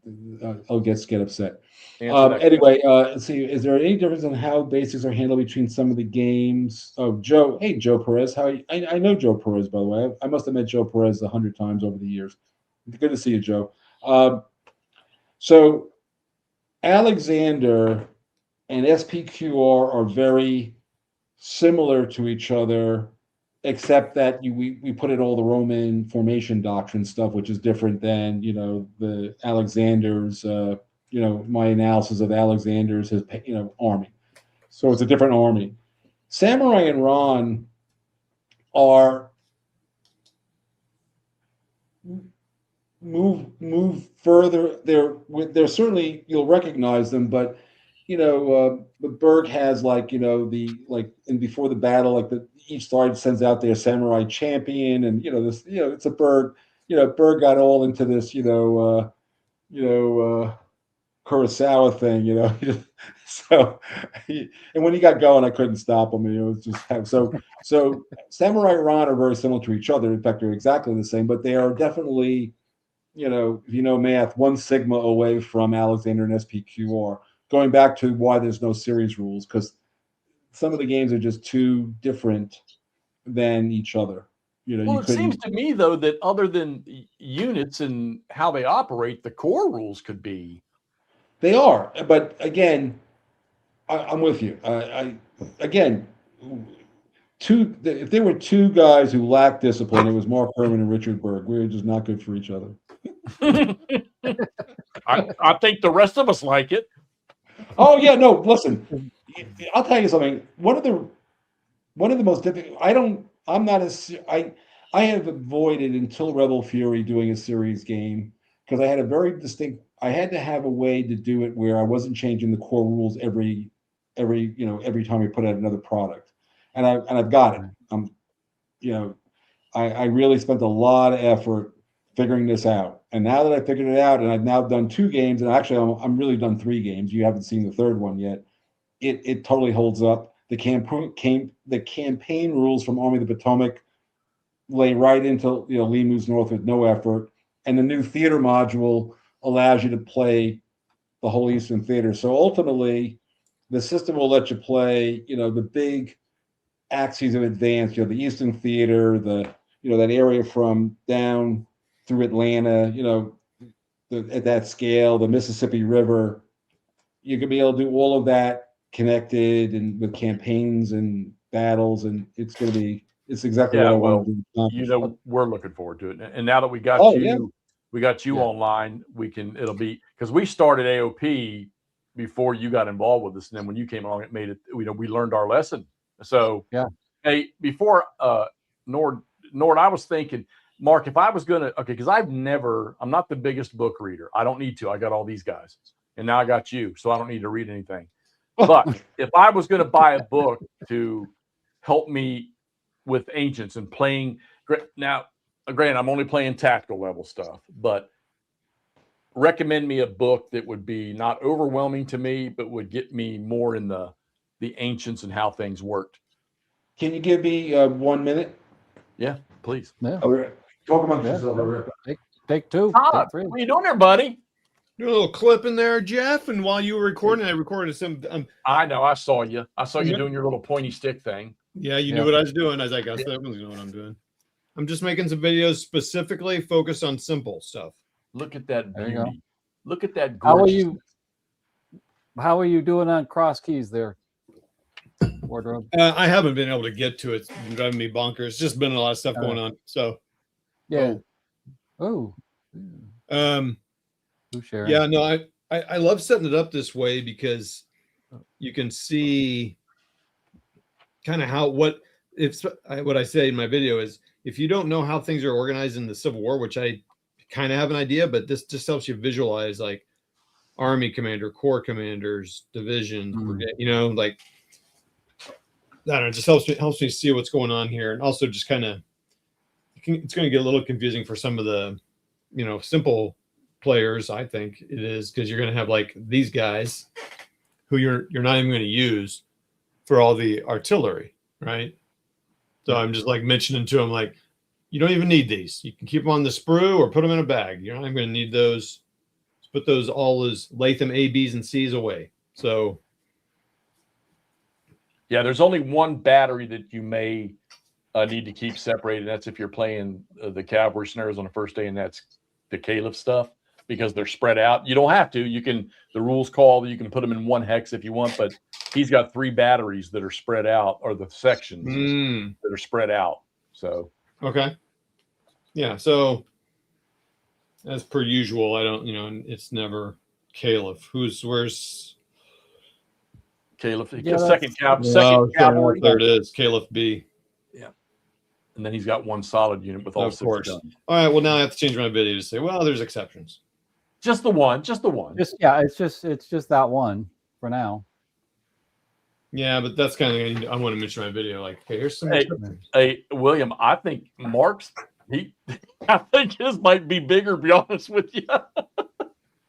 I'll get upset. Anyway, let's see. Is there any difference in how basics are handled between some of the games? Oh, Joe. Hey, Joe Perez. I know Joe Perez, by the way. I must have met Joe Perez 100 times over the years. Good to see you, Joe. So Alexander and SPQR are very similar to each other, except that we put in all the Roman formation doctrine stuff, which is different than the Alexander's. My analysis of Alexander's army. So it's a different army. Samurai and Ron are move further. They're certainly, you'll recognize them, but but Berg has and before the battle, each side sends out their samurai champion, and it's a Berg. Berg got all into this Kurosawa thing, so and when he got going, I couldn't stop him. It was just so Samurai Ron are very similar to each other. In fact, they're exactly the same, but they are definitely, if you know math, 1 sigma away from Alexander and SPQR. Going back to why there's no series rules, because some of the games are just too different than each other. It seems to me though that other than units and how they operate, the core rules could be. They are, but again, I'm with you. If there were 2 guys who lacked discipline, it was Mark Hermon and Richard Berg. We were just not good for each other. I think the rest of us like it. Oh yeah, no. Listen, I'll tell you something. One of the most difficult. I have avoided until Rebel Fury doing a series game because I had a very distinct. I had to have a way to do it where I wasn't changing the core rules every time we put out another product, and I've got it. I really spent a lot of effort figuring this out, and now that I figured it out, and I've now done 2 games, and actually I'm really done 3 games. You haven't seen the 3rd one yet. It totally holds up. The campaign rules from Army of the Potomac lay right into Lee Moves North with no effort, and the new theater module allows you to play the whole Eastern Theater. So ultimately, the system will let you play, the big axes of advance, the Eastern Theater, that area from down through Atlanta, at that scale, the Mississippi River. You could be able to do all of that connected and with campaigns and battles, and it's exactly what I want to do. We're looking forward to it. And now that we got you We got you online. It'll be because we started AOP before you got involved with us, and then when you came along, it made it. We learned our lesson. So hey, before Nord, I was thinking, Mark, if I was gonna because I'm not the biggest book reader. I don't need to. I got all these guys, and now I got you, so I don't need to read anything. But if I was gonna buy a book to help me with ancients and playing now. Granted, I'm only playing tactical level stuff, but recommend me a book that would be not overwhelming to me, but would get me more in the ancients and how things worked. Can you give me 1 minute? Yeah, please. Yeah. Talk amongst yourself. Take two. Todd, Take three. what are you doing there, buddy? Do a little clip in there, Jeff. And while you were recording, I recorded some. I know. I saw you. I saw you doing your little pointy stick thing. Yeah, you knew what I was doing. I was like, I said, everyone's know what I'm doing. I'm just making some videos specifically focused on simple stuff. Look at that There you go. beauty. Look at that How are gorgeousness. How are you doing on cross keys there? Wardrobe. I haven't been able to get to it. It's driving me bonkers. It's just been a lot of stuff going on. So, Yeah. Oh. Who's sharing? yeah, no, I love setting it up this way because you can see kind of what I say in my video is if you don't know how things are organized in the Civil War, which I kind of have an idea, but this just helps you visualize like army commander, corps commanders, divisions, brigade, like I don't know, it just helps me see what's going on here. And also just kind of, it's going to get a little confusing for some of the, simple players. I think it is because you're going to have like these guys who you're not even going to use for all the artillery. Right. So I'm just like mentioning to them, like, you don't even need these. You can keep them on the sprue or put them in a bag. You're not even going to need those. Let's put those all as Latham A, B's, and C's away. So, yeah, there's only one battery that you may need to keep separated. That's if you're playing the cavalry snares on the first day, and that's the Caliph stuff because they're spread out. You don't have to. You can. The rules call that you can put them in one hex if you want, but he's got 3 batteries that are spread out, or the sections that are spread out. So. Okay. Yeah. So as per usual, I don't, it's never Caliph. Where's Caliph? Yeah, second cavalry. There it is. Caliph B. Yeah. And then he's got one solid unit with all 6 guns. All right. Well, now I have to change my video to say, well, there's exceptions. Just the one. It's just that one for now. Yeah, but that's kind of I want to mention my video. Like, okay, here's some. Hey, William, I think Mark's I think his might be bigger. To be honest with you,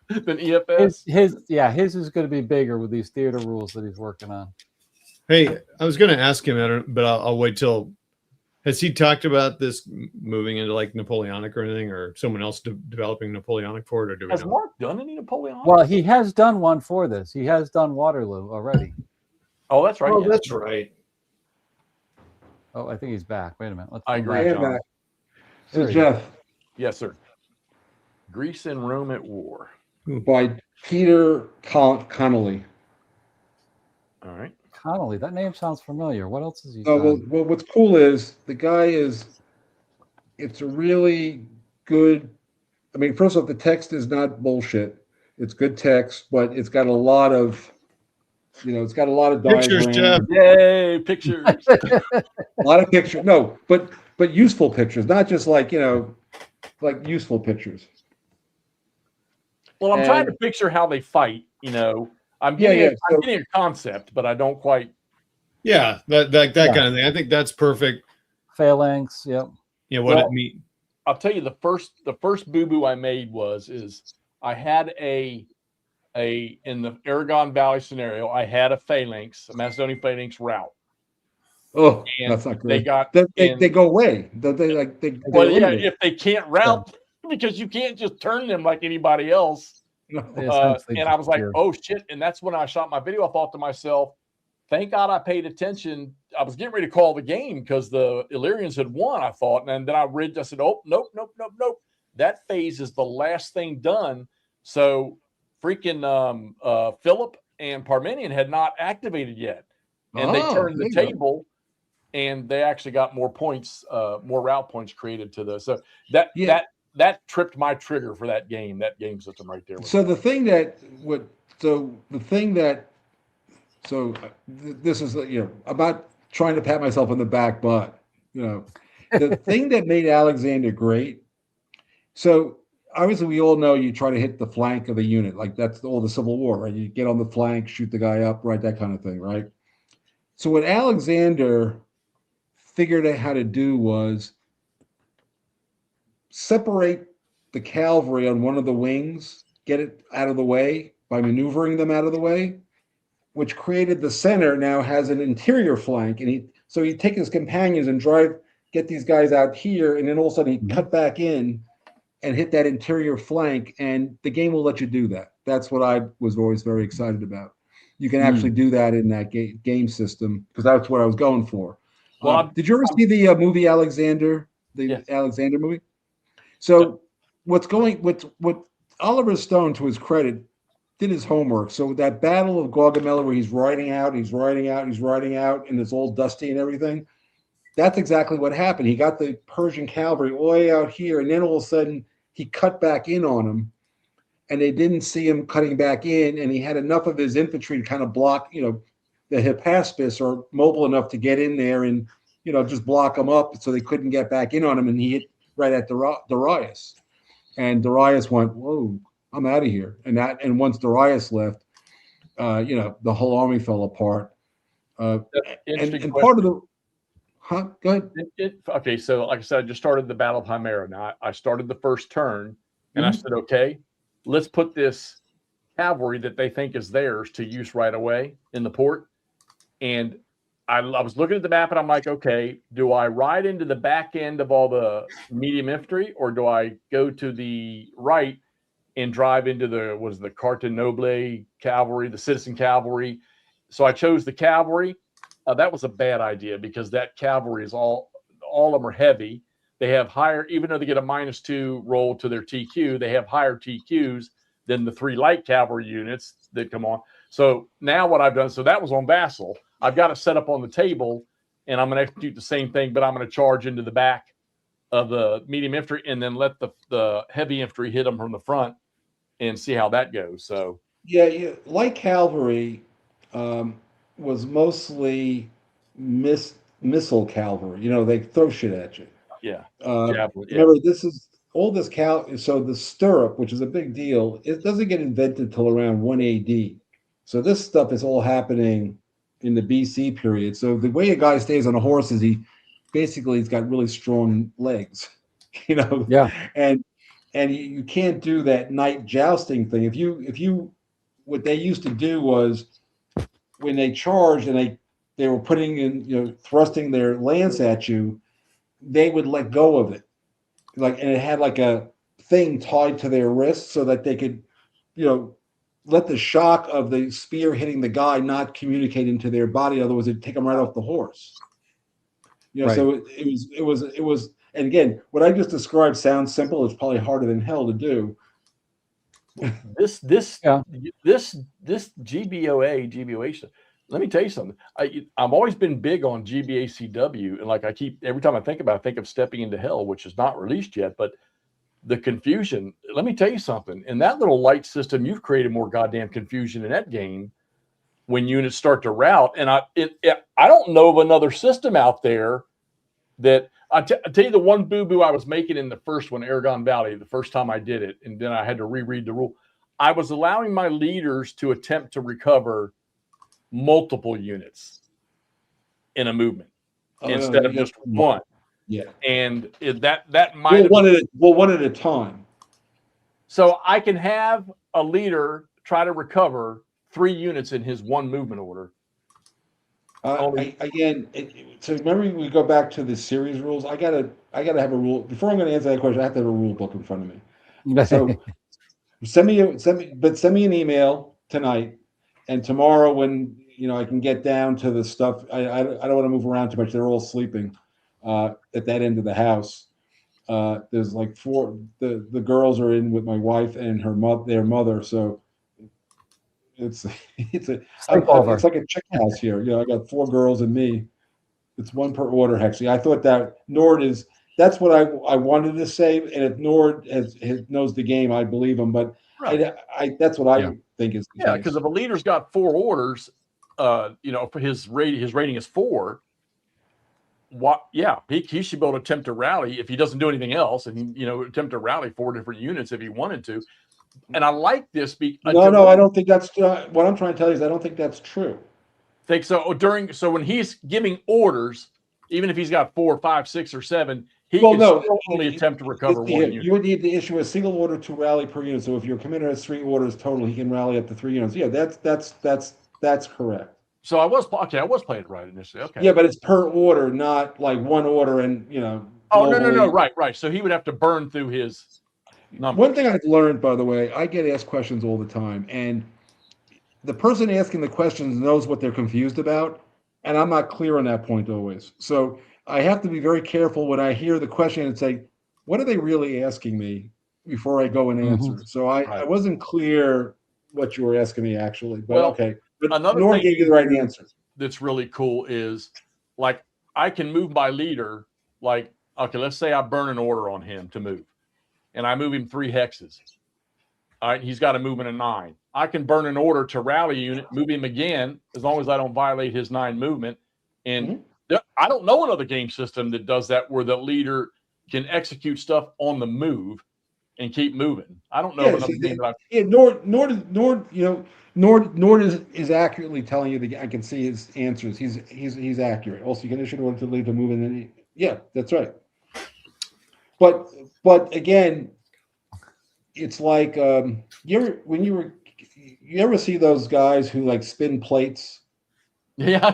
than EFS. His is going to be bigger with these theater rules that he's working on. Hey, I was going to ask him, but I'll wait till. Has he talked about this moving into like Napoleonic or anything, or someone else developing Napoleonic for it, or do we Has know? Mark done any Napoleonic? Well, he has done one for this. He has done Waterloo already. Oh, that's right. Oh, yes. that's right. Oh, I think he's back. Wait a minute. I agree, I am John. back. So Jeff, Yes, sir. Greece and Rome at war. by Peter Connolly. All right. Connolly. That name sounds familiar. What else has he Oh, done? well, what's cool is the guy it's a really good. I mean, first off, the text is not bullshit. It's good text, but it's got a lot of, it's got a lot of Pictures, diagrams. Jeff. Yay, pictures. A lot of pictures. No, but useful pictures, not just like useful pictures. Well, I'm trying to picture how they fight. I'm getting a concept, but I don't quite. Yeah, that kind of thing. I think that's perfect. Phalanx. Yep. Yeah, what it means. I'll tell you the first boo-boo I made is I had in the Aragon Valley scenario, I had a phalanx, a Macedonian phalanx route. Oh, And that's not great. they They go away. If they can't route, because you can't just turn them like anybody else. No. And I was like, oh shit. And that's when I shot my video. I thought to myself, thank God I paid attention. I was getting ready to call the game because the Illyrians had won, I thought. And then I said, oh, nope. That phase is the last thing done. So freaking Philip and Parmenion had not activated yet. And they turned the table and they actually got more points, more route points created to this. So that that tripped my trigger for that game system right there. So the thing that this is about trying to pat myself on the back, but the thing that made Alexander great. So obviously we all know you try to hit the flank of the unit, like that's all the Civil War, right? You get on the flank, shoot the guy up, right? That kind of thing, right? So what Alexander figured out how to do was separate the cavalry on one of the wings, get it out of the way by maneuvering them out of the way, which created the center now has an interior flank. And he'd take his companions and get these guys out here, and then all of a sudden he'd cut back in and hit that interior flank, and the game will let you do that. That's what I was always very excited about. You can actually do that in that game system, because that's what I was going for. Well, did you ever see the movie Alexander, Alexander movie? So what Oliver Stone, to his credit, did his homework. So that battle of Gaugamela where he's riding out, and it's all dusty and everything, that's exactly what happened. He got the Persian cavalry all the way out here, and then all of a sudden he cut back in on them, and they didn't see him cutting back in, and he had enough of his infantry to kind of block, the Hypaspes are mobile enough to get in there and, just block them up so they couldn't get back in on him, and he hit right at Darius. And Darius went, whoa, I'm out of here. And once Darius left, the whole army fell apart. And part of the go ahead. Okay, so like I said, I just started the Battle of Himera. Now I started the first turn, and I said, okay, let's put this cavalry that they think is theirs to use right away in the port. And I was looking at the map, and I'm like, okay, do I ride into the back end of all the medium infantry, or do I go to the right and drive into the Carta Noble cavalry, the citizen cavalry? So I chose the cavalry. That was a bad idea, because that cavalry is all of them are heavy. They have higher, even though they get a -2 roll to their TQ, they have higher TQs than the 3 light cavalry units that come on. So now what I've done, so that was on Vassal. I've got it set up on the table, and I'm going to execute the same thing, but I'm going to charge into the back of the medium infantry and then let the heavy infantry hit them from the front and see how that goes. So light cavalry was mostly missile cavalry. They throw shit at you. Remember, this is all this so the stirrup, which is a big deal, it doesn't get invented till around 1 AD. So this stuff is all happening in the BC period. So the way a guy stays on a horse is he's got really strong legs, and you can't do that night jousting thing. If you what they used to do was, when they charged and they were putting in, thrusting their lance at you, they would let go of it. And it had like a thing tied to their wrist so that they could, let the shock of the spear hitting the guy not communicate into their body. Otherwise it'd take them right off the horse. Right. So it was, and again, what I just described sounds simple. It's probably harder than hell to do. This GBOA. Let me tell you something. I've always been big on GBACW, and every time I think about it, I think of Stepping into Hell, which is not released yet. But the confusion. Let me tell you something. In that little light system, you've created more goddamn confusion in that game when units start to rout. And I don't know of another system out there that. I'll tell you the one boo-boo I was making in the first one, Aragon Valley, the first time I did it, and then I had to reread the rule. I was allowing my leaders to attempt to recover multiple units in a movement instead of just one. Yeah. And that might have one at a time. So I can have a leader try to recover 3 units in his one movement order. So remember, we go back to the series rules. I gotta have a rule before I'm going to answer that question. I have to have a rule book in front of me. So send me an email tonight, and tomorrow when I can get down to the stuff. I don't want to move around too much. They're all sleeping at that end of the house. There's like 4. The girls are in with my wife and their mother. So. It's like a chick house here. I got 4 girls and me. It's 1 per order, actually. I thought that Nord is that's what I wanted to say. And if Nord knows the game, I believe him. But Right. that's what I Yeah. think is the Yeah, case. because if a leader's got 4 orders, for his rating is 4. What? Yeah, he should be able to attempt to rally if he doesn't do anything else, and attempt to rally 4 different units if he wanted to. And I like this. No, I don't think that's what I'm trying to tell you is I don't think that's true. Think so. So when he's giving orders, even if he's got 4, 5, 6, or 7, he can still only attempt to recover 1 unit. You would need to issue a single order to rally per unit. So if your commander has 3 orders total, he can rally up to 3 units. Yeah, that's correct. So I was playing it right initially. Okay. Yeah, but it's per order, not like 1 order and Oh, no. Right. So he would have to burn through his numbers. One thing I've learned, by the way, I get asked questions all the time, and the person asking the questions knows what they're confused about, and I'm not clear on that point always. So I have to be very careful when I hear the question and say, what are they really asking me before I go and answer? So I wasn't clear what you were asking me actually, but okay. But another Nor thing gave you the right answer. That's really cool is like I can move my leader. Like, okay, let's say I burn an order on him to move, and I move him 3 hexes. All right, he's got a movement of 9. I can burn an order to rally unit, move him again, as long as I don't violate his 9 movement. And I don't know another game system that does that, where the leader can execute stuff on the move and keep moving. I don't know of another game that Nord is accurately telling you I can see his answers. He's accurate. Also, you can issue an order to leave the move, and yeah, that's right. But again, it's like you ever see those guys who like spin plates? Yeah.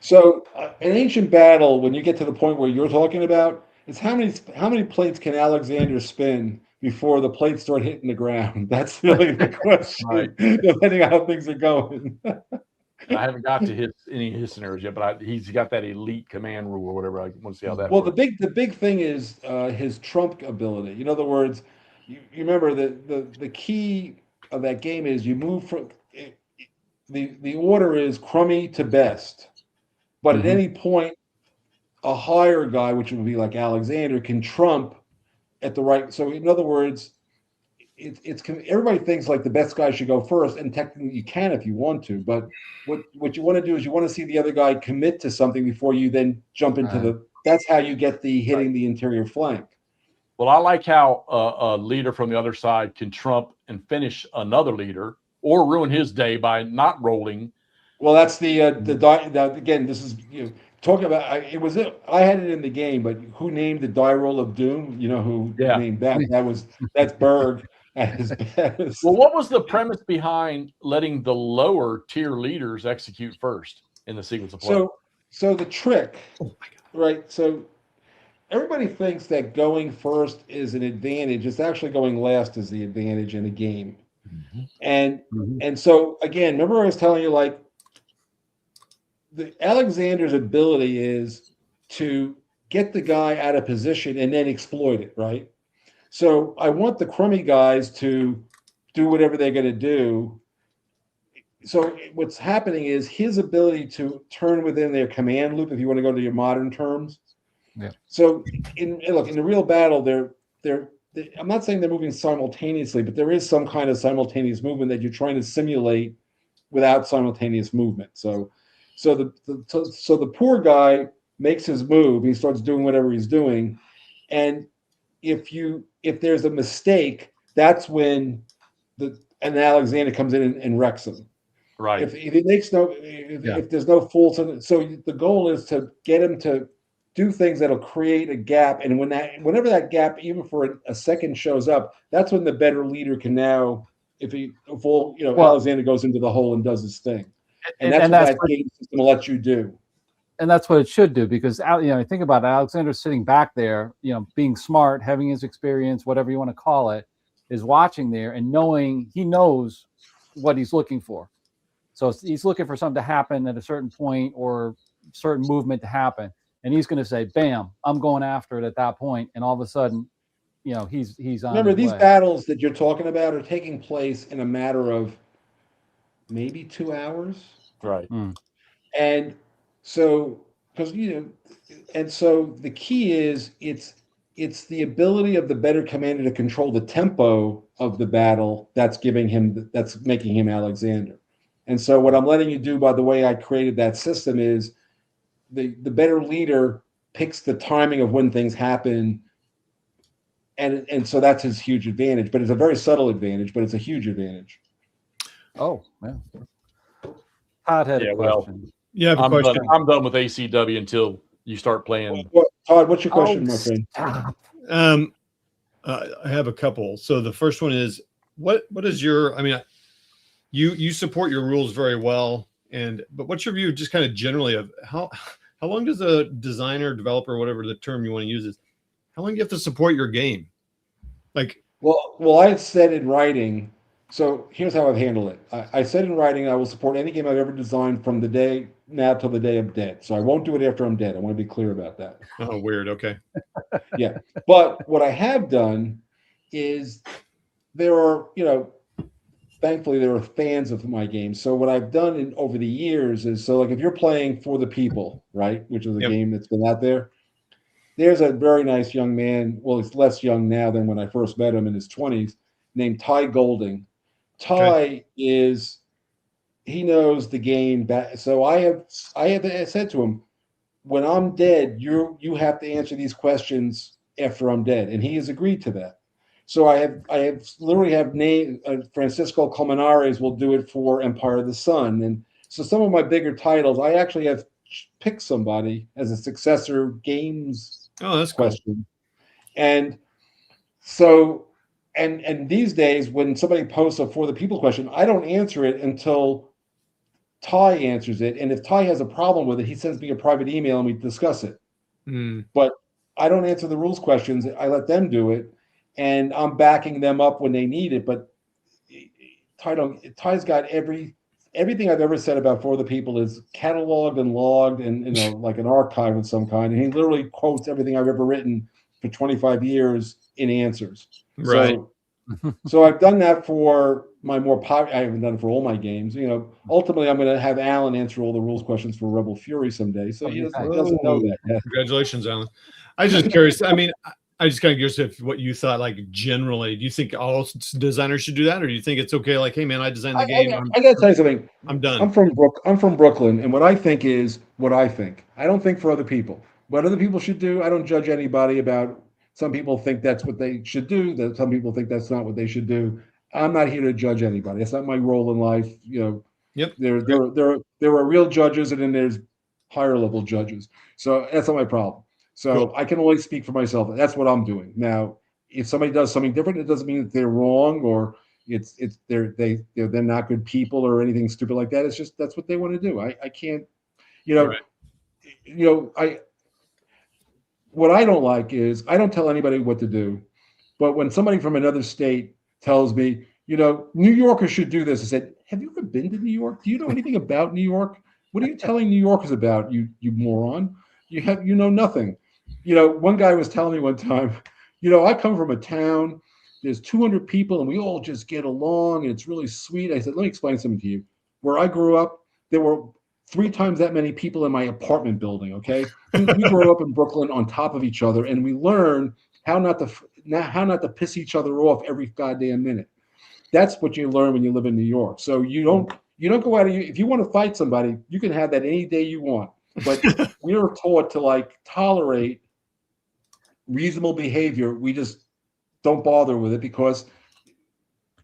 So an ancient battle, when you get to the point where you're talking about, is how many plates can Alexander spin before the plates start hitting the ground? That's really the question, right. Depending on how things are going. I haven't got to any of his scenarios yet, but he's got that elite command rule or whatever. I want to see how that works. The big thing is his trump ability. In other words, you remember the key of that game is you move from the order is crummy to best, but at any point, a higher guy, which would be like Alexander, can trump at the right. So in other words, it's everybody thinks like the best guy should go first, and technically you can if you want to. But what you want to do is you want to see the other guy commit to something before you then jump into That's how you get the hitting the interior flank. Well, I like how a leader from the other side can trump and finish another leader or ruin his day by not rolling. Well, that's again. This is talking about. I had it in the game, but who named the die roll of doom? You know who named that? That's Berg at his best. Well, what was the premise behind letting the lower tier leaders execute first in the sequence of play? So the trick, right? So everybody thinks that going first is an advantage. It's actually going last is the advantage in a game. And so again, remember I was telling you like the Alexander's ability is to get the guy out of position and then exploit it, right? So I want the crummy guys to do whatever they're going to do. So what's happening is his ability to turn within their command loop, if you want to go to your modern terms. Yeah. So in the real battle, I'm not saying they're moving simultaneously, but there is some kind of simultaneous movement that you're trying to simulate without simultaneous movement. So the poor guy makes his move, he starts doing whatever he's doing, and if there's a mistake, that's when Alexander comes in and wrecks him. Right. If it makes if there's no faults in it, so the goal is to get him to do things that'll create a gap, and whenever that gap, even for a second, shows up, that's when the better leader can now, Alexander goes into the hole and does his thing, and that's what that game system lets you do. And that's what it should do, because think about it, Alexander sitting back there, being smart, having his experience, whatever you want to call it, is watching there and he knows what he's looking for. So he's looking for something to happen at a certain point or certain movement to happen. And he's going to say, bam, I'm going after it at that point. And all of a sudden, he's on. Remember, these battles that you're talking about are taking place in a matter of maybe 2 hours. Right. And so because and so the key is it's the ability of the better commander to control the tempo of the battle that's making him Alexander. And so what I'm letting you do by the way I created that system is the better leader picks the timing of when things happen. And so that's his huge advantage, but it's a very subtle advantage, but it's a huge advantage. Oh, yeah. Todd had a question. Yeah, I have a I'm question. done. I'm done with ACW until you start playing. Todd, what's your question, my friend? Stop. I have a couple. So the first one is what is your? I mean, you support your rules very well, but what's your view, just kind of generally, of how long does a designer, developer, whatever the term you want to use is, how long do you have to support your game? Like, well, I've said in writing. So here's how I've handled it. I said in writing I will support any game I've ever designed from the day now till the day I'm dead. So I won't do it after I'm dead. I want to be clear about that. oh, weird. Okay. Yeah. But what I have done is there are, thankfully there are fans of my games. So what I've done over the years is, so like if you're playing For the People, right, which is a game that's been out there, there's a very nice young man. Well, he's less young now than when I first met him in his 20s, named Ty Golding. Ty he knows the game. So I have said to him, when I'm dead, you have to answer these questions after I'm dead, and he has agreed to that. So I have literally have named Francisco Colmenares will do it for Empire of the Sun, and so some of my bigger titles, I actually have picked somebody as a successor games. Oh, that's cool. Question, and so. And these days, when somebody posts a For the People question, I don't answer it until Ty answers it. And if Ty has a problem with it, he sends me a private email and we discuss it. But I don't answer the rules questions. I let them do it. And I'm backing them up when they need it. But Ty's got everything I've ever said about For the People is cataloged and logged and like an archive of some kind. And he literally quotes everything I've ever written for 25 years in answers. Right. So I've done that for my more popular. I haven't done it for all my games. Ultimately, I'm going to have Alan answer all the rules questions for Rebel Fury someday. So he doesn't know that. Congratulations, Alan. I was just curious. I mean, I just kind of curious if what you thought, like generally, do you think all designers should do that, or do you think it's okay? Like, hey, man, I designed the game. I got to tell you something. I'm done. I'm from Brooklyn, and what I think is what I think. I don't think for other people. What other people should do, I don't judge anybody about. Some people think that's what they should do. That some people think that's not what they should do. I'm not here to judge anybody. That's not my role in life. Yep. There are real judges, and then there's higher level judges. So that's not my problem. So Cool. I can only speak for myself. That's what I'm doing. Now, if somebody does something different, it doesn't mean that they're wrong or they're not good people or anything stupid like that. It's just that's what they want to do. I can't, what I don't like is I don't tell anybody what to do, but when somebody from another state tells me, New Yorkers should do this, I said, have you ever been to New York? Do you know anything about New York? What are you telling New Yorkers about, you moron? You know nothing. One guy was telling me one time, I come from a town, there's 200 people and we all just get along and it's really sweet. I said, let me explain something to you. Where I grew up, there were 3 times that many people in my apartment building. Okay, we grew up in Brooklyn on top of each other, and we learn how not to piss each other off every goddamn minute. That's what you learn when you live in New York. So you don't go out of if you want to fight somebody, you can have that any day you want. But we are taught to tolerate reasonable behavior. We just don't bother with it because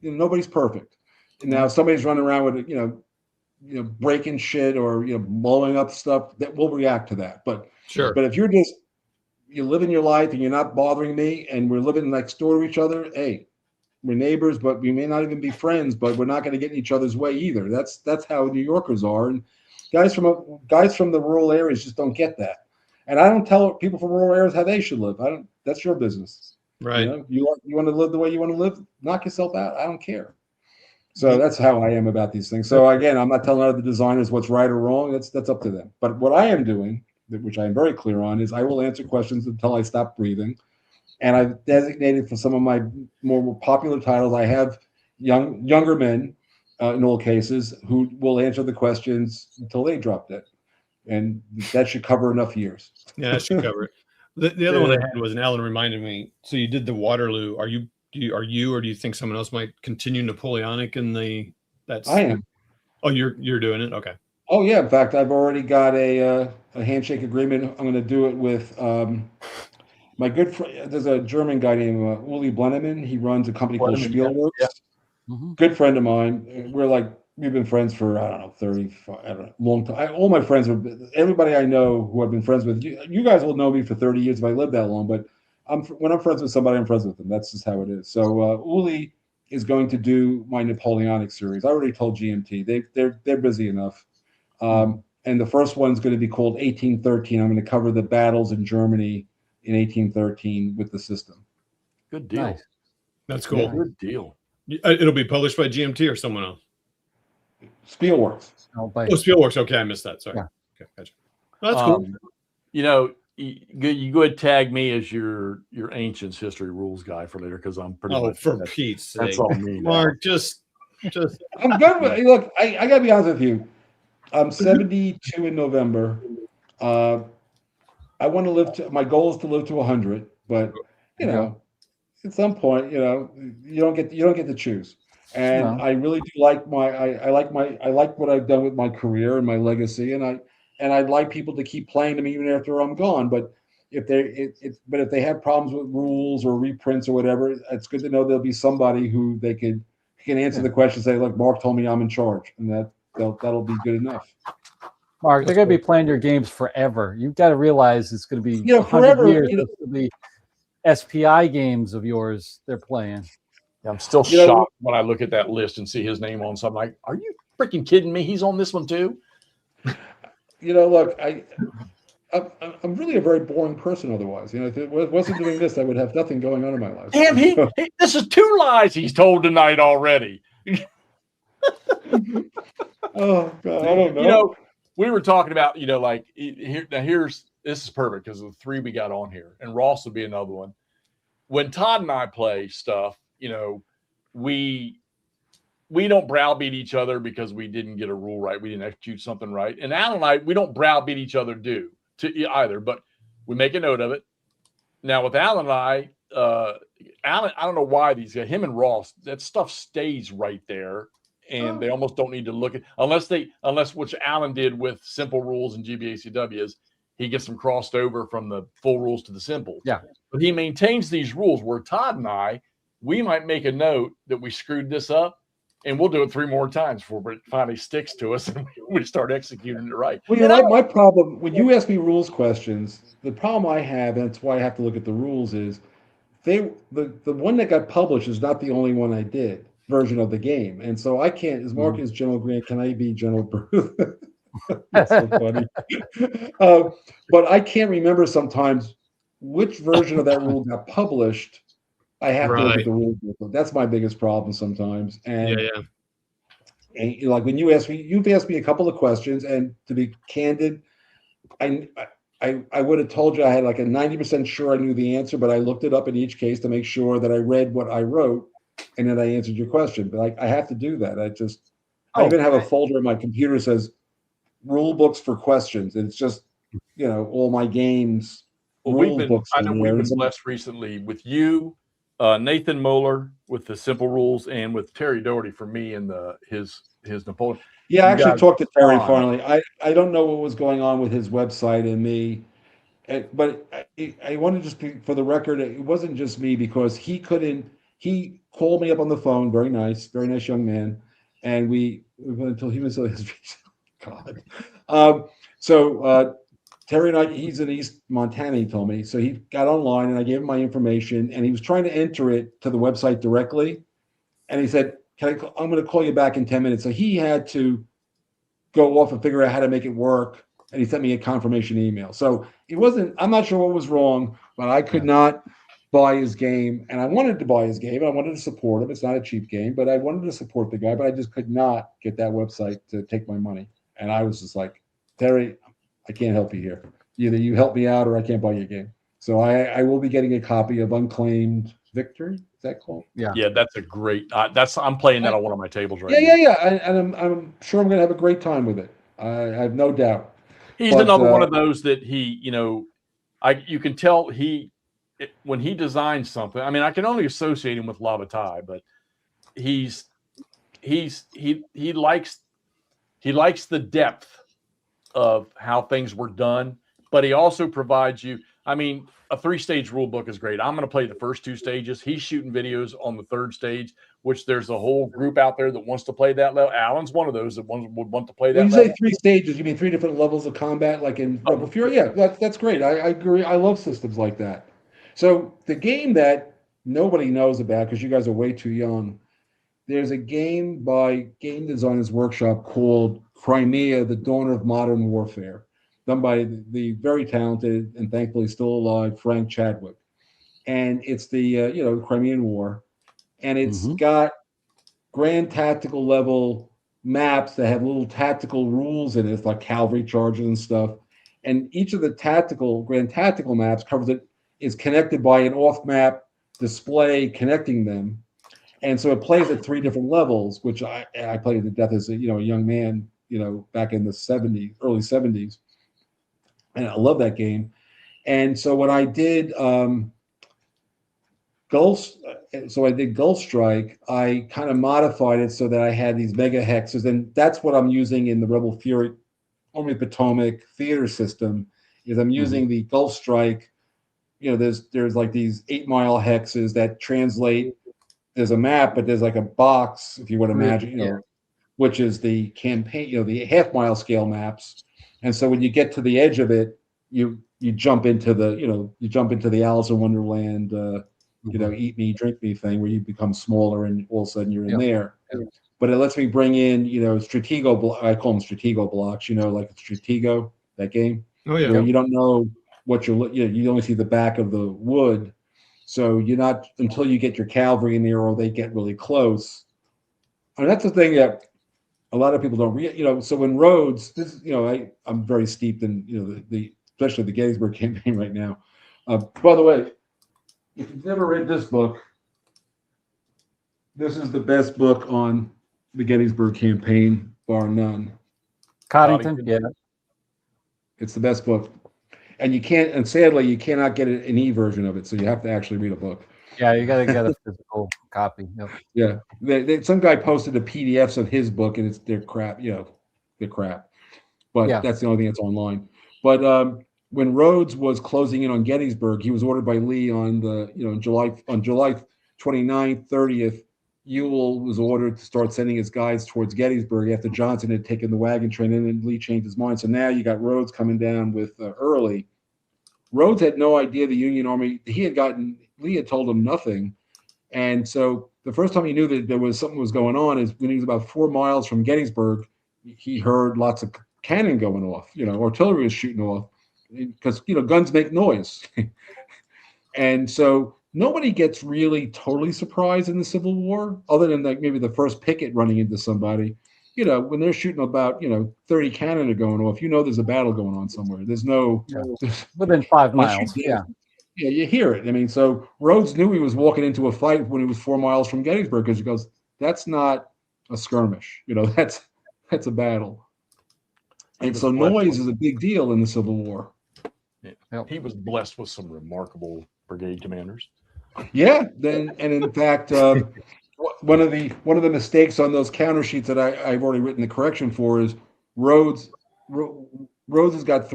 nobody's perfect. And now somebody's running around with breaking shit or blowing up stuff, that will react to that. But sure. But if you're living your life and you're not bothering me and we're living next door to each other, hey, we're neighbors, but we may not even be friends, but we're not going to get in each other's way either. That's how New Yorkers are. And guys from the rural areas just don't get that. And I don't tell people from rural areas how they should live. That's your business. Right. You want to live the way you want to live, knock yourself out. I don't care. So that's how I am about these things. So again, I'm not telling other designers what's right or wrong. That's up to them. But what I am doing, which I am very clear on, is I will answer questions until I stop breathing. And I've designated for some of my more popular titles, I have younger men in all cases who will answer the questions until they drop dead. and that should cover enough years. Yeah, that should cover it. The other one I had was, and Alan reminded me. So you did the Waterloo. Are you or do you think someone else might continue Napoleonic in the? That's I am. Oh, you're doing it. Okay. Oh yeah, in fact, I've already got a handshake agreement. I'm going to do it with my good friend. There's a German guy named Uli Blennemann. He runs a company called Blennemann, yeah, Spielworks. yeah. Mm-hmm. Good friend of mine. We've been friends for, I don't know, 35, I don't know, long time. All my friends are, everybody I know who I've been friends with. You guys will know me for 30 years if I live that long. But when I'm friends with somebody, I'm friends with them. That's just how it is. So Uli is going to do my Napoleonic series. I already told GMT they're busy enough. And the first one's going to be called 1813. I'm going to cover the battles in Germany in 1813 with the system. Good deal. Nice. That's cool. Good deal. It'll be published by GMT or someone else. Spielworks. Oh, bye. Oh, Spielworks. Okay, I missed that. Sorry. Yeah. Okay, gotcha. Oh, that's cool. You know, you go ahead and tag me as your ancients history rules guy for later, because I'm pretty much For Pete's sake. that's all me. Mark, just I'm good with look, I gotta be honest with you. I'm 72 in November. I want to live to, my goal is to live to 100, but you know, at some point, you know, you don't get to choose. And No. I really do like I like what I've done with my career and my legacy, and I'd like people to keep playing them even after I'm gone. But if they have problems with rules or reprints or whatever, it's good to know there'll be somebody who can answer the question, say, look, Mark told me I'm in charge, and that'll be good enough. Mark, they're going to be playing your games forever. You've got to realize it's going to be forever. Years. It's going to be SPI games of yours they're playing. Yeah, I'm still shocked when I look at that list and see his name on something. Like, are you freaking kidding me? He's on this one too. You know, look, I'm really a very boring person otherwise. You know, if it wasn't doing this, I would have nothing going on in my life. Damn, this is 2 lies he's told tonight already. Oh God, I don't know. You know, we were talking about, you know, like this is perfect because of the 3 we got on here, and Ross will be another one. When Todd and I play stuff, you know, we don't browbeat each other because we didn't get a rule right, we didn't execute something right. And Alan and I, we don't browbeat each other either, but we make a note of it. Now with Alan and I, Alan, I don't know why these guys, him and Ross, that stuff stays right there. And they almost don't need to look at unless which Alan did with simple rules and GBACW is he gets them crossed over from the full rules to the simple. Yeah. But he maintains these rules where Todd and I, we might make a note that we screwed this up, and we'll do it 3 more times before it finally sticks to us and we start executing it right. Well, you know, my problem when you ask me rules questions, the problem I have, and that's why I have to look at the rules, is the one that got published is not the only one I did version of the game, and so I can't. As Mark is General Grant, can I be General Bruce? That's so funny. But I can't remember sometimes which version of that rule got published. I have to look at the rule book. That's my biggest problem sometimes. And, and like when you've asked me a couple of questions, and to be candid, I would have told you I had like a 90% sure I knew the answer, but I looked it up in each case to make sure that I read what I wrote, and then I answered your question. But I have to do that. I even have a folder in my computer that says rule books for questions, and it's just, you know, all my games. Well, we've been blessed recently with you, Nathan Moeller with the simple rules, and with Terry Doherty for me and his Napoleon. Yeah, I actually talked to Terry finally. I don't know what was going on with his website and me, but I want to just be, for the record, it wasn't just me, because he called me up on the phone, very nice young man, and we went until he was God. Terry and I, he's in East Montana, he told me. So he got online and I gave him my information, and he was trying to enter it to the website directly. And he said, I'm going to call you back in 10 minutes. So he had to go off and figure out how to make it work. And he sent me a confirmation email. So I'm not sure what was wrong, but I could not buy his game. And I wanted to buy his game. I wanted to support him. It's not a cheap game, but I wanted to support the guy, but I just could not get that website to take my money. And I was just like, Terry, I can't help you here. Either you help me out or I can't buy your game. So I will be getting a copy of Unclaimed Victory. Is that called? Yeah. Yeah, that's a great. I'm playing that on one of my tables right now. Yeah. And I'm sure I'm going to have a great time with it. I have no doubt. He's But, another one of those that you can tell when he designs something. I mean, I can only associate him with Lavatai, but he likes the depth of how things were done, but he also provides you. I mean, a 3-stage rule book is great. I'm going to play the first 2 stages. He's shooting videos on the 3rd stage, which there's a whole group out there that wants to play that level. Alan's one of those that would want to play that. When you level. say 3 stages, you mean 3 different levels of combat, like in Rebel Fury? Yeah, that's great. I agree. I love systems like that. So the game that nobody knows about because you guys are way too young, there's a game by Game Designers Workshop called Crimea: The Dawn of Modern Warfare, done by the very talented and thankfully still alive Frank Chadwick, and it's the Crimean War, and it's got grand tactical level maps that have little tactical rules in it, like cavalry charges and stuff. And each of the grand tactical maps is connected by an off-map display connecting them. And so it plays at 3 different levels, which I played to death as a young man, back in the early 70s. And I love that game. And so what I did, I did Gulf Strike. I kind of modified it so that I had these mega hexes, and that's what I'm using in the Rebel Fury Army Potomac theater system. Is I'm using the Gulf Strike. There's like these 8-mile hexes that translate. There's a map, but there's like a box, if you would imagine, which is the campaign, the half-mile scale maps. And so when you get to the edge of it, you jump into the Alice in Wonderland. Eat me, drink me thing where you become smaller and all of a sudden you're in there. But it lets me bring in, Stratego, I call them Stratego blocks, like Stratego, that game. Oh, yeah. Where you don't know what you only see the back of the wood. So you're not, until you get your cavalry in there or they get really close. And that's the thing that a lot of people don't so in Rhodes, I'm very steeped in, especially the Gettysburg campaign right now. By the way, if you've never read this book, this is the best book on the Gettysburg campaign, bar none. Coddington, yeah. It's the best book. And sadly, you cannot get an e-version of it, so you have to actually read a book. Yeah, you got to get a physical copy. Yep. Yeah. Some guy posted the PDFs of his book, and they're crap, they're crap. But that's the only thing that's online. But when Rhodes was closing in on Gettysburg, he was ordered by Lee on July 29th, 30th. Ewell was ordered to start sending his guys towards Gettysburg after Johnson had taken the wagon train, and then Lee changed his mind. So now you got Rhodes coming down with Early. Rhodes had no idea the Union Army. Lee had told him nothing, and so the first time he knew that there was something was going on is when he was about 4 miles from Gettysburg. He heard lots of cannon going off. Artillery was shooting off because guns make noise, and so nobody gets really totally surprised in the Civil War, other than like maybe the first picket running into somebody. When they're shooting about 30 cannon are going off, there's a battle going on somewhere. There's within 5 miles. Yeah, you hear it. I mean, so Rhodes knew he was walking into a fight when he was 4 miles from Gettysburg because he goes, "That's not a skirmish. That's a battle." And so noise is a big deal in the Civil War. Yeah. He was blessed with some remarkable brigade commanders. Yeah, and in fact, one of the mistakes on those counter sheets that I've already written the correction for is Rhodes has got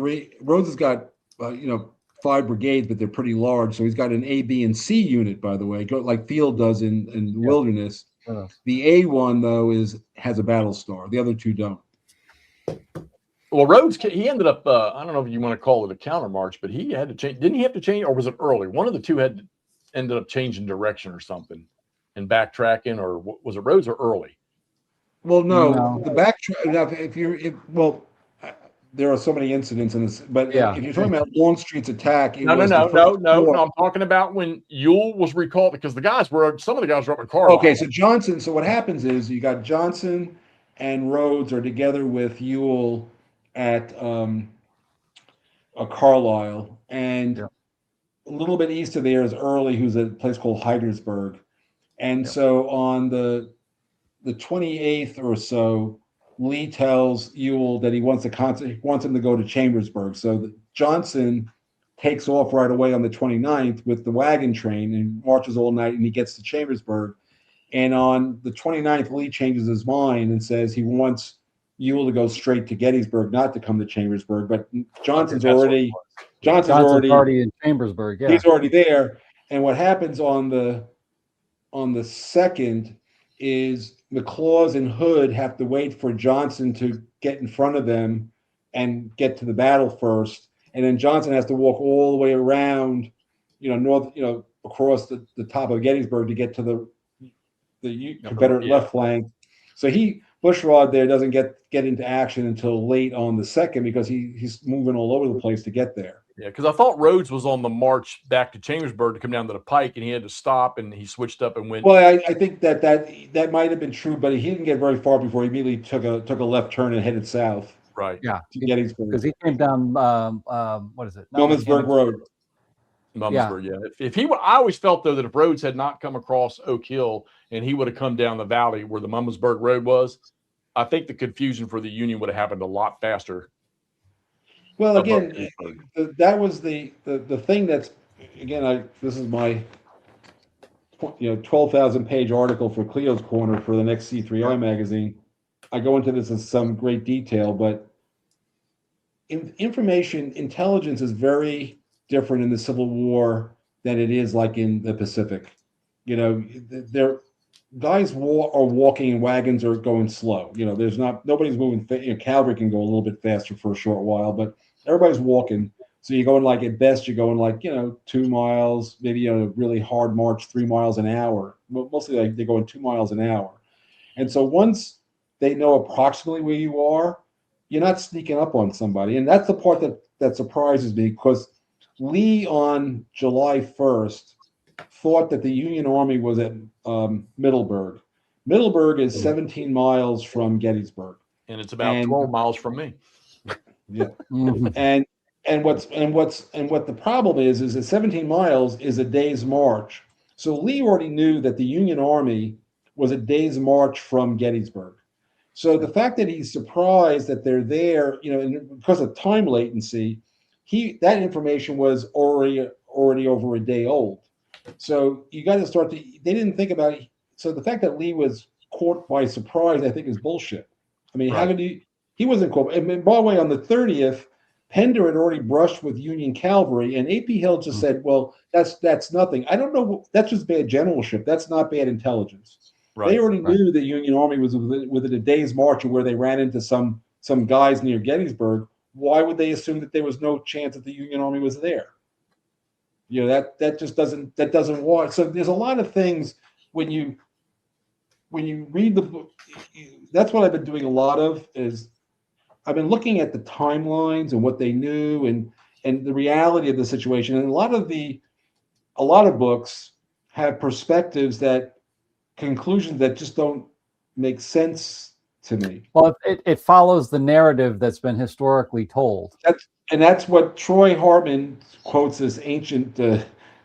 5 brigades, but they're pretty large. So he's got an A, B, and C unit, by the way, like Field does in the Wilderness. The A one though has a battle star. The other 2 don't. Well, Rhodes, he ended up, I don't know if you want to call it a counter march, but he had to change. Didn't he have to change, or was it early? One of the 2 ended up changing direction or something and backtracking, or was it Rhodes or Early? Well, no. The backtrack. There are so many incidents in this, but if you're talking about Longstreet's attack, No. I'm talking about when Ewell was recalled because some of the guys were up in Carlisle. Okay, so Johnson. So what happens is you got Johnson and Rhodes are together with Ewell at Carlisle, and a little bit east of there is Early, who's at a place called Heidersburg. And so on the 28th or so, Lee tells Ewell that he wants him to go to Chambersburg. So Johnson takes off right away on the 29th with the wagon train and marches all night, and he gets to Chambersburg. And on the 29th, Lee changes his mind and says he wants Ewell to go straight to Gettysburg, not to come to Chambersburg. But Johnson's already in Chambersburg. Yeah, he's already there. And what happens on the 2nd is McLaws and Hood have to wait for Johnson to get in front of them and get to the battle first. And then Johnson has to walk all the way around, across the top of Gettysburg to get to the Confederate left flank. So Bushrod there doesn't get into action until late on the 2nd because he's moving all over the place to get there. Yeah, because I thought Rhodes was on the march back to Chambersburg to come down to the pike, and he had to stop, and he switched up and went. Well, I think that might have been true, but he didn't get very far before he immediately took a left turn and headed south. Right. Yeah. To Gettysburg. Because he came down, what is it? Mumminsburg Road. Mumminsburg, yeah. If he would, I always felt though that if Rhodes had not come across Oak Hill and he would have come down the valley where the Mumminsburg Road was, I think the confusion for the Union would have happened a lot faster. Well, again, that was the thing that's, again, this is my 12,000 page article for Cleo's Corner for the next C3I magazine. I go into this in some great detail, but intelligence is very different in the Civil War than it is like in the Pacific. Guys are walking and wagons are going slow. Nobody's moving. Cavalry can go a little bit faster for a short while, but everybody's walking. So you're going at best, you're going 2 miles, maybe a really hard march, 3 miles an hour. Mostly they're going 2 miles an hour. And so once they know approximately where you are, you're not sneaking up on somebody. And that's the part that surprises me, because Lee on July 1st thought that the Union Army was at Middleburg. Middleburg is 17 miles from Gettysburg. And it's about 12 miles from me. Yeah. And what the problem is that 17 miles is a day's march. So Lee already knew that the Union Army was a day's march from Gettysburg. So the fact that he's surprised that they're there, and because of time latency, that information was already over a day old. So you got to they didn't think about it. So the fact that Lee was caught by surprise, I think, is bullshit. I mean, How could he wasn't caught? And by the way, on the 30th, Pender had already brushed with Union cavalry, and A.P. Hill just said, well, that's nothing. I don't know. That's just bad generalship. That's not bad intelligence. Right, they already knew the Union Army was within a day's march of where they ran into some guys near Gettysburg. Why would they assume that there was no chance that the Union Army was there? That just doesn't work. So there's a lot of things when you read the book. That's what I've been doing a lot of, is I've been looking at the timelines and what they knew and the reality of the situation. And a lot of books have perspectives conclusions that just don't make sense to me. Well, it follows the narrative that's been historically told. That's what Troy Hartman quotes, this ancient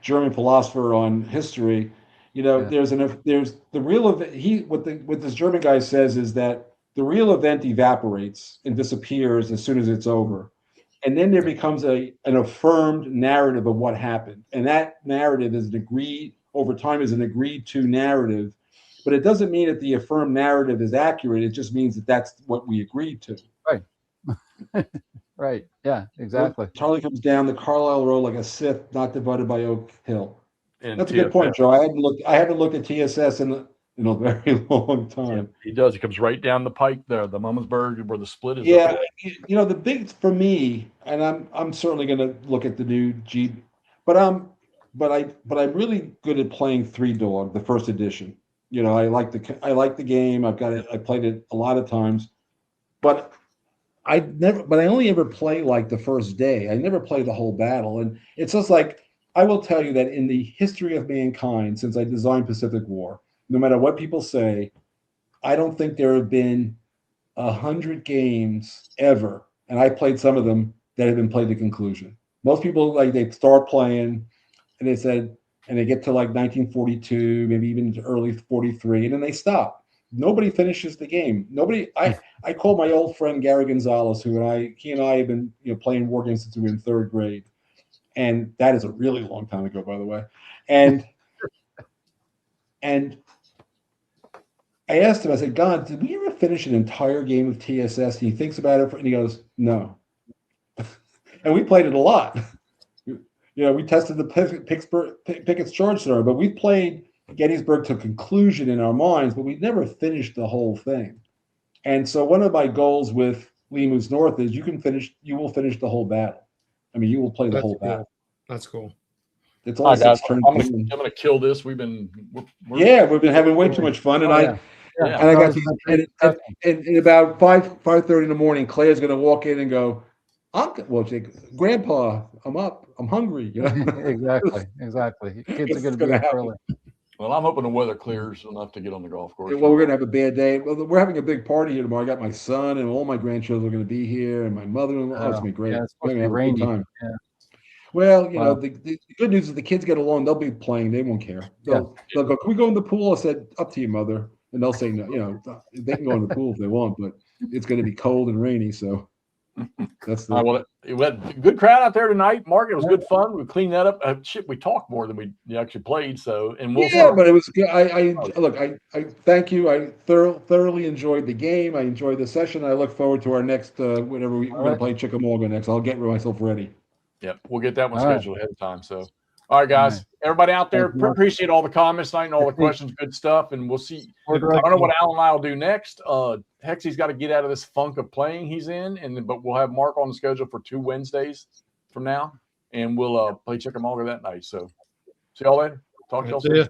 German philosopher on history. There's the real event. What this German guy says is that the real event evaporates and disappears as soon as it's over, and then there becomes an affirmed narrative of what happened, and that narrative is over time is an agreed to narrative. But it doesn't mean that the affirmed narrative is accurate. It just means that that's what we agreed to. Right. Right. Yeah, exactly. Charlie comes down the Carlisle Road like a Sith, not divided by Oak Hill. And that's a good point, Joe. I haven't looked at TSS in a very long time. Yeah, he does. He comes right down the pike there, the Mumminsburg, where the split is. Yeah, the big for me, and I'm certainly going to look at the new G, but I'm really good at playing Three Dog, the first edition. I like the game. I played it a lot of times, but I only ever play like the first day. I never play the whole battle. And it's just like, I will tell you that in the history of mankind, since I designed Pacific War, no matter what people say, I don't think there have been 100 games ever, and I played some of them, that have been played to conclusion. Most people, they start playing and they get to 1942, maybe even early 43, and then they stop. nobody finishes the game. Nobody. I called my old friend Gary Gonzalez, he and I have been playing war games since we were in 3rd grade, and that is a really long time ago, by the way. And I asked him, I said, God, did we ever finish an entire game of TSS? And he thinks about it, and he goes, no. And we played it a lot. We tested the Pickett's Charge Scenario, but we played Gettysburg to conclusion in our minds, but we never finished the whole thing. And so one of my goals with Lee Moves North is you will finish the whole battle. I mean, you will play the whole battle. That's cool. It's All only right, guys, 6 turns. I'm gonna kill this. We've been we've been having way too much fun, and I got to, in about 5:30 in the morning, Claire's going to walk in and go, Grandpa, I'm up, I'm hungry. Exactly. Kids are going to be up early. Well, I'm hoping the weather clears enough to get on the golf course. Well, we're going to have a bad day. Well, we're having a big party here tomorrow. I got my son and all my grandchildren are going to be here, and my mother-in-law. It's going to be great. Yeah, it's we're supposed going to to be have a rainy. good time. Yeah. Well, the good news is the kids get along. They'll be playing. They won't care. They'll go, can we go in the pool? I said, up to you, mother. And they'll say, no, they can go in the pool if they want, but it's going to be cold and rainy. So that's well, we had a good crowd out there tonight, Mark. It was good fun. We cleaned that up. We talked more than we actually played. So, and we'll but it was good. I thank you. I thoroughly enjoyed the game. I enjoyed the session. I look forward to our next whenever we're going to play Chickamauga next. I'll get myself ready. Yep, we'll get that one scheduled ahead of time. So, all right, guys, everybody out there, appreciate all the comments tonight and all the questions. Good stuff, and we'll see. I don't know what Alan and I will do next. Hexy's got to get out of this funk of playing he's in, but we'll have Mark on the schedule for 2 Wednesdays from now, and we'll play Chickamauga that night. So, see y'all later. Talk to y'all soon.